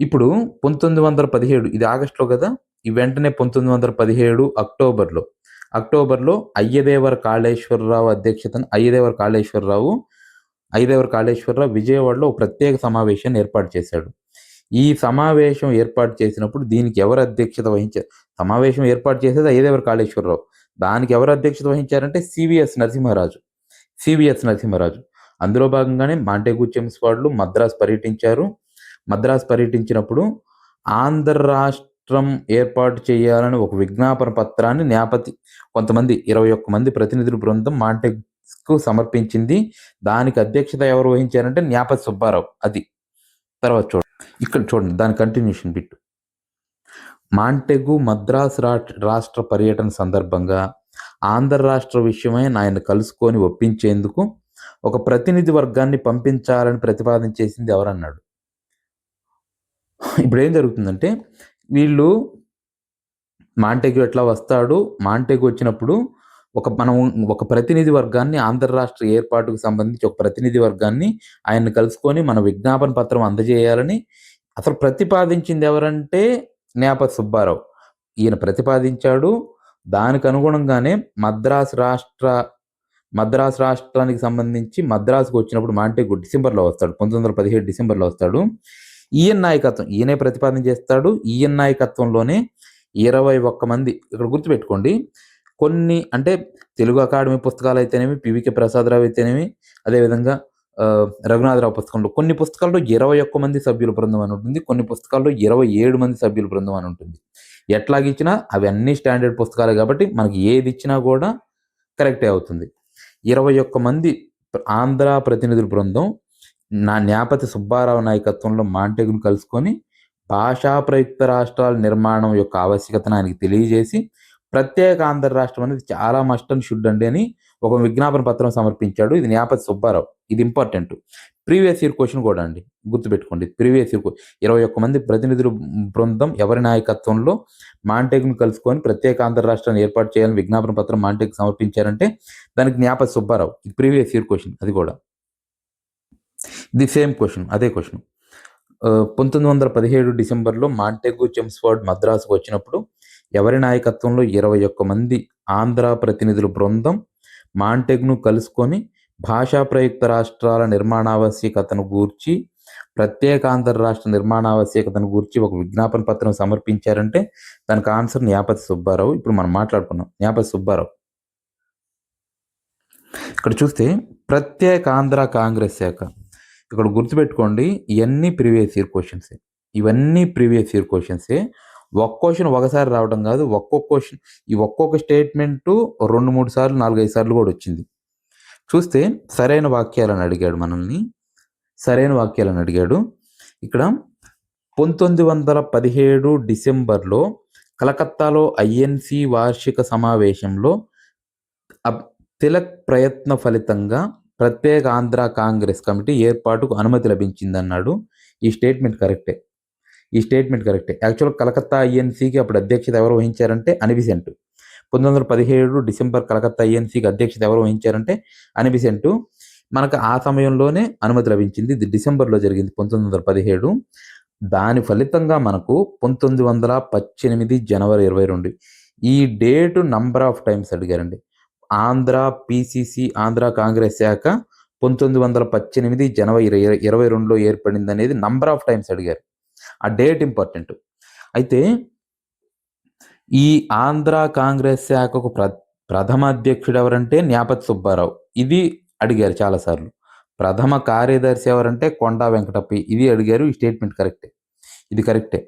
ఇప్పుడు 1917 ఇది ఆగస్ట్‌లో కదా! ఈ వెంటనే 1917 అక్టోబర్‌లో అయ్యదేవర కాళేశ్వరరావు అధ్యక్షతన అయ్యదేవర కాళేశ్వరరావు విజయవాడలో ఒక ప్రత్యేక సమావేశాన్ని ఏర్పాటు చేశాడు. ఈ సమావేశం ఏర్పాటు చేసినప్పుడు దీనికి ఎవరు అధ్యక్షత వహించారు? సమావేశం ఏర్పాటు చేసేది అయ్యదేవర కాళేశ్వరరావు. దానికి ఎవరు అధ్యక్షత వహించారంటే సివిఎస్ నరసింహరాజు. అందులో భాగంగానే మాంటెగు చెమ్స్ఫర్డ్‌లు మద్రాసు పర్యటించినప్పుడు ఆంధ్ర రాష్ట్రం ఏర్పాటు చేయాలని ఒక విజ్ఞాపన పత్రాన్ని కొంతమంది 21 మంది ప్రతినిధుల బృందం మాంటెగ్కు సమర్పించింది. దానికి అధ్యక్షత ఎవరు వహించారంటే న్యాపతి సుబ్బారావు. అది తర్వాత ఇక్కడ చూడండి దాని కంటిన్యూషన్ బిట్. మాంటెగు మద్రాసు రాష్ట్ర పర్యటన సందర్భంగా ఆంధ్ర రాష్ట్ర విషయమై ఆయన కలుసుకొని ఒప్పించేందుకు ఒక ప్రతినిధి వర్గాన్ని పంపించాలని ప్రతిపాదించేసింది ఎవరన్నాడు. ఇప్పుడు ఏం జరుగుతుందంటే వీళ్ళు మాంటెగు ఎట్లా వస్తాడు, మాంటెగు వచ్చినప్పుడు ఒక ప్రతినిధి వర్గాన్ని ఆంధ్ర రాష్ట్ర ఏర్పాటుకు సంబంధించి ఒక ప్రతినిధి వర్గాన్ని ఆయన్ని కలుసుకొని మన విజ్ఞాపన పత్రం అందజేయాలని అసలు ప్రతిపాదించింది ఎవరంటే న్యాపతి సుబ్బారావు. ఈయన ప్రతిపాదించాడు. దానికి అనుగుణంగానే మద్రాసు రాష్ట్రానికి సంబంధించి మద్రాసుకు వచ్చినప్పుడు మాంటెగు డిసెంబర్లో వస్తాడు. 1917 డిసెంబర్లో వస్తాడు. ఈయనే ప్రతిపాదన చేస్తాడు. ఈయన నాయకత్వంలోనే 21 మంది. ఇక్కడ గుర్తుపెట్టుకోండి, కొన్ని అంటే తెలుగు అకాడమీ పుస్తకాలు అయితేనేమి, పివికే ప్రసాదరావు అయితేనేమి, అదేవిధంగా రఘునాథరావు పుస్తకంలో కొన్ని పుస్తకాల్లో 21 మంది సభ్యుల బృందం అని ఉంటుంది. కొన్ని పుస్తకాల్లో 27 మంది సభ్యుల బృందం అని ఉంటుంది. ఎట్లాగిచ్చినా అవి అన్ని స్టాండర్డ్ పుస్తకాలే కాబట్టి మనకి ఏది ఇచ్చినా కూడా కరెక్టే అవుతుంది. 21 మంది ఆంధ్ర ప్రతినిధుల బృందం న్యాపతి సుబ్బారావు నాయకత్వంలో మాంటెగును కలుసుకొని భాషా ప్రయుక్త రాష్ట్రాల నిర్మాణం యొక్క ఆవశ్యకతను ఆయనకి తెలియజేసి ప్రత్యేక ఆంధ్ర రాష్ట్రం అనేది చాలా మస్ట్ అండ్ షుడ్ అండి అని ఒక విజ్ఞాపన పత్రం సమర్పించాడు. ఇది న్యాపతి సుబ్బారావు. ఇది ఇంపార్టెంట్. ప్రీవియస్ ఇయర్ క్వశ్చన్ కూడా అండి, గుర్తుపెట్టుకోండి. ప్రీవియస్ ఇయర్ 21 మంది ప్రతినిధుల బృందం ఎవరి నాయకత్వంలో మాంటెగును కలుసుకొని ప్రత్యేక ఆంధ్ర రాష్ట్రాన్ని ఏర్పాటు చేయాలని విజ్ఞాపన పత్రం మాంటెగు సమర్పించారంటే దానికి న్యాపతి సుబ్బారావు. ఇది ప్రీవియస్ ఇయర్ క్వశ్చన్. అది కూడా ఇది సేమ్ క్వశ్చన్, అదే క్వశ్చన్. 1917 డిసెంబర్లో మాంటెగు చెమ్స్ఫర్డ్ మద్రాసుకు వచ్చినప్పుడు ఎవరి నాయకత్వంలో 21 మంది ఆంధ్ర ప్రతినిధుల బృందం మాంటెగును కలుసుకొని భాషా ప్రయుక్త రాష్ట్రాల నిర్మాణావశ్యకతను గూర్చి ప్రత్యేక ఆంధ్ర రాష్ట్ర నిర్మాణావశ్యకతను గూర్చి ఒక విజ్ఞాపన పత్రం సమర్పించారంటే దానికి ఆన్సర్ న్యాపతి సుబ్బారావు. ఇప్పుడు మనం మాట్లాడుకున్నాం న్యాపతి సుబ్బారావు. ఇక్కడ చూస్తే ప్రత్యేక ఆంధ్ర కాంగ్రెస్ శాఖ. ఇక్కడ గుర్తుపెట్టుకోండి, ఇవన్నీ ప్రీవియస్ ఇయర్ క్వశ్చన్సే. ఇవన్నీ ప్రీవియస్ ఇయర్ క్వశ్చన్సే. ఒక్క క్వశ్చన్ ఒకసారి రావడం కాదు, ఒక్కొక్క క్వశ్చన్ ఈ ఒక్కొక్క స్టేట్మెంటు 2, 3 సార్లు, 4, 5 సార్లు కూడా వచ్చింది. చూస్తే సరైన వాక్యాలను అడిగాడు మనల్ని. సరైన వాక్యాలను అడిగాడు. ఇక్కడ 1917 డిసెంబర్లో కలకత్తాలో ఐఎన్సి వార్షిక సమావేశంలో తిలక్ ప్రయత్న ఫలితంగా ప్రత్యేక ఆంధ్ర కాంగ్రెస్ కమిటీ ఏర్పాటుకు అనుమతి లభించిందన్నాడు. ఈ స్టేట్మెంట్ కరెక్టే. యాక్చువల్ కలకత్తా ఐఎన్సీకి అప్పుడు అధ్యక్షత ఎవరు వహించారంటే అనిబిసెంట్. 1917 డిసెంబర్ కలకత్తా ఐఎన్సీకి అధ్యక్షత ఎవరు వహించారంటే అనిబిసెంట్. మనకు ఆ సమయంలోనే అనుమతి లభించింది. ఇది డిసెంబర్లో జరిగింది 1917. దాని ఫలితంగా మనకు 1918 జనవరి 22 ఈ డేటు నంబర్ ఆఫ్ టైమ్స్ అడిగారండి. ఆంధ్ర పిసిసి ఆంధ్ర కాంగ్రెస్ శాఖ 1918 జనవరి 22లో ఏర్పడింది అనేది నంబర్ ఆఫ్ టైమ్స్ అడిగారు. ఆ డేట్ ఇంపార్టెంట్. అయితే ఈ ఆంధ్ర కాంగ్రెస్ శాఖకు ప్రథమ అధ్యక్షుడు ఎవరంటే న్యాపతి సుబ్బారావు. ఇది అడిగారు చాలాసార్లు. ప్రథమ కార్యదర్శి ఎవరంటే కొండా వెంకటప్ప. ఇది అడిగారు. ఈ స్టేట్మెంట్ కరెక్టే. ఇది కరెక్టే.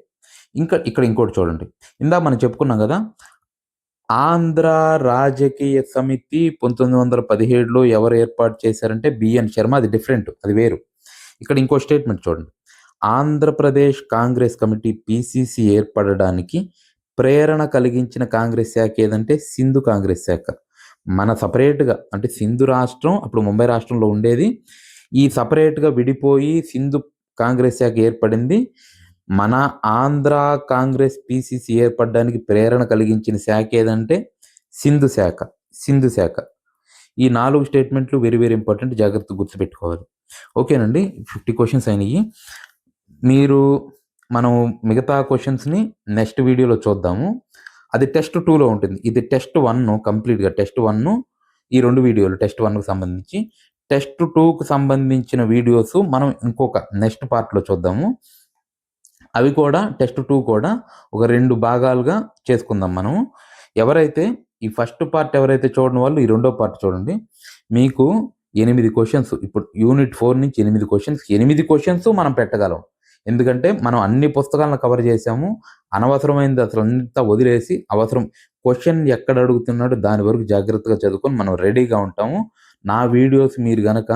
ఇక్కడ ఇంకోటి చూడండి. ఇందాక మనం చెప్పుకున్నాం కదా, ఆంధ్ర రాజకీయ సమితి 1917లో ఎవరు ఏర్పాటు చేశారంటే బిఎన్ శర్మ. అది డిఫరెంట్, అది వేరు. ఇక్కడ ఇంకో స్టేట్మెంట్ చూడండి. ఆంధ్రప్రదేశ్ కాంగ్రెస్ కమిటీ పిసిసి ఏర్పడడానికి ప్రేరణ కలిగించిన కాంగ్రెస్ శాఖ ఏదంటే సింధు కాంగ్రెస్ శాఖ. మన సపరేట్గా అంటే సింధు రాష్ట్రం అప్పుడు ముంబై రాష్ట్రంలో ఉండేది. ఈ సపరేట్గా విడిపోయి సింధు కాంగ్రెస్ శాఖ ఏర్పడింది. మన ఆంధ్ర కాంగ్రెస్ పిసిసి ఏర్పడడానికి ప్రేరణ కలిగించిన శాఖ ఏదంటే సింధు శాఖ. ఈ 4 స్టేట్మెంట్లు వెరీ వెరీ ఇంపార్టెంట్, జాగ్రత్తగా గుర్తుపెట్టుకోవాలి. ఓకేనండి. 50 క్వశ్చన్స్ అయినాయి. మనం మిగతా క్వశ్చన్స్ని నెక్స్ట్ వీడియోలో చూద్దాము. అది టెస్ట్ 2లో ఉంటుంది. ఇది టెస్ట్ 1 కంప్లీట్గా. టెస్ట్ 1 ఈ 2 వీడియోలు టెస్ట్ 1కు సంబంధించి. టెస్ట్ 2కు సంబంధించిన వీడియోస్ మనం ఇంకొక నెక్స్ట్ పార్ట్లో చూద్దాము. అవి కూడా టెస్ట్ 2 కూడా ఒక 2 భాగాలుగా చేసుకుందాం మనం. ఎవరైతే ఈ ఫస్ట్ పార్ట్ ఎవరైతే చూడని వాళ్ళు ఈ రెండో పార్ట్ చూడండి. మీకు 8 క్వశ్చన్స్, ఇప్పుడు యూనిట్ 4 నుంచి 8 క్వశ్చన్స్ మనం పెట్టగలం. ఎందుకంటే మనం అన్ని పుస్తకాలను కవర్ చేసాము. అనవసరమైనది అసలు అంతా వదిలేసి అవసరం క్వశ్చన్ ఎక్కడ అడుగుతున్నాడో దాని వరకు జాగ్రత్తగా చదువుకొని మనం రెడీగా ఉంటాము. నా వీడియోస్ మీరు గనక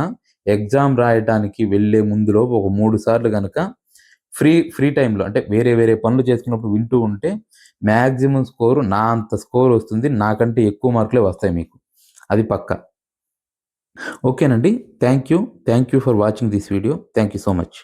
ఎగ్జామ్ రాయడానికి వెళ్ళే ముందులో ఒక 3 సార్లు గనక ఫ్రీ టైంలో అంటే వేరే పనులు చేసుకున్నప్పుడు వింటూ ఉంటే మ్యాక్సిమం స్కోరు నా అంత స్కోర్ వస్తుంది. నాకంటే ఎక్కువ మార్కులే వస్తాయి మీకు, అది పక్కా. ఓకేనండి. Thank you for watching this video. Thank you so much.